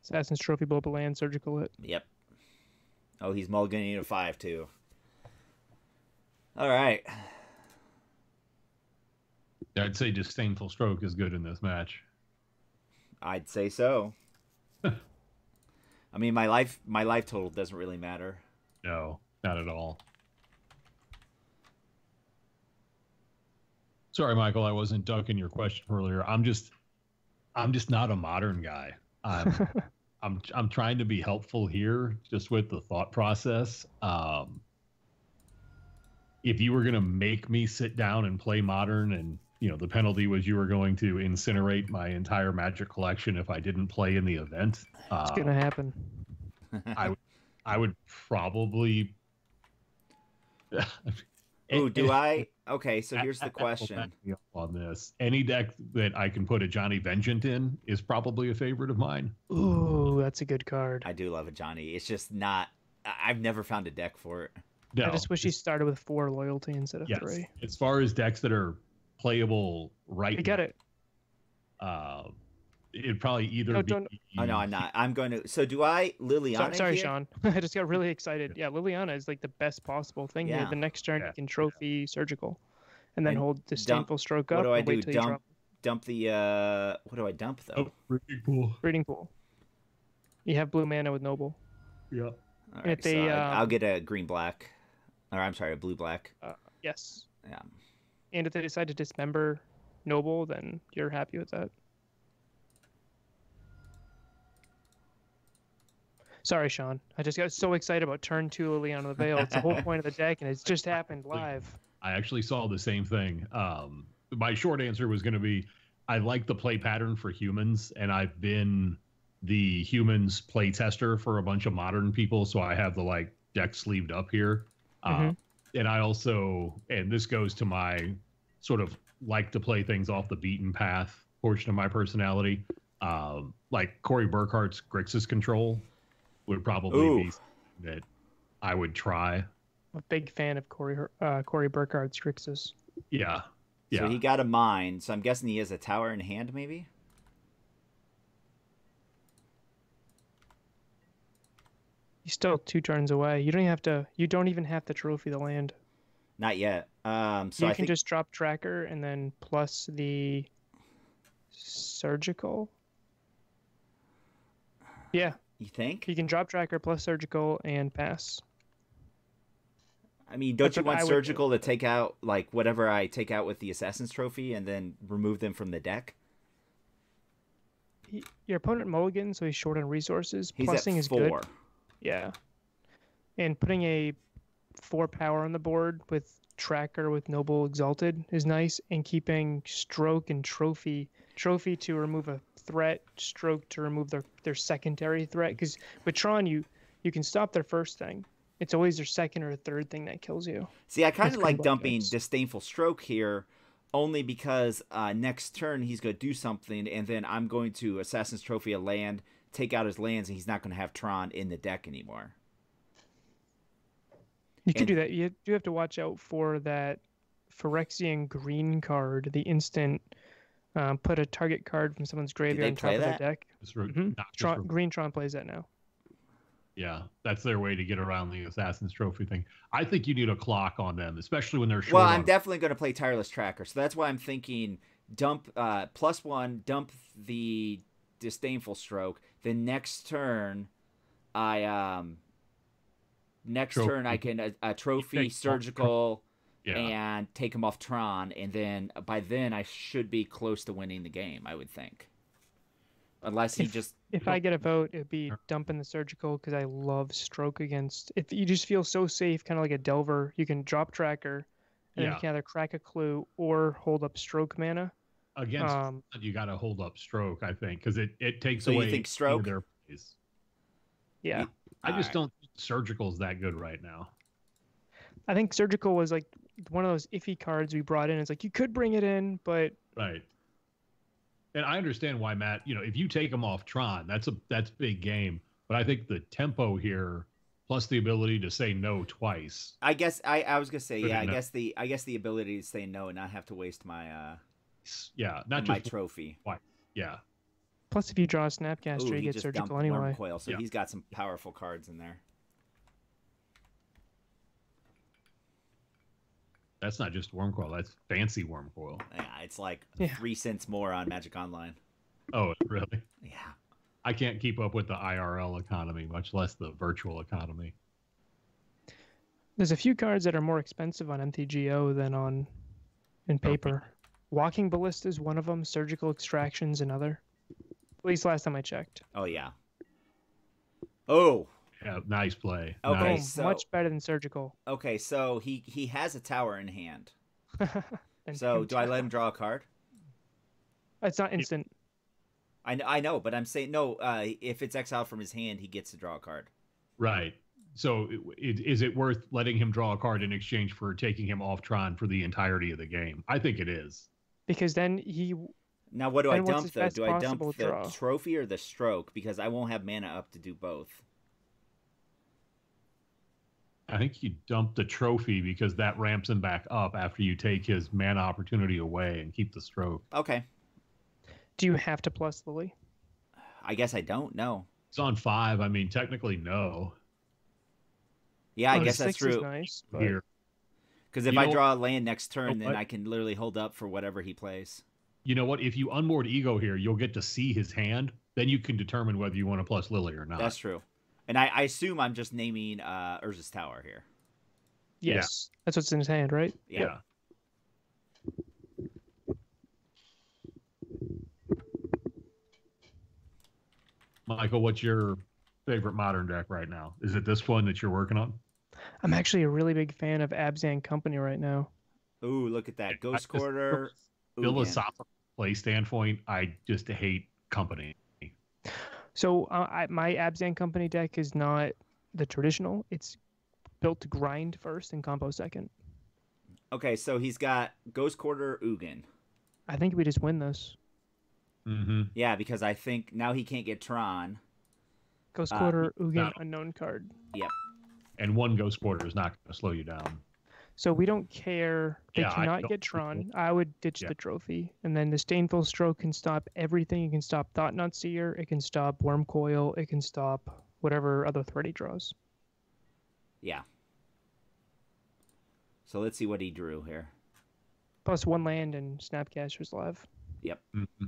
Assassin's Trophy, blow up a land, Surgical hit. Yep. Oh, he's mulliganing a 5 too. All right. I'd say Disdainful Stroke is good in this match. I'd say so. I mean, my life total doesn't really matter. No, not at all. Sorry, Michael, I wasn't ducking your question earlier. I'm just not a modern guy. I'm trying to be helpful here, just with the thought process. If you were going to make me sit down and play modern, and the penalty was you were going to incinerate my entire Magic collection if I didn't play in the event, it's gonna happen. I would probably. Ooh, do I? Okay, so here's the question. On this, any deck that I can put a Johnny Vengeant in is probably a favorite of mine. Ooh, that's a good card. I do love a Johnny. It's just not. I've never found a deck for it. No, I just wish he started with 4 loyalty instead of 3. As far as decks that are playable right I get it. It'd probably either be... Oh, no, I'm not. I'm going to... So do I Liliana Sorry, here? Sean. I just got really excited. Yeah, Liliana is like the best possible thing here. The next turn you can trophy surgical and then hold Disdainful Stroke up. What do I do? Dump the... What do I dump, though? Breeding Pool. You have blue mana with Noble. Yeah. All right, so I'll get a green-black. Or I'm sorry, a blue-black. Yes. Yeah. And if they decide to dismember Noble, then you're happy with that. Sorry, Sean. I just got so excited about turn 2 Liliana of the Veil. It's the whole point of the deck, and it's just happened live. I actually saw the same thing. My short answer was going to be, I like the play pattern for humans, and I've been the humans play tester for a bunch of modern people, so I have the deck sleeved up here. And I also, and this goes to my sort of like to play things off the beaten path portion of my personality. Like Corey Burkhart's Grixis Control would probably be that I would try. I'm a big fan of Corey Burkhart's Grixis. Yeah. So he got a mine, so I'm guessing he has a tower in hand, maybe? He's still 2 turns away. You don't even have to trophy the land. Not yet. So you can just drop Tracker and then plus the Surgical. Yeah. You think? You can drop Tracker plus Surgical and pass. I mean, don't you want Surgical to take out whatever I take out with the Assassin's Trophy and then remove them from the deck? Your opponent mulligans, so he's short on resources. He's Plussing at is 4. good. Yeah. And putting a 4 power on the board with Tracker with Noble Exalted is nice, and keeping Stroke and Trophy to remove a threat, Stroke to remove their secondary threat, because with Tron you can stop their first thing. It's always their second or third thing that kills you. See, I kind of like dumping Disdainful Stroke here, only because next turn he's going to do something, and then I'm going to Assassin's Trophy a land, take out his lands, and he's not going to have Tron in the deck anymore. You can do that. You do have to watch out for that Phyrexian green card, the instant put a target card from someone's graveyard on top of their deck. Green Tron plays that now. Yeah, that's their way to get around the Assassin's Trophy thing. I think you need a clock on them, especially when they're short. Well, I'm definitely going to play Tireless Tracker, so that's why I'm thinking dump +1, dump the Disdainful Stroke. Then next turn, I can trophy Surgical and take him off Tron, and then by then I should be close to winning the game, I would think. Unless if I get a vote, it'd be dumping the Surgical, because I love Stroke against. If you just feel so safe, kind of like a Delver, you can drop Tracker, and then you can either crack a Clue or hold up Stroke mana. Against you got to hold up Stroke, I think, because it takes away. So you think Stroke? Their place. Yeah. I just don't think Surgical is that good right now. I think Surgical was like one of those iffy cards we brought in. It's like you could bring it in, but right. And I understand why, Matt. If you take him off Tron, that's big game. But I think the tempo here, plus the ability to say no twice. I guess I was gonna say I guess the ability to say no and not have to waste my not just my trophy. Twice. Yeah. Plus, if you draw a Snapcaster, you get Surgical anyway. Wormcoil, so he's got some powerful cards in there. That's not just Wormcoil. That's fancy Wormcoil. Yeah, it's like 3 cents more on Magic Online. Oh, really? Yeah. I can't keep up with the IRL economy, much less the virtual economy. There's a few cards that are more expensive on MTGO than in paper. Walking Ballista is one of them. Surgical Extraction's another. At least last time I checked. Oh, yeah. Oh. Yeah, nice play. Okay, Nice. so much better than Surgical. Okay, so he has a tower in hand. And So do I let him draw a card? It's not instant. I know, but I'm saying no. If it's exiled from his hand, he gets to draw a card. Right. So is it worth letting him draw a card in exchange for taking him off Tron for the entirety of the game? I think it is. Because then he... Now, what do I Then what's dump, his though? best Do I dump possible the draw? trophy or the stroke? Because I won't have mana up to do both. I think you dump the trophy because that ramps him back up after you take his mana opportunity away and keep the stroke. Okay. Do you have to plus Lily? I guess I don't know. It's on 5. I mean, technically, no. Yeah, I Oh, guess that's 6 is true. nice, but... Here. Because if You I know- draw a land next turn, know then what? I can literally hold up for whatever he plays. You know what? If you unmoored Ego here, you'll get to see his hand. Then you can determine whether you want to plus Lily or not. That's true. And I assume I'm just naming Urza's Tower here. Yes. That's what's in his hand, right? Yeah. Michael, what's your favorite modern deck right now? Is it this one that you're working on? I'm actually a really big fan of Abzan Company right now. Ooh, look at that. Ghost I just- Quarter. Philosophical play standpoint, I just hate company. So my Abzan Company deck is not the traditional. It's built to grind first and combo second. Okay, so he's got Ghost Quarter, Ugin. I think we just win this. Mm-hmm. Yeah, because I think now he can't get Tron. Ghost Quarter, Ugin, no. unknown card. Yep. And one Ghost Quarter is not going to slow you down. So we don't care. They Yeah, I cannot don't get think Tron. so. I would ditch Yeah. the trophy. And then the Disdainful Stroke can stop everything. It can stop Thought Knot Seer. It can stop Worm Coil. It can stop whatever other threat he draws. Yeah. So let's see what he drew here. Plus 1 land and Snapcaster's Live. Yep. Mm-hmm.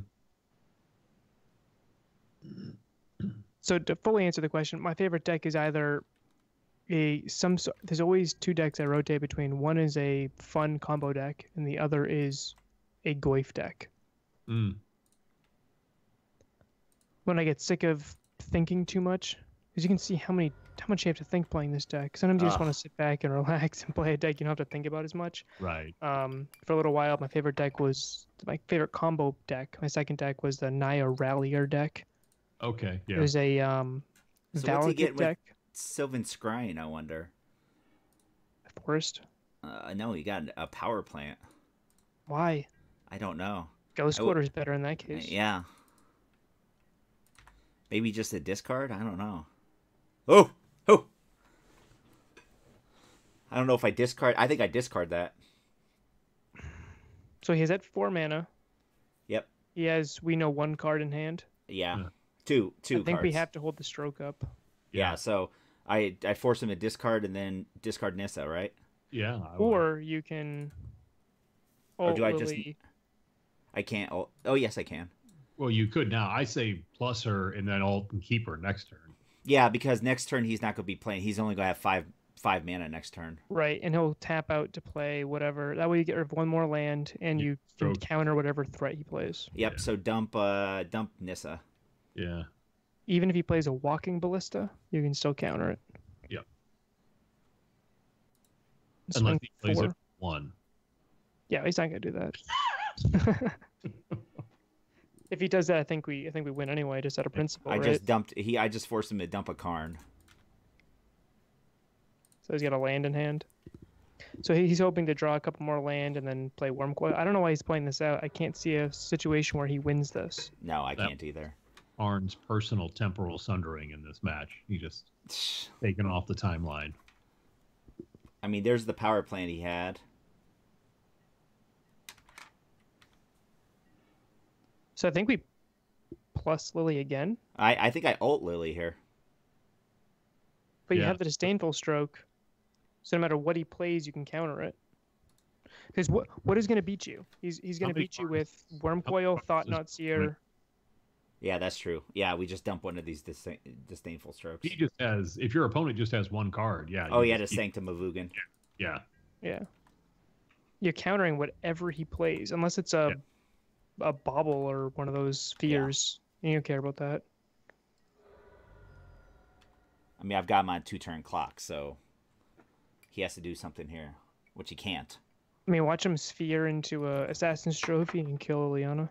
So to fully answer the question, my favorite deck is either there's always 2 decks I rotate between. One is a fun combo deck, and the other is a Goif deck. Mm. When I get sick of thinking too much, because you can see how much you have to think playing this deck. Sometimes you just want to sit back and relax and play a deck you don't have to think about as much. Right. For a little while, my favorite combo deck. My second deck was the Naya Rallier deck. Okay. Yeah. There's a So what's he Valakut getting deck. with Sylvan Scrying, I wonder? Forest. No, he got a power plant. Why? I don't know. Ghost Quarter is better in that case. Yeah. Maybe just a discard? I don't know. Oh! Oh! I don't know if I discard. I think I discard that. So he has at 4 mana. Yep. He has, we know, 1 card in hand. Yeah. Yeah. Two I think cards. we have to hold the stroke up. Yeah, so I force him to discard and then discard Nissa, right? Yeah. I would. Or you can. Or do I just- Lily. I can't. Oh, yes, I can. Well, you could now. I say plus her and then alt and keep her next turn. Yeah, because next turn he's not going to be playing. He's only going to have five mana next turn. Right, and he'll tap out to play whatever. That way you get rid of 1 more land, and you can stroke. counter whatever threat he plays. Yep. Yeah. So dump Nissa. Yeah. Even if he plays a Walking Ballista, you can still counter it. Yep. Swing Unless he plays 4. it 1. Yeah, he's not gonna do that. If he does that, I think we win anyway, just out of principle, I right? just forced him to dump a Karn. So he's got a land in hand. So he's hoping to draw a couple more land and then play Worm Coil. I don't know why he's playing this out. I can't see a situation where he wins this. No, I That- can't either. Arn's personal temporal sundering in this match. He just taken off the timeline. I mean, there's the power plant he had. So I think we plus Lily again, I think I ult Lily here. but you Yeah. have the Disdainful Stroke. So no matter what he plays, you can counter it. Because what is going to beat you? He's going How to many beat you cards- with Worm how many Coil, cards Thought does- Knot Seer. Yeah, that's true. Yeah, we just dump one of these disdainful strokes. He just has, if your opponent just has 1 card, yeah. Oh, you yeah, to just keep- Sanctum of Ugin. Yeah. Yeah. you're countering whatever he plays, unless it's a bauble or one of those spheres. You don't care about that. I mean, I've got him on 2-turn clock, so he has to do something here, which he can't. I mean, watch him sphere into a Assassin's Trophy and kill Liliana.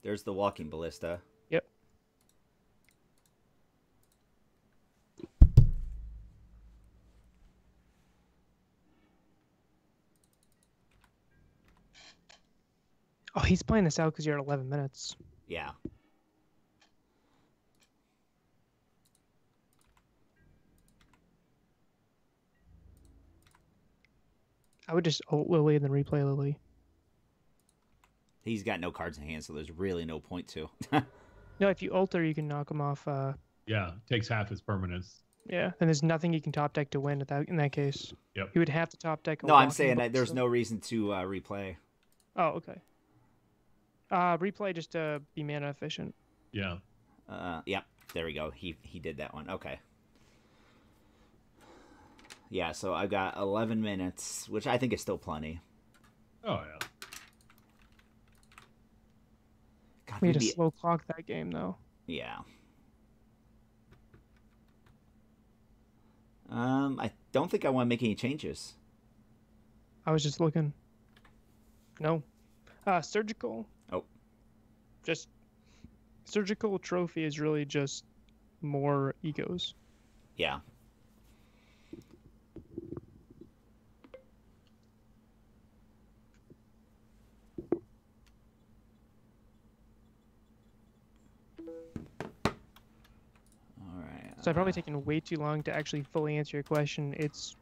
There's the Walking Ballista. Yep. Oh, he's playing this out because you're at 11 minutes. Yeah. I would just ult Lily and then replay Lily. He's got no cards in hand, so there's really no point to. No, if you ult her, you can knock him off. Yeah, takes half his permanence. Yeah, and there's nothing you can top deck to win in that case. Yep. You would have to top deck. No, I'm saying that there's no reason to replay. Oh, okay. Replay just to be mana efficient. Yeah. Yep. There we go. He did that one. Okay. Yeah, so I've got 11 minutes, which I think is still plenty. Oh, yeah. God, we had to slow clock that game, though. Yeah. I don't think I want to make any changes. I was just looking. No. Surgical. Oh. Just surgical trophy is really just more egos. Yeah. So I've probably taken way too long to actually fully answer your question. It's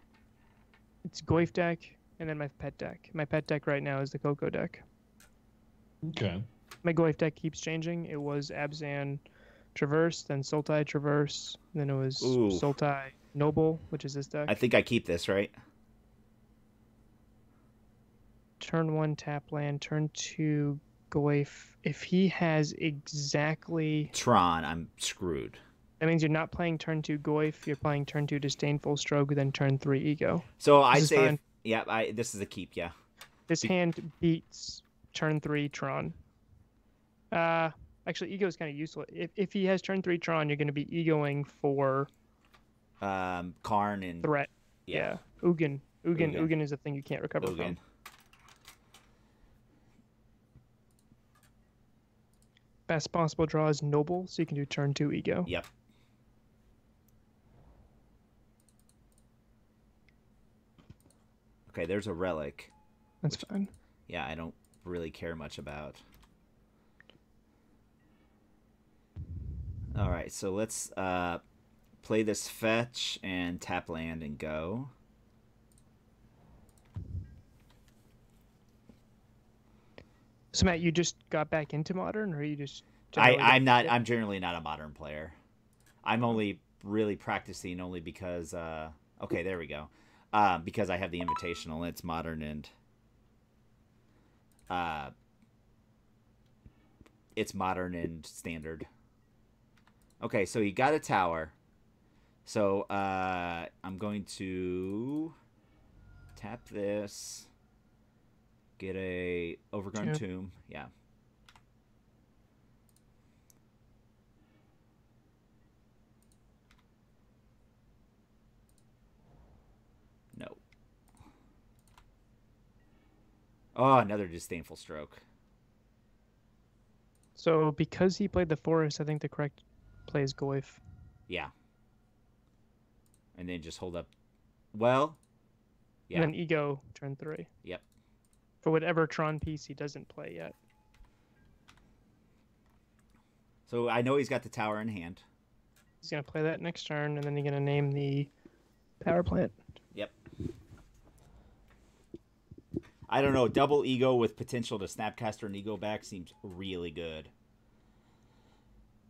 Goif deck, and then my pet deck. My pet deck right now is the Coco deck. Okay. My Goif deck keeps changing. It was Abzan Traverse, then Sultai Traverse, then it was Sultai Noble, which is this deck. I think I keep this, right? Turn 1 tap land, turn 2 Goif. If he has exactly Tron, I'm screwed. That means you're not playing turn 2 Goif, you're playing turn 2 Disdainful Stroke, then turn 3 Ego. So I say, this is a keep, yeah. This hand beats turn 3 Tron. Actually, Ego is kind of useful. If he has turn 3 Tron, you're going to be Egoing for Karn and threat. Yeah. Ugin. Ugin is a thing you can't recover Ugin. from. Best possible draw is Noble, so you can do turn 2 Ego. Yep. Okay, there's a relic. That's fine. Yeah, I don't really care much about. All right, so let's play this fetch and tap land and go. So Matt, you just got back into Modern, or you just? I'm generally not a Modern player. I'm only really practicing only because. Okay, there we go. Because I have the Invitational, and it's Modern and. It's Modern and Standard. Okay, so you got a tower. So I'm going to tap this. Get a Overgrown Tomb. Yeah. No. Oh, another Disdainful Stroke. So because he played the Forest, I think the correct play is Goif. Yeah. And then just hold up. Well. Yeah. And then Ego turn 3. Yep. For whatever Tron piece he doesn't play yet. So I know he's got the tower in hand. He's going to play that next turn, and then he's going to name the power plant. Yep. I don't know. Double Ego with potential to Snapcaster and Ego back seems really good.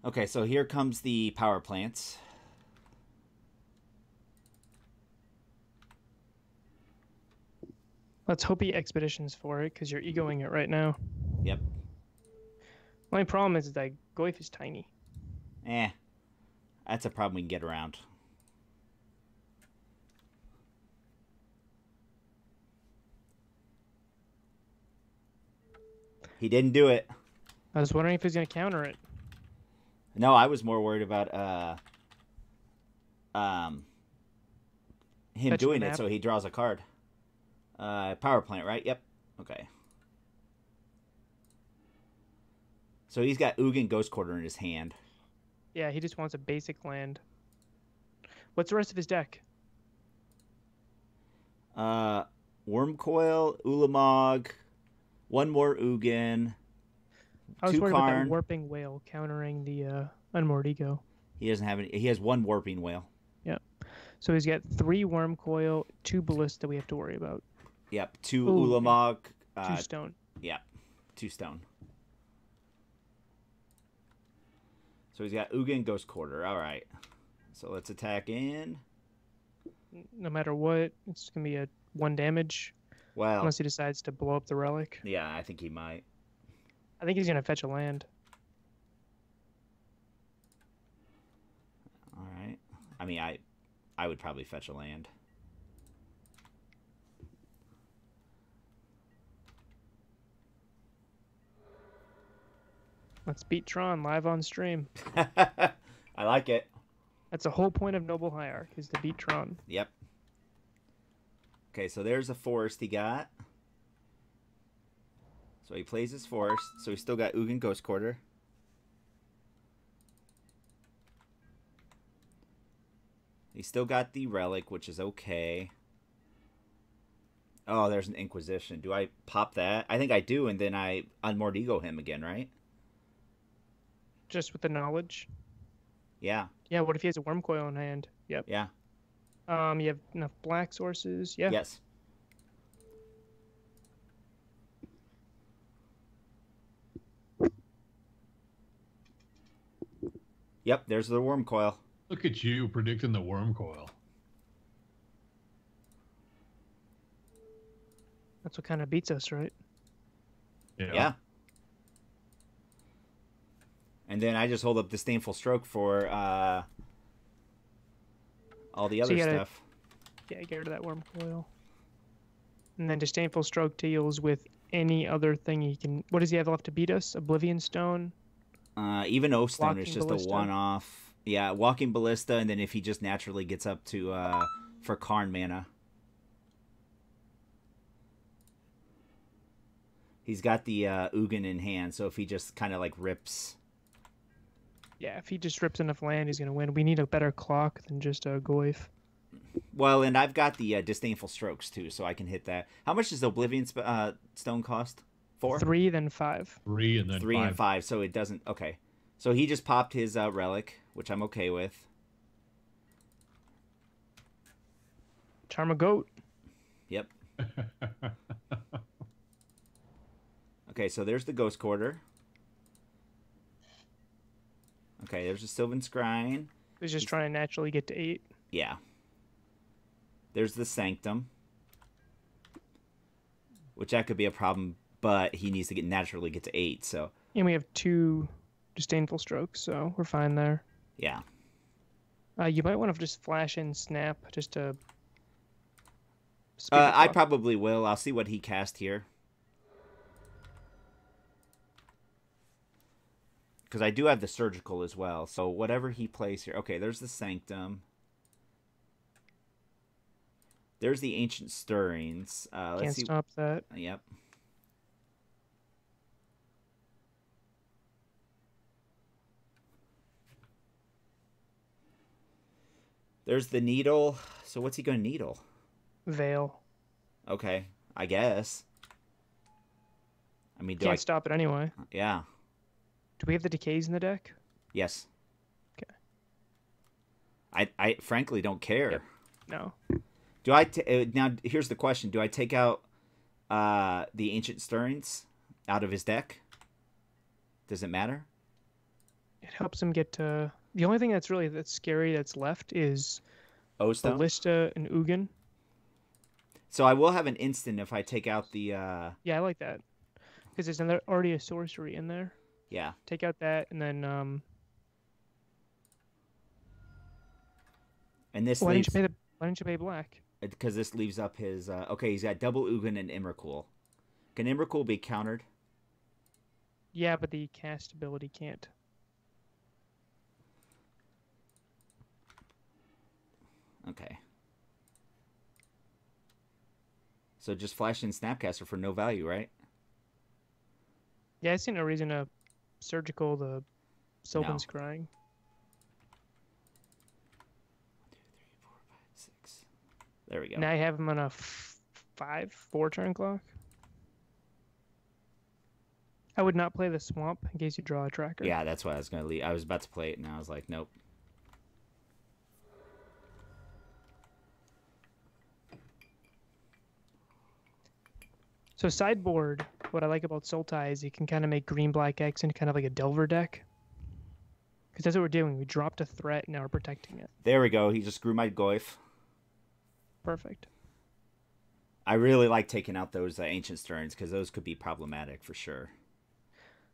Okay, so here comes the power plants. Let's hope he expeditions for it, because you're egoing it right now. Yep. My problem is that Goif is tiny. That's a problem we can get around. He didn't do it. I was wondering if he's going to counter it. No, I was more worried about him doing it, so he draws a card. Power plant, right? Yep. Okay. So he's got Ugin Ghost Quarter in his hand. Yeah, he just wants a basic land. What's the rest of his deck? Wormcoil, Ulamog, one more Ugin. I was two worried about that Karn. Warping Whale countering the Unmoored Ego. He doesn't have any. He has one Warping Whale. Yep. So he's got 3 Wormcoil, 2 Ballista we have to worry about. Yep. 2 Ooh, Ulamog. 2 stone. Yeah. 2 stone. So he's got Ugin Ghost Quarter. All right. So let's attack in. No matter what, it's going to be a 1 damage. Well, Unless he decides to blow up the relic. yeah, I think he might. I think he's going to fetch a land. All right. I mean, I would probably fetch a land. Let's beat Tron live on stream. I like it. That's the whole point of Noble Hierarch, is to beat Tron. Yep. Okay, so there's a forest he got. So he plays his forest. So he's still got Ugin Ghost Quarter. He's still got the relic, which is okay. Oh, there's an Inquisition. Do I pop that? I think I do, and then I Unmoored Ego him again, right? Just with the knowledge. Yeah. Yeah, what if he has a Wormcoil in hand? Yep. Yeah. You have enough black sources? Yeah. Yes. Yep, there's the Wormcoil. Look at you predicting the worm coil. That's what kind of beats us, right? Yeah. And then I just hold up Disdainful Stroke for all the other stuff. Yeah, get rid of that Wormcoil. And then Disdainful Stroke deals with any other thing he can... What does he have left to beat us? Oblivion Stone? Even Oath Stone is Walking just Ballista. a one-off. Yeah, Walking Ballista, and then if he just naturally gets up to for Karn mana. He's got the Ugin in hand, so if he just kind of like rips... Yeah, if he just rips enough land, he's going to win. We need a better clock than just a Goyf. Well, and I've got the Disdainful Strokes, too, so I can hit that. How much does the Oblivion Stone cost? 4? 3, then 5. 3 and then 3 5. and 5, so it doesn't... Okay. So he just popped his relic, which I'm okay with. Charm a Goat. Yep. Okay, so there's the Ghost Quarter. Okay, there's a Sylvan Scrying. He's just trying to naturally get to 8. Yeah. There's the Sanctum. Which that could be a problem, but he needs to naturally get to 8, so... And we have 2 Disdainful Strokes, so we're fine there. Yeah. You might want to just flash in Snap just to... speed the I clock. probably will. I'll see what he cast here. Because I do have the Surgical as well. So whatever he plays here. Okay, there's the Sanctum. There's the Ancient Stirrings. Let's Can't see. stop that. Yep. There's the Needle. So what's he going to Needle? Veil. Okay, I guess. I mean, Can't stop it anyway. Yeah. Do we have the Decays in the deck? Yes. Okay. I frankly don't care. Yep. No. Do I now? Here's the question: do I take out the Ancient Stirrings out of his deck? Does it matter? It helps him get to... The only thing that's scary that's left is O-Stone? Ballista and Ugin. So I will have an instant if I take out the... Yeah, I like that. Because there's already a sorcery in there. Yeah. Take out that, and then... And this why leaves... didn't you pay black? Because this leaves up his... okay, he's got double Ugin and Emrakul. Can Emrakul be countered? Yeah, but the cast ability can't. Okay. So just flash in Snapcaster for no value, right? Yeah, I see no reason to surgical the Sylvan Scrying. 6. There we go. Now I have him on a 4 turn clock. I would not play the swamp in case you draw a tracker. Yeah, that's why I was going to leave. I was about to play it, and I was like, nope. So sideboard, what I like about Sultai is you can kind of make green-black X into kind of like a Delver deck. Because that's what we're doing. We dropped a threat, now we're protecting it. There we go. He just grew my Goyf. Perfect. I really like taking out those Ancient Sterns, because those could be problematic for sure.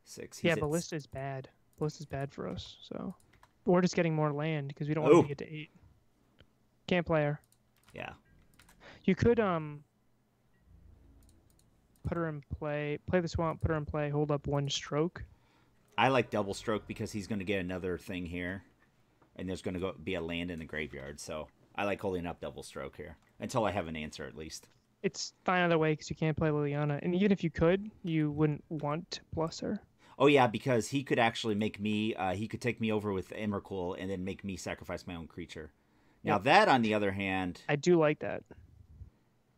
6. Yeah, Ballista is bad. Ballista is bad for us, so... We're just getting more land, because we don't want to get to 8. Can't play her. Yeah. You could, put her in play the swamp, put her in play, hold up 1 stroke. I like double stroke because he's going to get another thing here, and there's going to be a land in the graveyard. So I like holding up double stroke here until I have an answer at least. It's fine either way because you can't play Liliana, and even if you could, you wouldn't want to plus her. Oh yeah, because he could actually make me. He could take me over with Emrakul and then make me sacrifice my own creature. Now that, on the other hand, I do like that.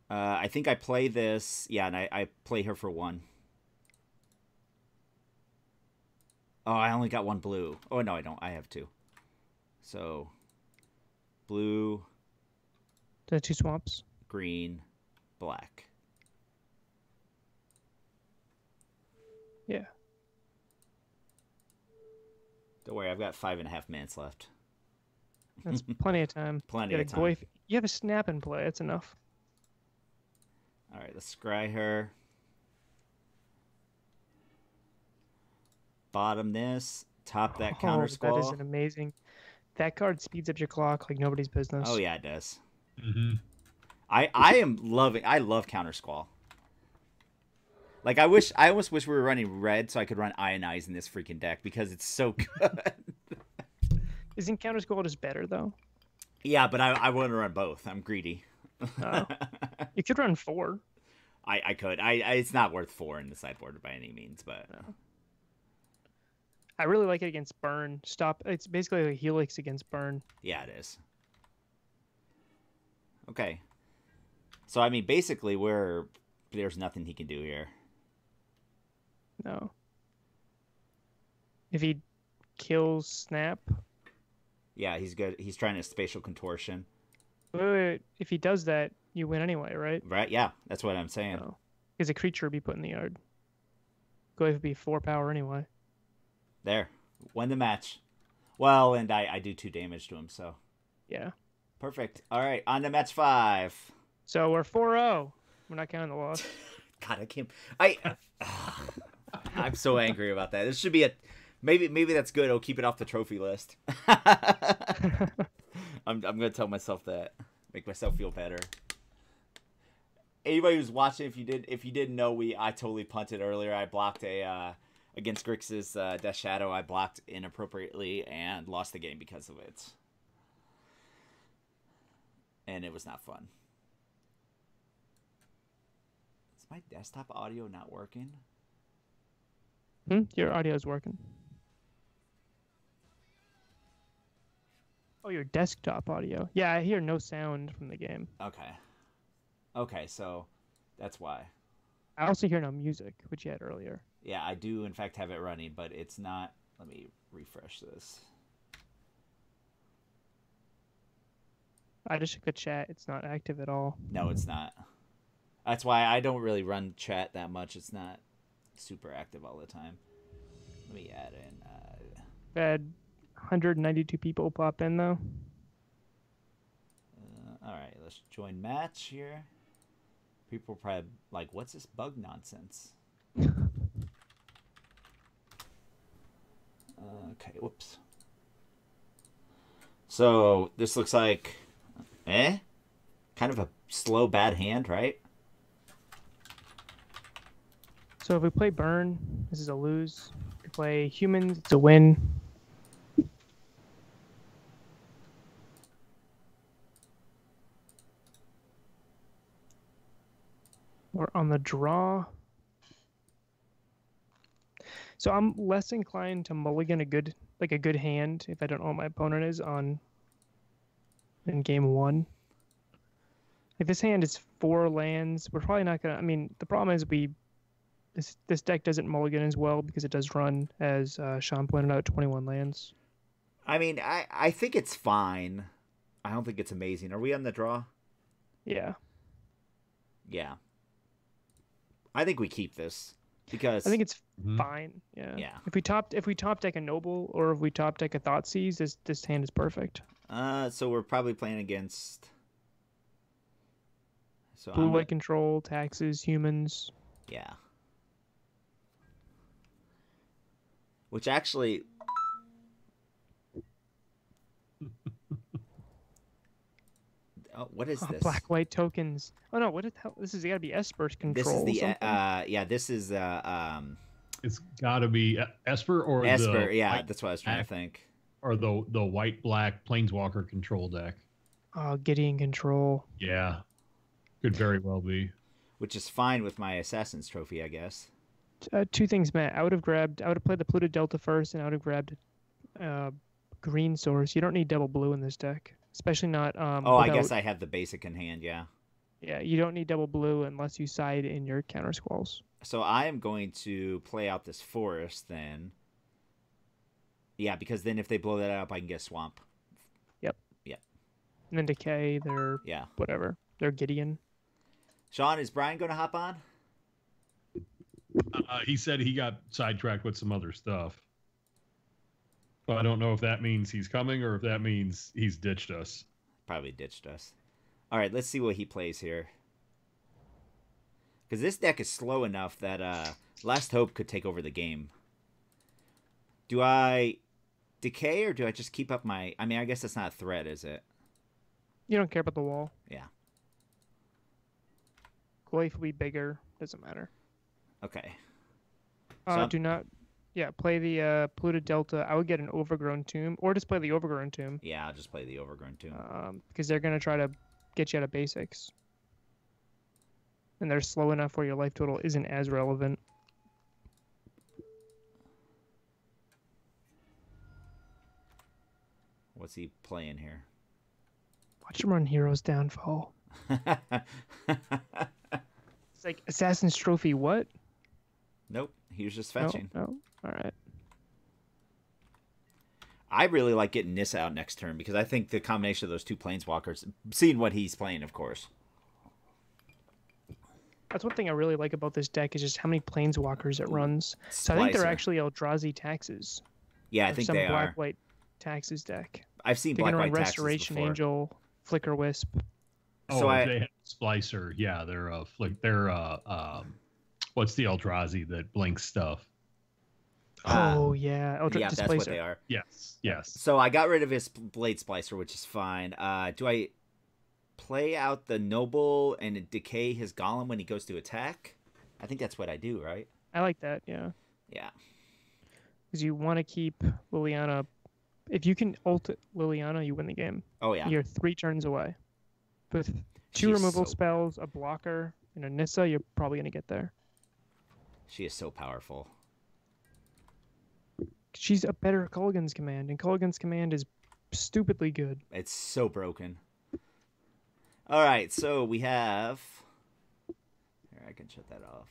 I think I play this. Yeah, and I play her for 1. Oh, I only got 1 blue. Oh, no, I don't. I have 2. So, blue. The 2 swamps. Green, black. Yeah. Don't worry, I've got 5.5 minutes left. That's plenty of time. Plenty of time. You have a snap in play. That's enough. All right, let's scry her. Bottom this. Top that counter squall. That is an amazing. That card speeds up your clock like nobody's business. Oh yeah, it does. Mm-hmm. I love counter squall. Like I almost wish we were running red so I could run Ionize in this freaking deck because it's so good. Isn't counter squall just better though? Yeah, but I want to run both. I'm greedy. You could run 4. I could. It's not worth 4 in the sideboard by any means, but no. I really like it against burn. It's basically a Helix against burn. Yeah, it is. Okay. So I mean, basically, there's nothing he can do here. No. If he kills Snap. Yeah, he's good. He's trying to spatial contortion. Wait. If he does that, you win anyway, right? Right, yeah. That's what I'm saying. Because a creature would be put in the yard. Goyf would be 4 power anyway. There. Won the match. Well, and I do 2 damage to him, so. Yeah. Perfect. All right, on to match 5. So we're 4-0. We're not counting the loss. God, I can't. I'm so angry about that. This should be maybe that's good. I'll keep it off the trophy list. I'm gonna tell myself that. Make myself feel better. Anybody who's watching, if you didn't know, I totally punted earlier. I blocked against Grixis Death Shadow. I blocked inappropriately and lost the game because of it. And it was not fun. Is my desktop audio not working? Your audio is working. Oh, your desktop audio. Yeah, I hear no sound from the game. Okay, so that's why. I also hear no music, which you had earlier. Yeah, I do in fact have it running, but it's not. Let me refresh this. I just checked the chat. It's not active at all. No, it's not. That's why I don't really run chat that much. It's not super active all the time. Let me add in. Had 192 people pop in, though. All right, let's join match here. People are probably like, what's this bug nonsense? Okay, whoops. So, this looks like... kind of a slow, bad hand, right? So if we play Burn, this is a lose. If we play Humans, it's a win. We're on the draw. So I'm less inclined to mulligan a good hand if I don't know what my opponent is in game 1. Like this hand is 4 lands. We're probably not gonna. I mean, the problem is this deck doesn't mulligan as well because it does run, as Sean pointed out, 21 lands. I mean, I think it's fine. I don't think it's amazing. Are we on the draw? Yeah. Yeah. I think we keep this because I think it's fine. Yeah. Yeah. If we top deck a Noble or if we top deck a Thoughtseize, this hand is perfect. So we're probably playing against. So Blue white control, taxes, humans. Yeah. Which actually. Oh, what is this? Black white tokens. Oh no, what the hell? This has got to be Esper control. This is the yeah. This is It's got to be Esper or Esper. The yeah, that's what I was trying to think. Or the white black Planeswalker control deck. Oh, Gideon control. Yeah, could very well be. Which is fine with my Assassin's Trophy, I guess. 2 things, Matt. I would have played the Polluted Delta first, and I would have grabbed green source. You don't need double blue in this deck, especially not. I guess I have the basic in hand. Yeah. Yeah, you don't need double blue unless you side in your counter squalls. So I am going to play out this forest then. Yeah, because then if they blow that up, I can get swamp. Yep. Yep. And then decay, they're whatever. They're Gideon. Sean, is Brian going to hop on? He said he got sidetracked with some other stuff. But I don't know if that means he's coming or if that means he's ditched us. Probably ditched us. All right, let's see what he plays here. Because this deck is slow enough that Last Hope could take over the game. Do I decay or do I just keep up my... I mean, I guess that's not a threat, is it? You don't care about the wall. Yeah. Glyph will be bigger. Doesn't matter. Okay. Do not... Yeah, play the Polluted Delta. I would get an Overgrown Tomb, or just play the Overgrown Tomb. Yeah, I'll just play the Overgrown Tomb. Because they're going to try to get you out of basics. And they're slow enough where your life total isn't as relevant. What's he playing here? Watch him run Hero's Downfall. It's like Assassin's Trophy, what? Nope, he was just fetching. No. All right. I really like getting Nissa out next turn because I think the combination of those 2 Planeswalkers, seeing what he's playing, of course. That's one thing I really like about this deck is just how many Planeswalkers it runs. So I think they're actually Eldrazi taxes. Yeah, I think they are. Some black-white taxes deck. I've seen black-white taxes Restoration before. Angel, Flicker Wisp. Oh, so they have Splicer. Yeah, they're what's the Eldrazi that blinks stuff? Yeah, yeah, that's what they are. Yes. So I got rid of his Blade Splicer, which is fine. Do I play out the Noble and decay his Golem when he goes to attack? I think that's what I do, right? I like that, yeah. Yeah. Because you want to keep Liliana. If you can ult Liliana, you win the game. Oh, yeah. You're 3 turns away. With 2 removal spells, a blocker, and a Nissa, you're probably going to get there. She is so powerful. She's a better Culligan's Command, and Culligan's Command is stupidly good. It's so broken. All right, so we have... Here, I can shut that off.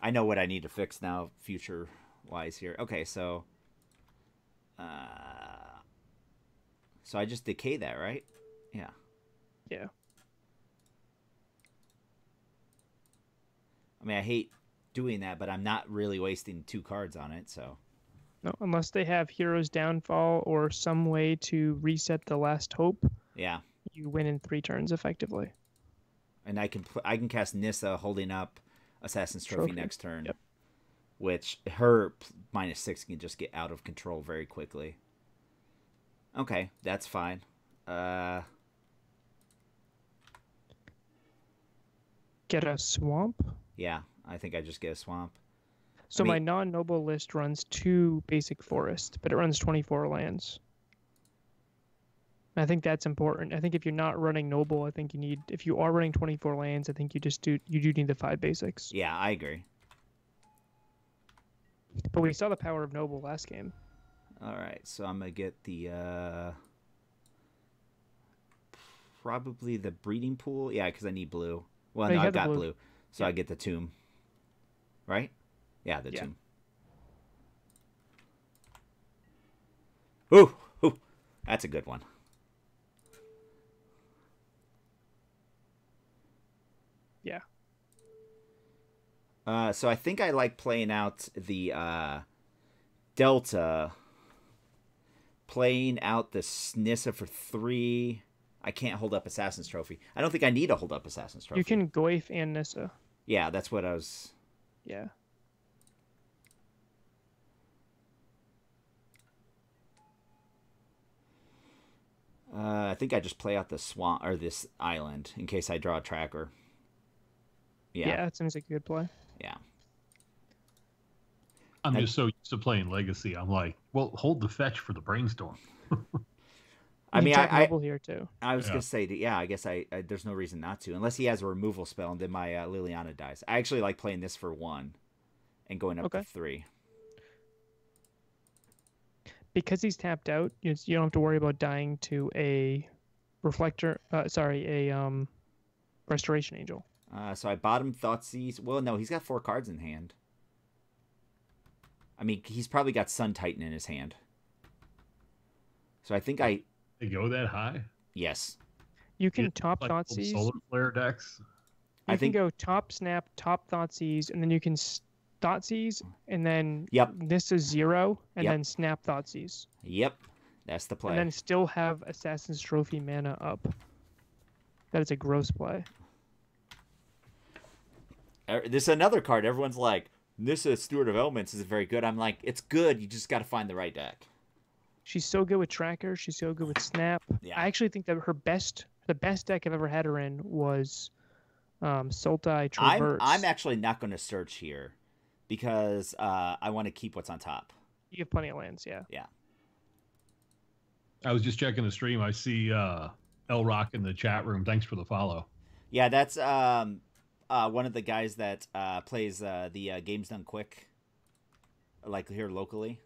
I know what I need to fix now, future-wise here. Okay, so... So I just decay that, right? Yeah. Yeah. I mean, I hate doing that, but I'm not really wasting 2 cards on it, so... No, unless they have Hero's Downfall or some way to reset the Last Hope. Yeah. You win in 3 turns effectively. And I can cast Nissa holding up Assassin's Trophy next turn. Yep. Which her -6 can just get out of control very quickly. Okay, that's fine. Get a Swamp? Yeah. I think I just get a swamp. So my non-noble list runs 2 basic forest, but it runs 24 lands. I think that's important. I think if you're not running noble, I think you need. If you are running 24 lands, I think you do need the 5 basics. Yeah, I agree. But we saw the power of noble last game. All right, so I'm gonna get the probably the breeding pool. Yeah, because I need blue. Well, no, I've got blue, so I get the tomb. Right? Yeah, the tomb. Ooh, that's a good one. Yeah. So I think I like playing out the Delta, playing out the Snissa for 3. I can't hold up Assassin's Trophy. I don't think I need to hold up Assassin's Trophy. You can Goyf and Nissa. Yeah, that's what I was... Yeah. I think I just play out the swamp or this island in case I draw a tracker. Yeah, that seems like a good play. Yeah. I'm just so used to playing Legacy. I'm like, well, hold the fetch for the brainstorm. I mean, here too. I was gonna say, I guess I there's no reason not to, unless he has a removal spell and then my Liliana dies. I actually like playing this for 1 and going up to 3. Because he's tapped out, you don't have to worry about dying to a reflector. Restoration Angel. So I bottom Thoughtseize. Well, no, he's got 4 cards in hand. I mean, he's probably got Sun Titan in his hand. So I think They go that high? Yes. You can top Thoughtseize. Solar Flare decks. You can go top Snap, top Thoughtseize, and then you can Thoughtseize, and then this is 0, and then Snap Thoughtseize. Yep, that's the play. And then still have Assassin's Trophy mana up. That is a gross play. This is another card. Everyone's like, Nissa, Steward of Elements, is very good. I'm like, it's good. You just got to find the right deck. She's so good with Tracker. She's so good with Snap. Yeah. I actually think that the best deck I've ever had her in was Sultai Traverse. I'm actually not going to search here because I want to keep what's on top. You have plenty of lands, yeah. Yeah. I was just checking the stream. I see El Rock in the chat room. Thanks for the follow. Yeah, that's one of the guys that plays the Games Done Quick, like here locally.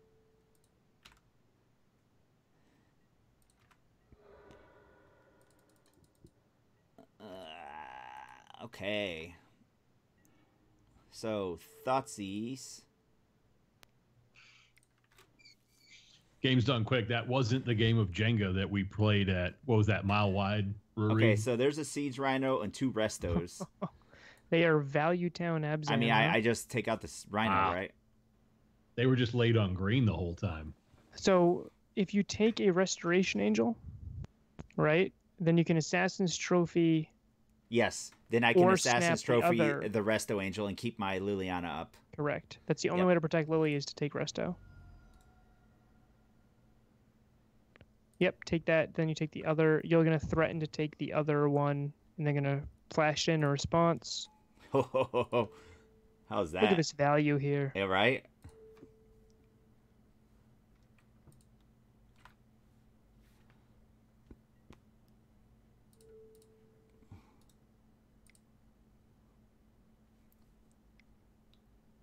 Okay. So, Thoughtseize. Games Done Quick. That wasn't the game of Jenga that we played at, what was that, Mile Wide Brewery? Okay, so there's a Siege Rhino and 2 Restos. They are Value Town Abzan. I mean, I just take out this Rhino, right? They were just laid on green the whole time. So, if you take a Restoration Angel, right, then you can Assassin's Trophy... Yes. Then I can Assassin's Trophy the Resto Angel and keep my Liliana up. Correct. That's the only way to protect Lily is to take Resto. Yep, take that. Then you take the other. You're going to threaten to take the other one, and they're going to flash in a response. How's that? Look at this value here. Yeah, right?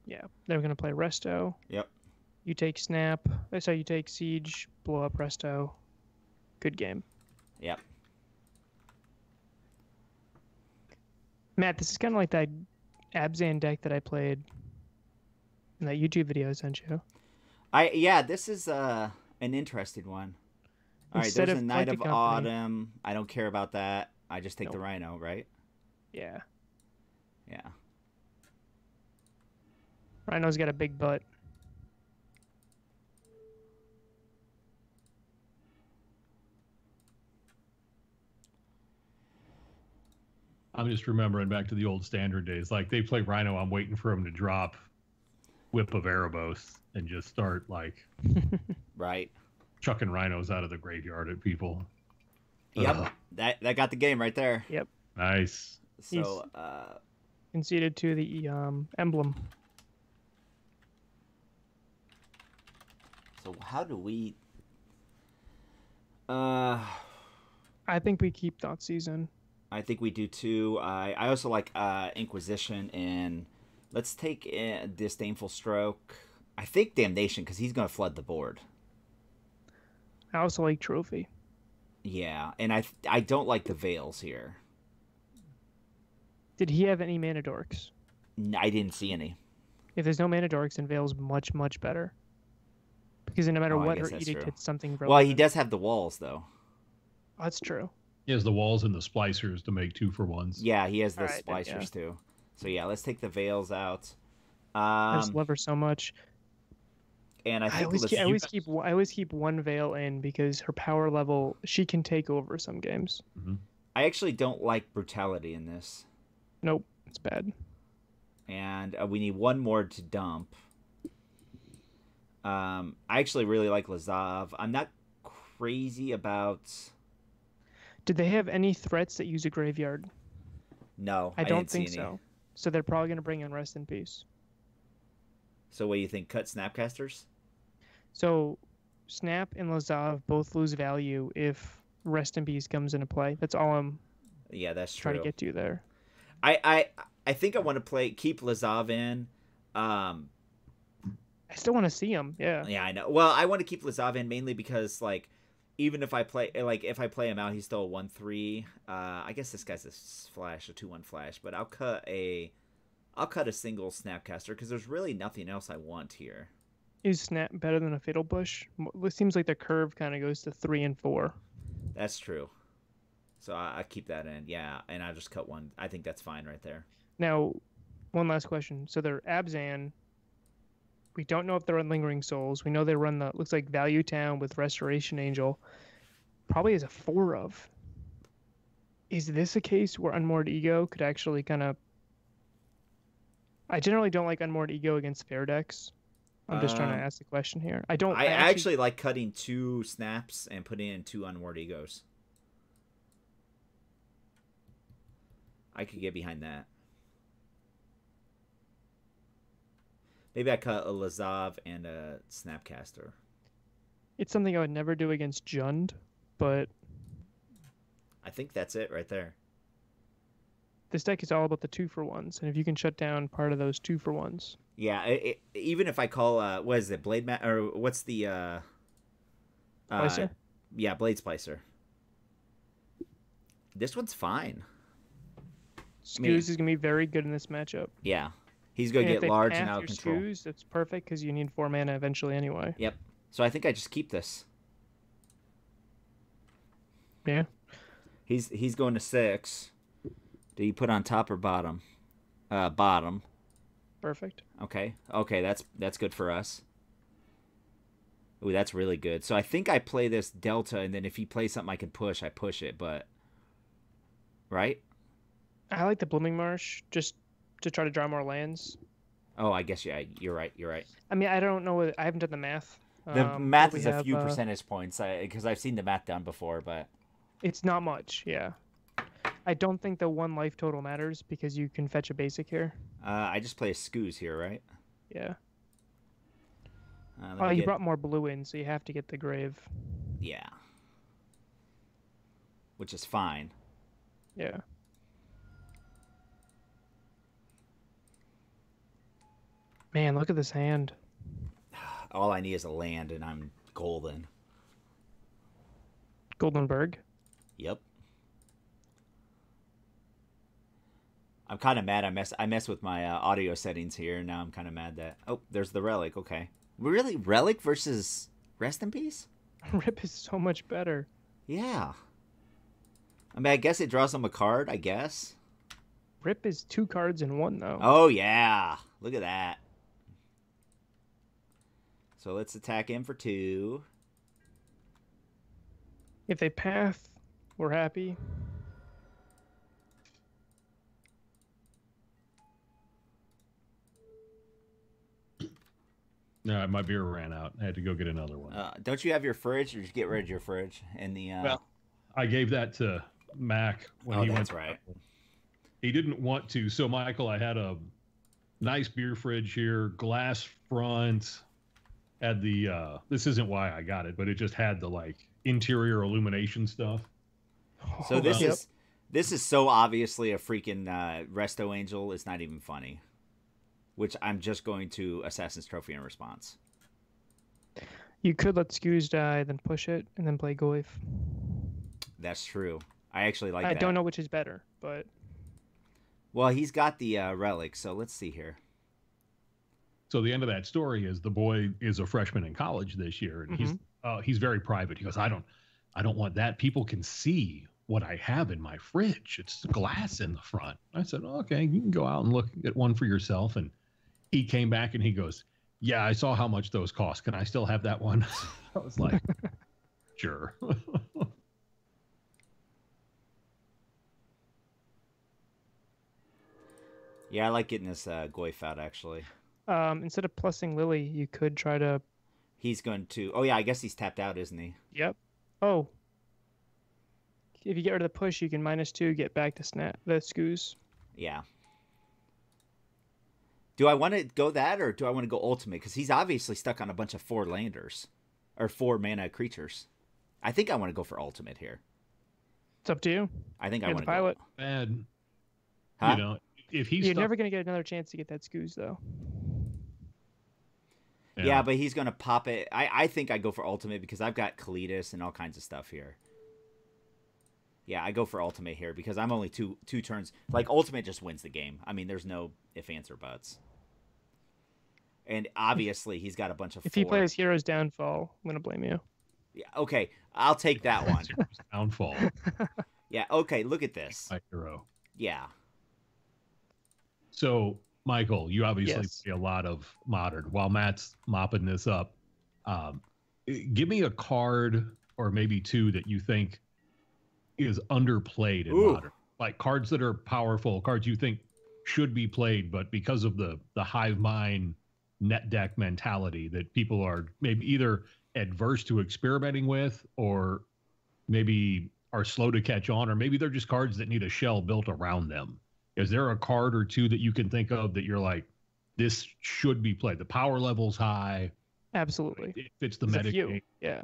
Yeah, they're going to play Resto. Yep. You take Snap. That's how you take Siege, blow up Resto. Good game. Yep. Matt, this is kind of like that Abzan deck that I played in that YouTube video I sent you. Yeah, this is an interesting one. All right, there's a Knight of Autumn. I don't care about that. I just take the Rhino, right? Yeah. Yeah. Rhino's got a big butt. I'm just remembering back to the old Standard days. Like, they play Rhino, I'm waiting for him to drop Whip of Erebos and just start, like... right. Chucking Rhinos out of the graveyard at people. Yep. That got the game right there. Yep. Nice. So, Conceded to the emblem. So how do we? I think we keep Thought Season. I think we do too. I also like Inquisition, and let's take Disdainful Stroke. I think Damnation, because he's going to flood the board. I also like Trophy. Yeah, and I don't like the Veils here. Did he have any Mana Dorks? I didn't see any. If there's no Mana Dorks, then Veil's much, much better. Because no matter what her edict, it's something relevant. Well, he does have the walls, though. Oh, that's true. He has the walls and the splicers to make 2-for-1s. Yeah, he has the Alright, then, splicers, too. So, yeah, let's take the Veils out. I just love her so much. And I always keep one Veil in because her power level, she can take over some games. Mm-hmm. I actually don't like Brutality in this. Nope, it's bad. And we need one more to dump. I actually really like Lazav. I'm not crazy about... Did they have any threats that use a graveyard? No, I don't think so. So they're probably going to bring in Rest in Peace. So what do you think? Cut Snapcasters? So Snap and Lazav both lose value if Rest in Peace comes into play. That's all I'm that's trying to get to there. I think I want to keep Lazav in. I still want to see him. Yeah. Yeah, I know. Well, I want to keep Lazav in mainly because even if I play him out, he's still a 1/3. I guess this guy's a 2/1 flash, but I'll cut a single Snapcaster because there's really nothing else I want here. Is Snap better than a Fatal Push? It seems like the curve kind of goes to 3 and 4. That's true. So I keep that in, yeah, and I just cut one. I think that's fine right there. Now, one last question. So they're Abzan. We don't know if they're on Lingering Souls. We know they run looks like Value Town with Restoration Angel. Probably as a 4 of. Is this a case where Unmoored Ego could actually kind of... I generally don't like Unmoored Ego against fair decks. I'm just trying to ask the question here. I actually like cutting 2 Snaps and putting in 2 Unmoored Egos. I could get behind that. Maybe I cut a Lazav and a Snapcaster. It's something I would never do against Jund, but... I think that's it right there. This deck is all about the 2-for-1s, and if you can shut down part of those 2-for-1s... Yeah, even if I call, what is it, or what's the... Splicer? Yeah, Blade Splicer. This one's fine. Skoos is going to be very good in this matchup. Yeah. He's going to get large and out of control. Skoos, that's perfect because you need 4 mana eventually anyway. Yep. So I think I just keep this. Yeah. He's going to 6. Do you put on top or bottom? Bottom. Perfect. Okay, that's good for us. Ooh, that's really good. So I think I play this Delta, and then if he plays something I can push, I push it, but... Right? I like the Blooming Marsh, just to try to draw more lands. Oh, I guess, yeah, you're right. I mean, I don't know, I haven't done the math. The math is a few percentage points, because I've seen the math done before, but... It's not much, yeah. I don't think the 1 life total matters, because you can fetch a basic here. I just play a Skoos here, right? Yeah. You brought more blue in, so you have to get the Grave. Yeah. Which is fine. Yeah. Man, look at this hand. All I need is a land, and I'm golden. Goldenberg? Yep. I'm kind of mad. I messed with my audio settings here. Now I'm kind of mad that... Oh, there's the Relic. Okay. Really? Relic versus Rest in Peace? Rip is so much better. Yeah. I mean, I guess it draws them a card, I guess. Rip is 2 cards in 1, though. Oh, yeah. Look at that. So let's attack him for 2. If they path, we're happy. No, my beer ran out. I had to go get another one. Don't you have your fridge, or just get rid of your fridge? In the Well, I gave that to Mac when he went. That's right. he didn't want to. So, Michael, I had a nice beer fridge here, glass front. Had the this isn't why I got it, but it just had the like interior illumination stuff. So this is so obviously a freaking Resto Angel. It's not even funny. Which I'm just going to Assassin's Trophy in response. You could let Scoos die, then push it, and then play Goyf. That's true. I actually like that. I don't know which is better, but... Well, he's got the relic, so let's see here. So the end of that story is the boy is a freshman in college this year, and he's very private. He goes, I don't want that. People can see what I have in my fridge. It's glass in the front. I said, okay, you can go out and look at one for yourself. And he came back and he goes, yeah, I saw how much those cost. Can I still have that one? I was like, sure. Yeah, I like getting this Goyf out, actually. Instead of plussing Lily, you could try to... He's going to... Oh, yeah, I guess he's tapped out, isn't he? Yep. Oh. If you get rid of the push, you can -2, get back to snap the Scoos. Yeah. Do I want to go that, or do I want to go ultimate? Because he's obviously stuck on a bunch of 4 landers. Or 4 mana creatures. I think I want to go for ultimate here. It's up to you. I think I You're want the to pilot. go. Bad. Huh? You know, if he's You're never going to get another chance to get that Scoos, though. Yeah, but he's going to pop it. I think I go for ultimate because I've got Kalidas and all kinds of stuff here. Yeah, I go for ultimate here because I'm only two turns. Like, ultimate just wins the game. I mean, there's no ifs, ands, or buts. And obviously, he's got a bunch of If 4. he plays Hero's Downfall, I'm going to blame you. Yeah, okay, I'll take that one. Downfall. Yeah, okay, look at this. My hero. Yeah. So, Michael, you obviously Yes. play a lot of Modern. While Matt's mopping this up, give me a card or maybe 2 that you think is underplayed in Modern. Like cards that are powerful, cards you think should be played, but because of the hive mind net deck mentality that people are maybe either adverse to experimenting with or maybe are slow to catch on, or maybe they're just cards that need a shell built around them. Is there a card or 2 that you can think of that you're like, this should be played? The power level's high. Absolutely. It fits the There's a meta few. game. Yeah.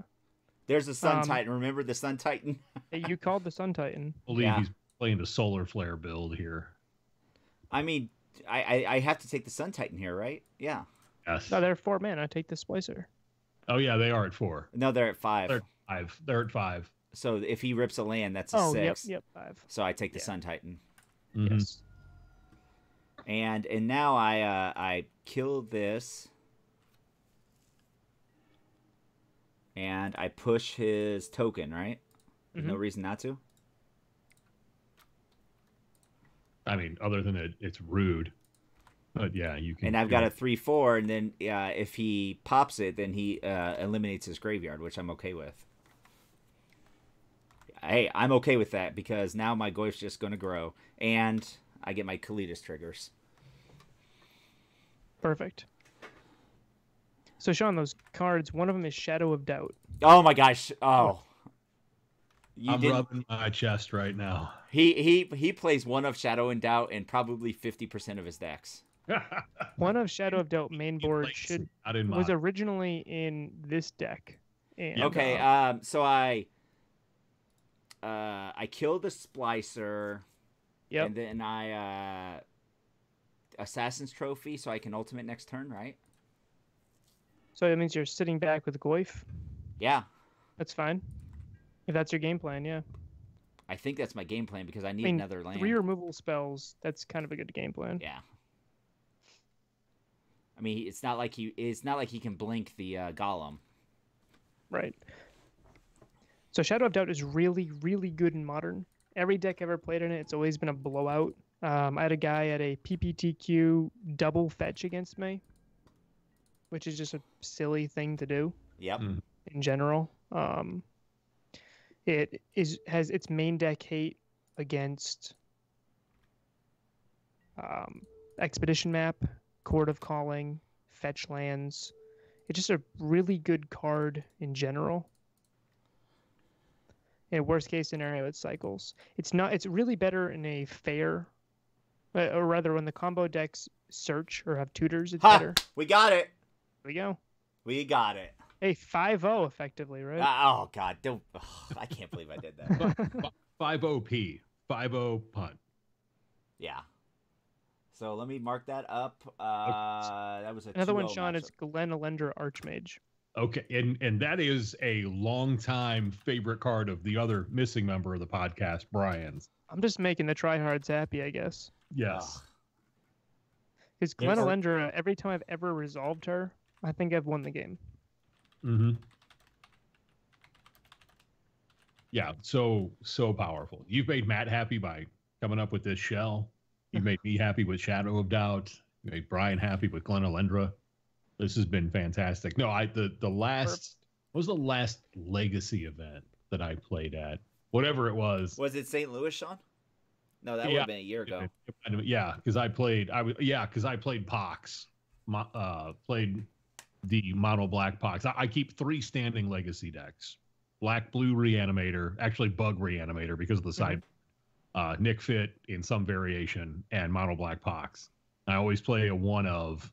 There's the Sun Titan. Remember the Sun Titan? Hey, you called the Sun Titan. I believe Yeah. he's playing the Solar Flare build here. I mean, I have to take the Sun Titan here, right? Yeah. Yes. No, they're 4 mana. Take the Splicer. Oh, yeah, they are at 4. No, they're at 5. They're at 5. They're at 5. So if he rips a land, that's a 6. Yep, 5. So I take the Sun Titan. Mhm. Yes. And now I kill this. And I push his token, right? There's no reason not to. I mean, other than it's rude. But yeah, you can. And I've got a 3/4, and then if he pops it, then he eliminates his graveyard, which I'm okay with. Hey, I'm okay with that because now my Goyf's just going to grow, and I get my Kalidas triggers. Perfect. So, Sean, those cards, one of them is Shadow of Doubt. Oh my gosh! Oh, I'm rubbing my chest right now. He plays one of Shadow and Doubt in probably 50% of his decks. One of Shadow of Doubt main board was a originally in this deck. And, Okay, so I killed the Splicer. Yep. And then I Assassin's Trophy, so I can ultimate next turn, right? So that means you're sitting back with Goyf. Yeah. That's fine. If that's your game plan, yeah. I think that's my game plan because I need another land. 3 removal spells, that's kind of a good game plan. Yeah. I mean, it's not like he can blink the Golem. Right. So Shadow of Doubt is really, really good in Modern. Every deck I've ever played in it, it's always been a blowout. I had a guy at a PPTQ double fetch against me, which is just a silly thing to do. Yep. In general. It has its main deck hate against Expedition Map, Court of Calling, Fetch Lands. It's just a really good card in general. In a worst case scenario, it cycles. It's really better in a fair Or rather, when the combo decks search or have tutors, it's Ha! better. We got it. Here we go. We got it. Hey, 5-0 effectively, right? Oh God! Don't. I can't believe I did that. 5-0 5-0 punt. Yeah. So let me mark that up. That was Another one, 2-0 Sean, matchup. is Glen Alendra Archmage. Okay, and that is a long-time favorite card of the other missing member of the podcast, Brian's. I'm just making the TriHards happy, I guess. Yes. Because Glen Alendra, every time I've ever resolved her, I think I've won the game. Mm-hmm. Yeah, so powerful. You've made Matt happy by coming up with this shell. You made me happy with Shadow of Doubt. You made Brian happy with Glen Alendra. This has been fantastic. No, the last, what was the last Legacy event that I played at? Whatever it was. Was it St. Louis, Sean? No, that would have been a year ago. Yeah, because I played Pox. Played the mono black Pox. I keep 3 standing Legacy decks: black blue Reanimator, actually Bug Reanimator because of the side, Nick Fit in some variation, and mono black Pox. I always play a one of